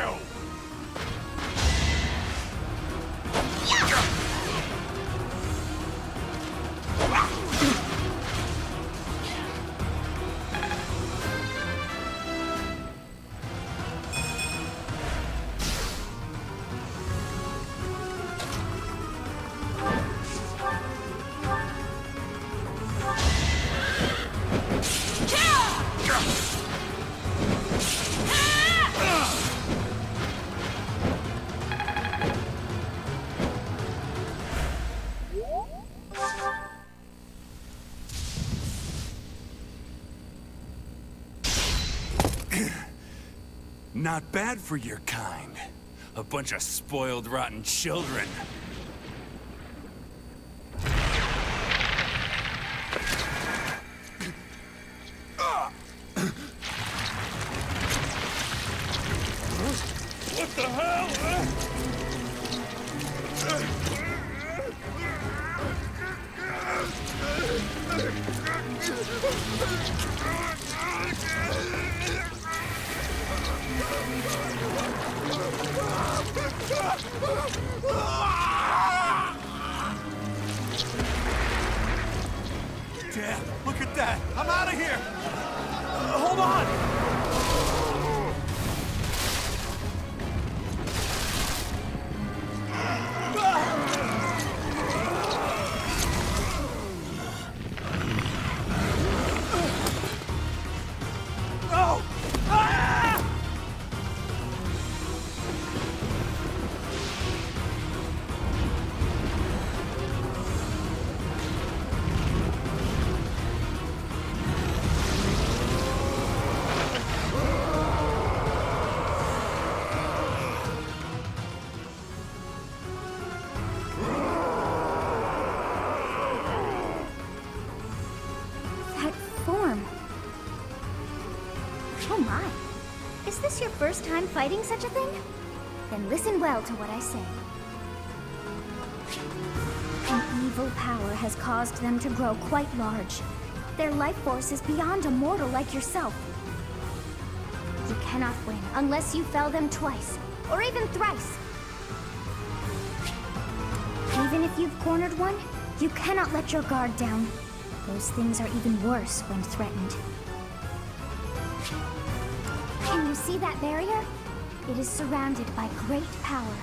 Not bad for your kind. A bunch of spoiled, rotten children. What the hell? Dad, look at that! I'm out of here! Hold on! No! Ah! That form. Oh my. Is this your first time fighting such a thing? Then listen well to what I say. An evil power has caused them to grow quite large. Their life force is beyond a mortal like yourself. You cannot win unless you fell them twice, or even thrice. Even if you've cornered one, you cannot let your guard down. Those things are even worse when threatened. Can you see that barrier? It is surrounded by great power.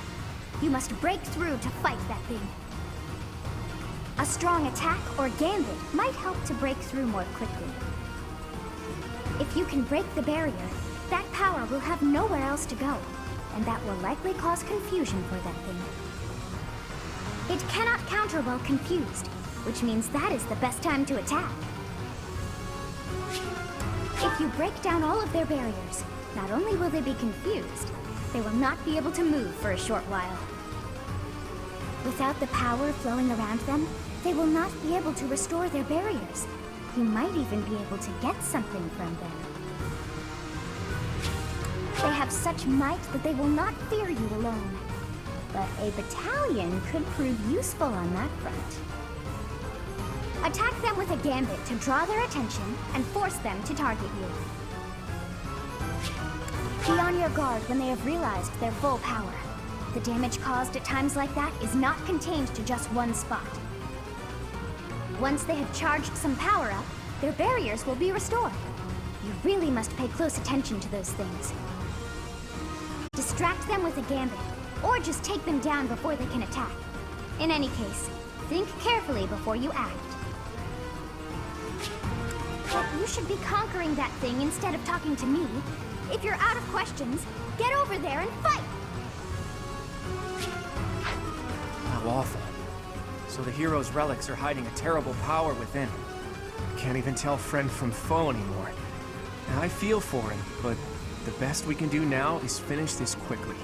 You must break through to fight that thing. A strong attack or gambit might help to break through more quickly. If you can break the barrier, that power will have nowhere else to go, and that will likely cause confusion for that thing. It cannot counter while confused, which means that is the best time to attack. If you break down all of their barriers, not only will they be confused, they will not be able to move for a short while. Without the power flowing around them, they will not be able to restore their barriers. You might even be able to get something from them. They have such might that they will not fear you alone. But a battalion could prove useful on that front. Attack them with a gambit to draw their attention and force them to target you. Be on your guard when they have realized their full power. The damage caused at times like that is not contained to just one spot. Once they have charged some power up, their barriers will be restored. You really must pay close attention to those things. Distract them with a gambit, or just take them down before they can attack. In any case, think carefully before you act. But you should be conquering that thing instead of talking to me. If you're out of questions, get over there and fight! How awful. So the hero's relics are hiding a terrible power within. Can't even tell friend from foe anymore. And I feel for him, but the best we can do now is finish this quickly.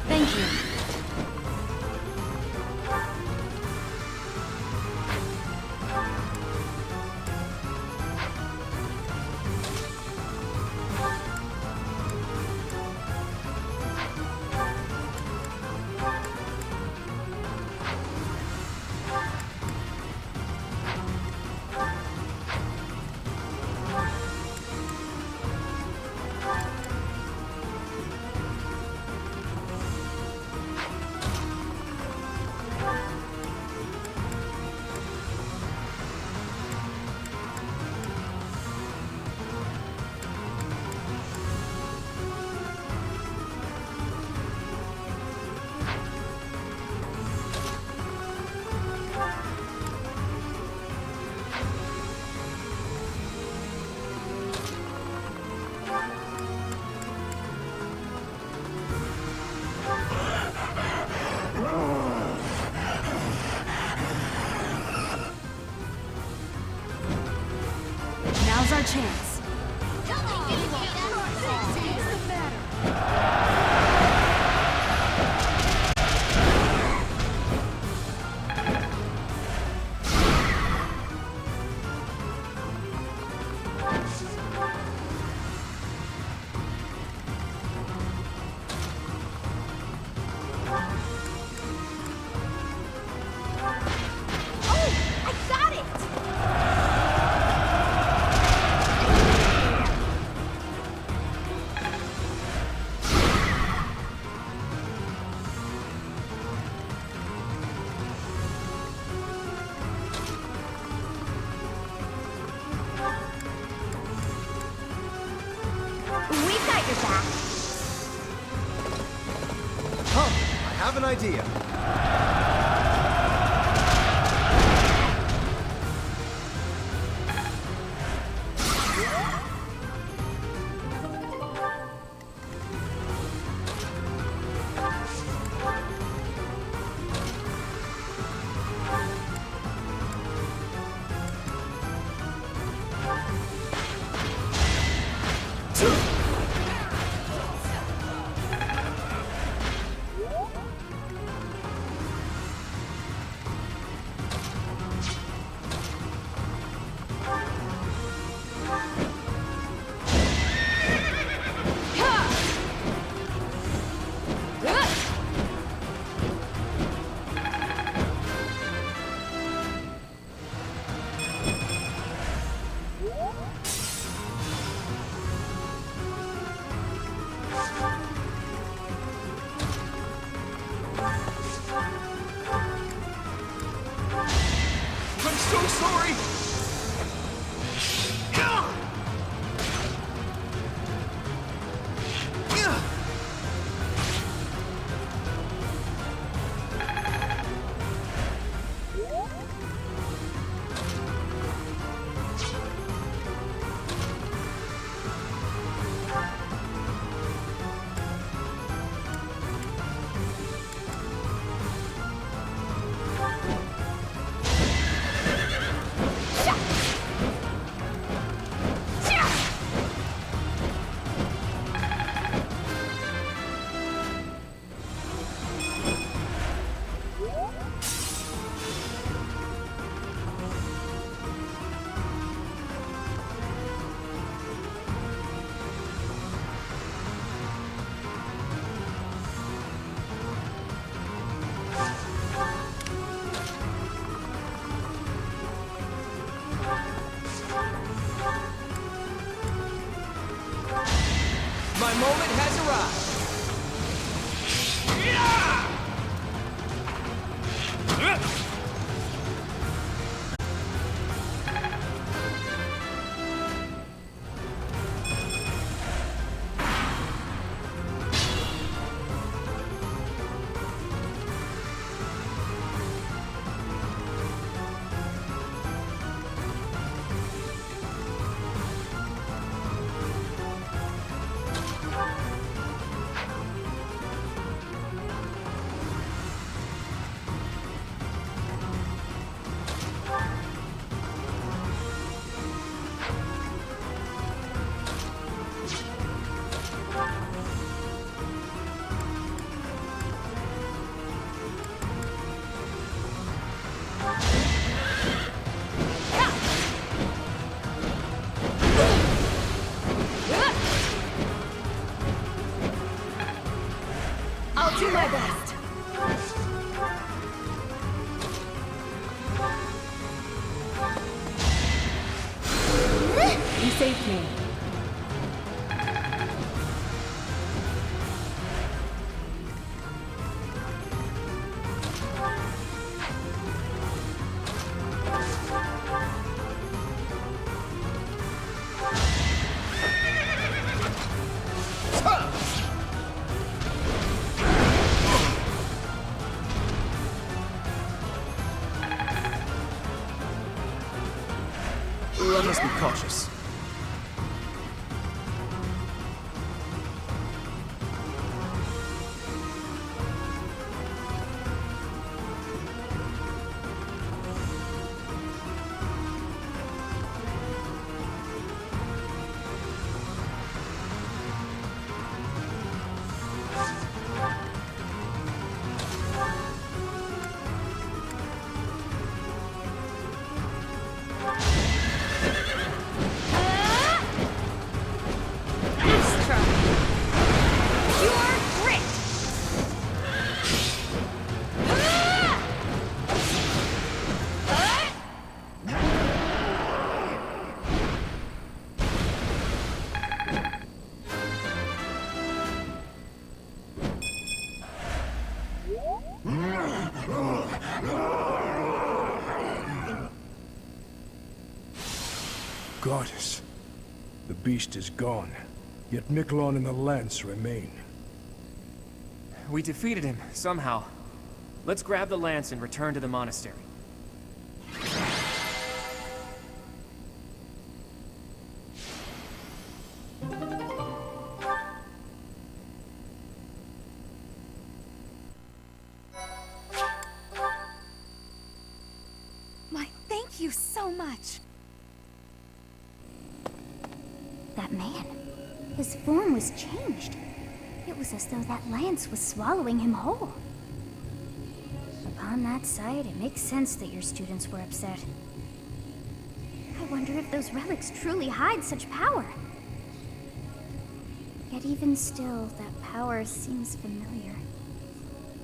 Thank you. Now's our chance. I have an idea. I'm so sorry! My moment has arrived. goddess. The beast is gone, yet Miklon and the lance remain. We defeated him, somehow. Let's grab the lance and return to the monastery. Thank you so much. That man, his form was changed. It was as though that lance was swallowing him whole. Upon that sight, it makes sense that your students were upset. I wonder if those relics truly hide such power. Yet even still, that power seems familiar.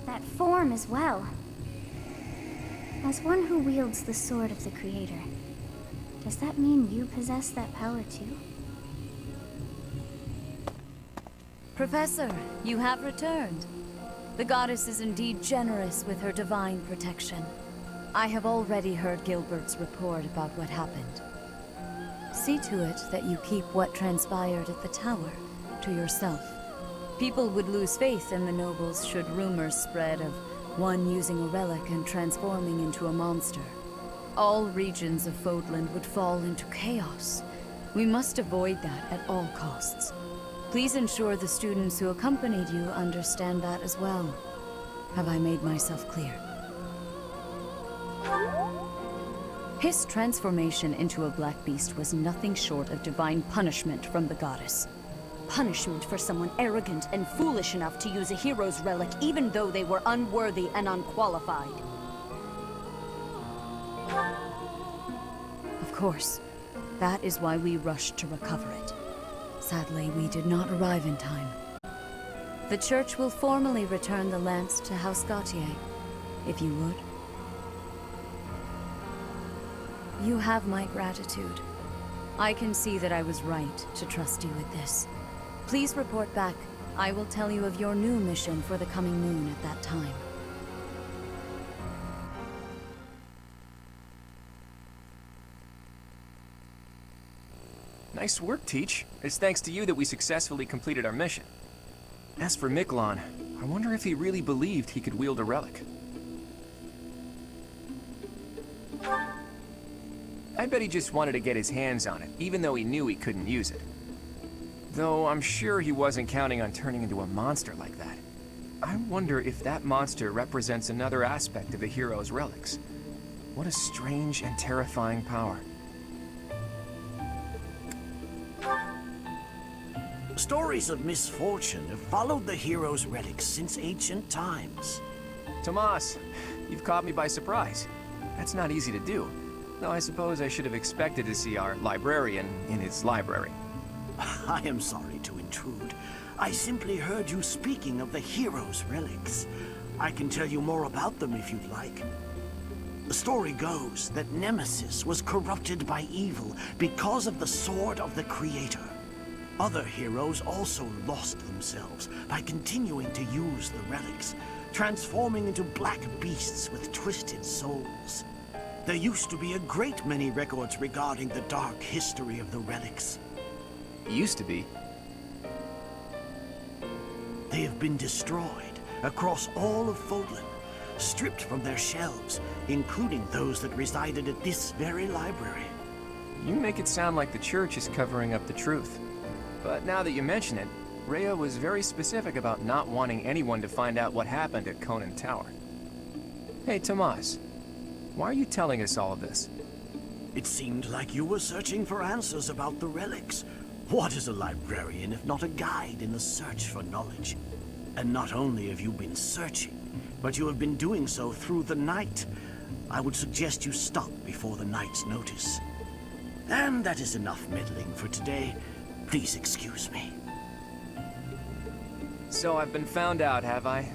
That form as well. As one who wields the sword of the Creator, does that mean you possess that power too? Professor, you have returned. The goddess is indeed generous with her divine protection. I have already heard Gilbert's report about what happened. See to it that you keep what transpired at the tower to yourself. People would lose faith in the nobles should rumors spread of one using a relic and transforming into a monster. All regions of Fodland would fall into chaos. We must avoid that at all costs. Please ensure the students who accompanied you understand that as well. Have I made myself clear? His transformation into a black beast was nothing short of divine punishment from the goddess. Punishment for someone arrogant and foolish enough to use a hero's relic even though they were unworthy and unqualified. Of course, that is why we rushed to recover it. Sadly, we did not arrive in time. The church will formally return the lance to House Gautier, if you would. You have my gratitude. I can see that I was right to trust you with this. Please report back. I will tell you of your new mission for the coming moon at that time. Nice work, Teach. It's thanks to you that we successfully completed our mission. As for Miklon, I wonder if he really believed he could wield a relic. I bet he just wanted to get his hands on it, even though he knew he couldn't use it. Though I'm sure he wasn't counting on turning into a monster like that. I wonder if that monster represents another aspect of the hero's relics. What a strange and terrifying power. Stories of misfortune have followed the hero's relics since ancient times. Tomas, you've caught me by surprise. That's not easy to do. Though I suppose I should have expected to see our librarian in his library. I am sorry to intrude. I simply heard you speaking of the hero's relics. I can tell you more about them if you'd like. The story goes that Nemesis was corrupted by evil because of the sword of the Creator. Other heroes also lost themselves by continuing to use the relics, transforming into black beasts with twisted souls. There used to be a great many records regarding the dark history of the relics. Used to be? They have been destroyed across all of Fodland, stripped from their shelves, including those that resided at this very library. You make it sound like the church is covering up the truth. But now that you mention it, Rhea was very specific about not wanting anyone to find out what happened at Conan Tower. Hey, Tomas, why are you telling us all of this? It seemed like you were searching for answers about the relics. What is a librarian if not a guide in the search for knowledge? And not only have you been searching, but you have been doing so through the night. I would suggest you stop before the night's notice. And that is enough meddling for today. Please excuse me. So I've been found out, have I?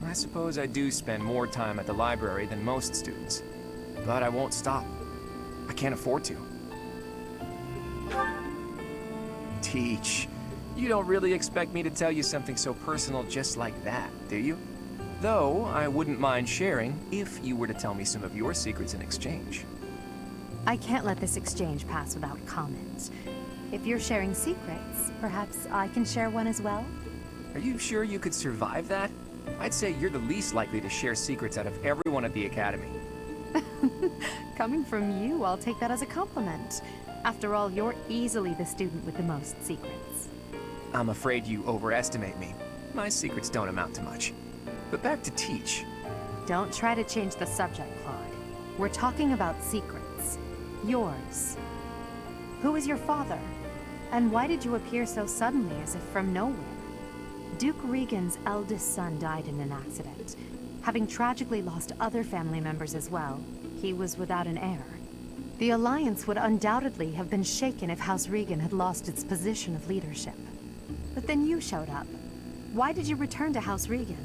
I suppose I do spend more time at the library than most students. But I won't stop. I can't afford to. Teach. You don't really expect me to tell you something so personal just like that, do you? Though, I wouldn't mind sharing if you were to tell me some of your secrets in exchange. I can't let this exchange pass without comment. If you're sharing secrets, perhaps I can share one as well? Are you sure you could survive that? I'd say you're the least likely to share secrets out of everyone at the Academy. Coming from you, I'll take that as a compliment. After all, you're easily the student with the most secrets. I'm afraid you overestimate me. My secrets don't amount to much. But back to Teach. Don't try to change the subject, Claude. We're talking about secrets. Yours. Who is your father? And why did you appear so suddenly, as if from nowhere? Duke Regan's eldest son died in an accident. Having tragically lost other family members as well, he was without an heir. The Alliance would undoubtedly have been shaken if House Regan had lost its position of leadership. But then you showed up. Why did you return to House Regan?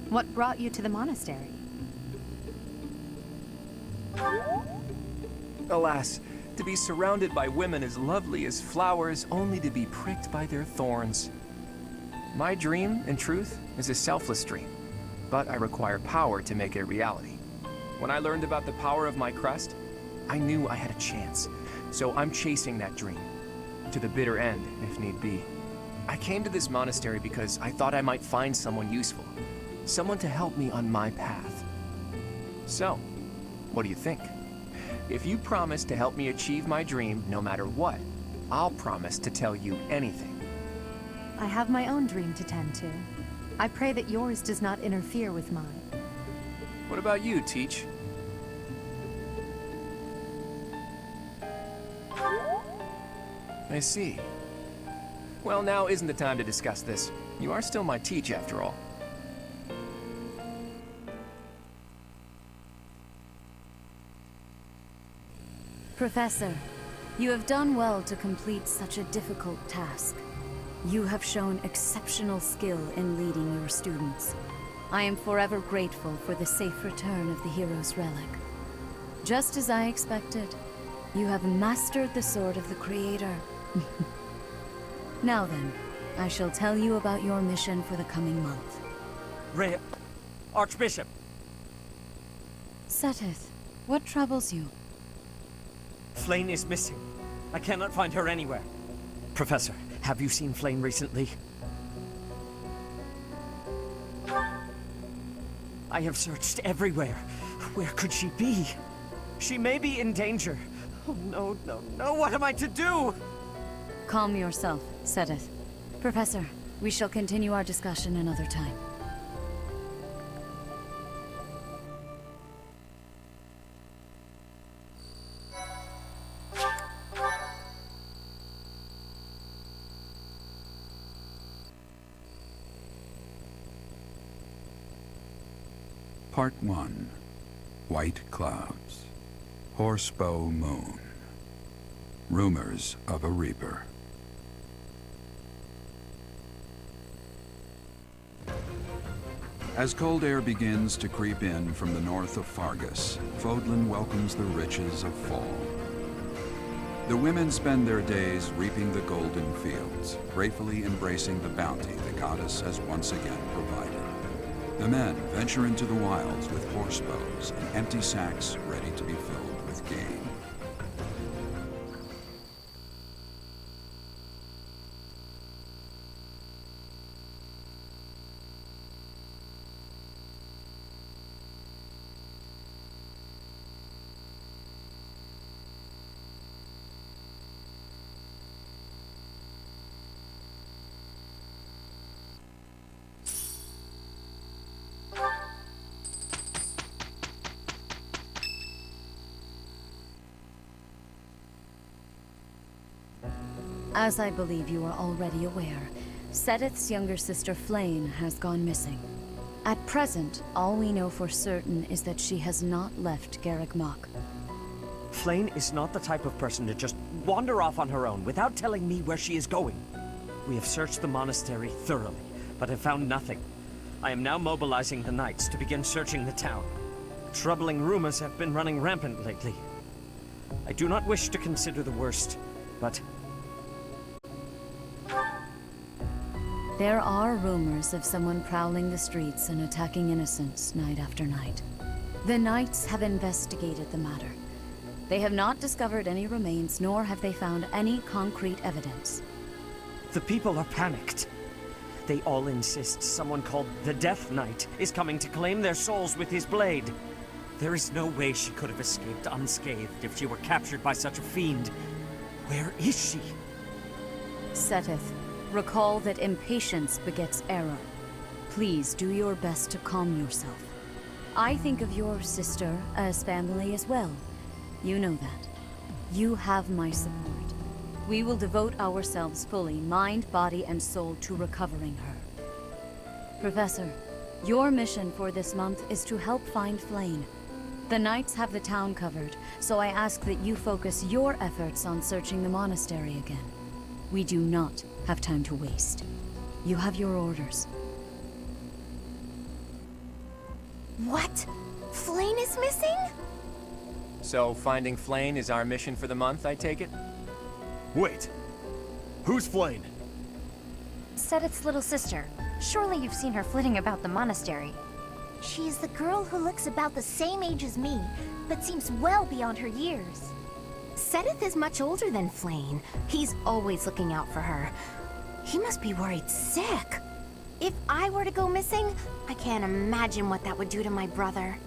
What brought you to the monastery? Alas, to be surrounded by women as lovely as flowers, only to be pricked by their thorns. My dream, in truth, is a selfless dream, but I require power to make it a reality. When I learned about the power of my crest, I knew I had a chance, so I'm chasing that dream, to the bitter end, if need be. I came to this monastery because I thought I might find someone useful, someone to help me on my path. So, what do you think? If you promise to help me achieve my dream, no matter what, I'll promise to tell you anything. I have my own dream to tend to. I pray that yours does not interfere with mine. What about you, Teach? I see. Well, now isn't the time to discuss this. You are still my Teach, after all. Professor, you have done well to complete such a difficult task. You have shown exceptional skill in leading your students. I am forever grateful for the safe return of the hero's relic. Just as I expected, you have mastered the sword of the Creator. Now then, I shall tell you about your mission for the coming month. Rhea, Archbishop! Seteth, what troubles you? Flayn is missing. I cannot find her anywhere. Professor, have you seen Flayn recently? I have searched everywhere. Where could she be? She may be in danger. Oh no, no, no, what am I to do? Calm yourself, Seteth. Professor, we shall continue our discussion another time. Part 1. White Clouds. Horsebow Moon. Rumors of a Reaper. As cold air begins to creep in from the north of Fargus, Fodlan welcomes the riches of fall. The women spend their days reaping the golden fields, gratefully embracing the bounty the goddess has once again provided. The men venture into the wilds with horsebows and empty sacks ready to be filled with game. As I believe you are already aware, Seteth's younger sister Flayn has gone missing. At present, all we know for certain is that she has not left Garreg Mach. Flayn is not the type of person to just wander off on her own without telling me where she is going. We have searched the monastery thoroughly, but have found nothing. I am now mobilizing the knights to begin searching the town. Troubling rumors have been running rampant lately. I do not wish to consider the worst, but... There are rumors of someone prowling the streets and attacking innocents night after night. The Knights have investigated the matter. They have not discovered any remains, nor have they found any concrete evidence. The people are panicked. They all insist someone called the Death Knight is coming to claim their souls with his blade. There is no way she could have escaped unscathed if she were captured by such a fiend. Where is she? Seteth, recall that impatience begets error. Please do your best to calm yourself. I think of your sister as family as well. You know that. You have my support. We will devote ourselves fully, mind, body, and soul, to recovering her. Professor, your mission for this month is to help find Flayn. The Knights have the town covered, so I ask that you focus your efforts on searching the monastery again. We do not have time to waste. You have your orders. What? Flayn is missing? So finding Flayn is our mission for the month, I take it? Wait. Who's Flayn? Seteth's little sister. Surely you've seen her flitting about the monastery. She is the girl who looks about the same age as me, but seems well beyond her years. Seteth is much older than Flayn. He's always looking out for her. He must be worried sick. If I were to go missing, I can't imagine what that would do to my brother.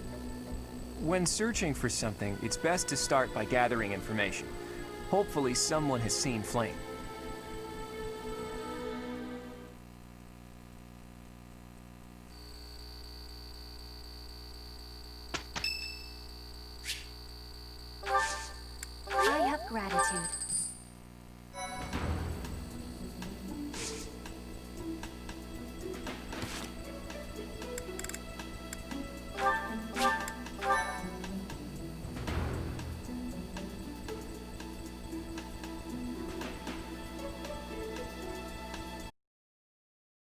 When searching for something, it's best to start by gathering information. Hopefully someone has seen Flayn.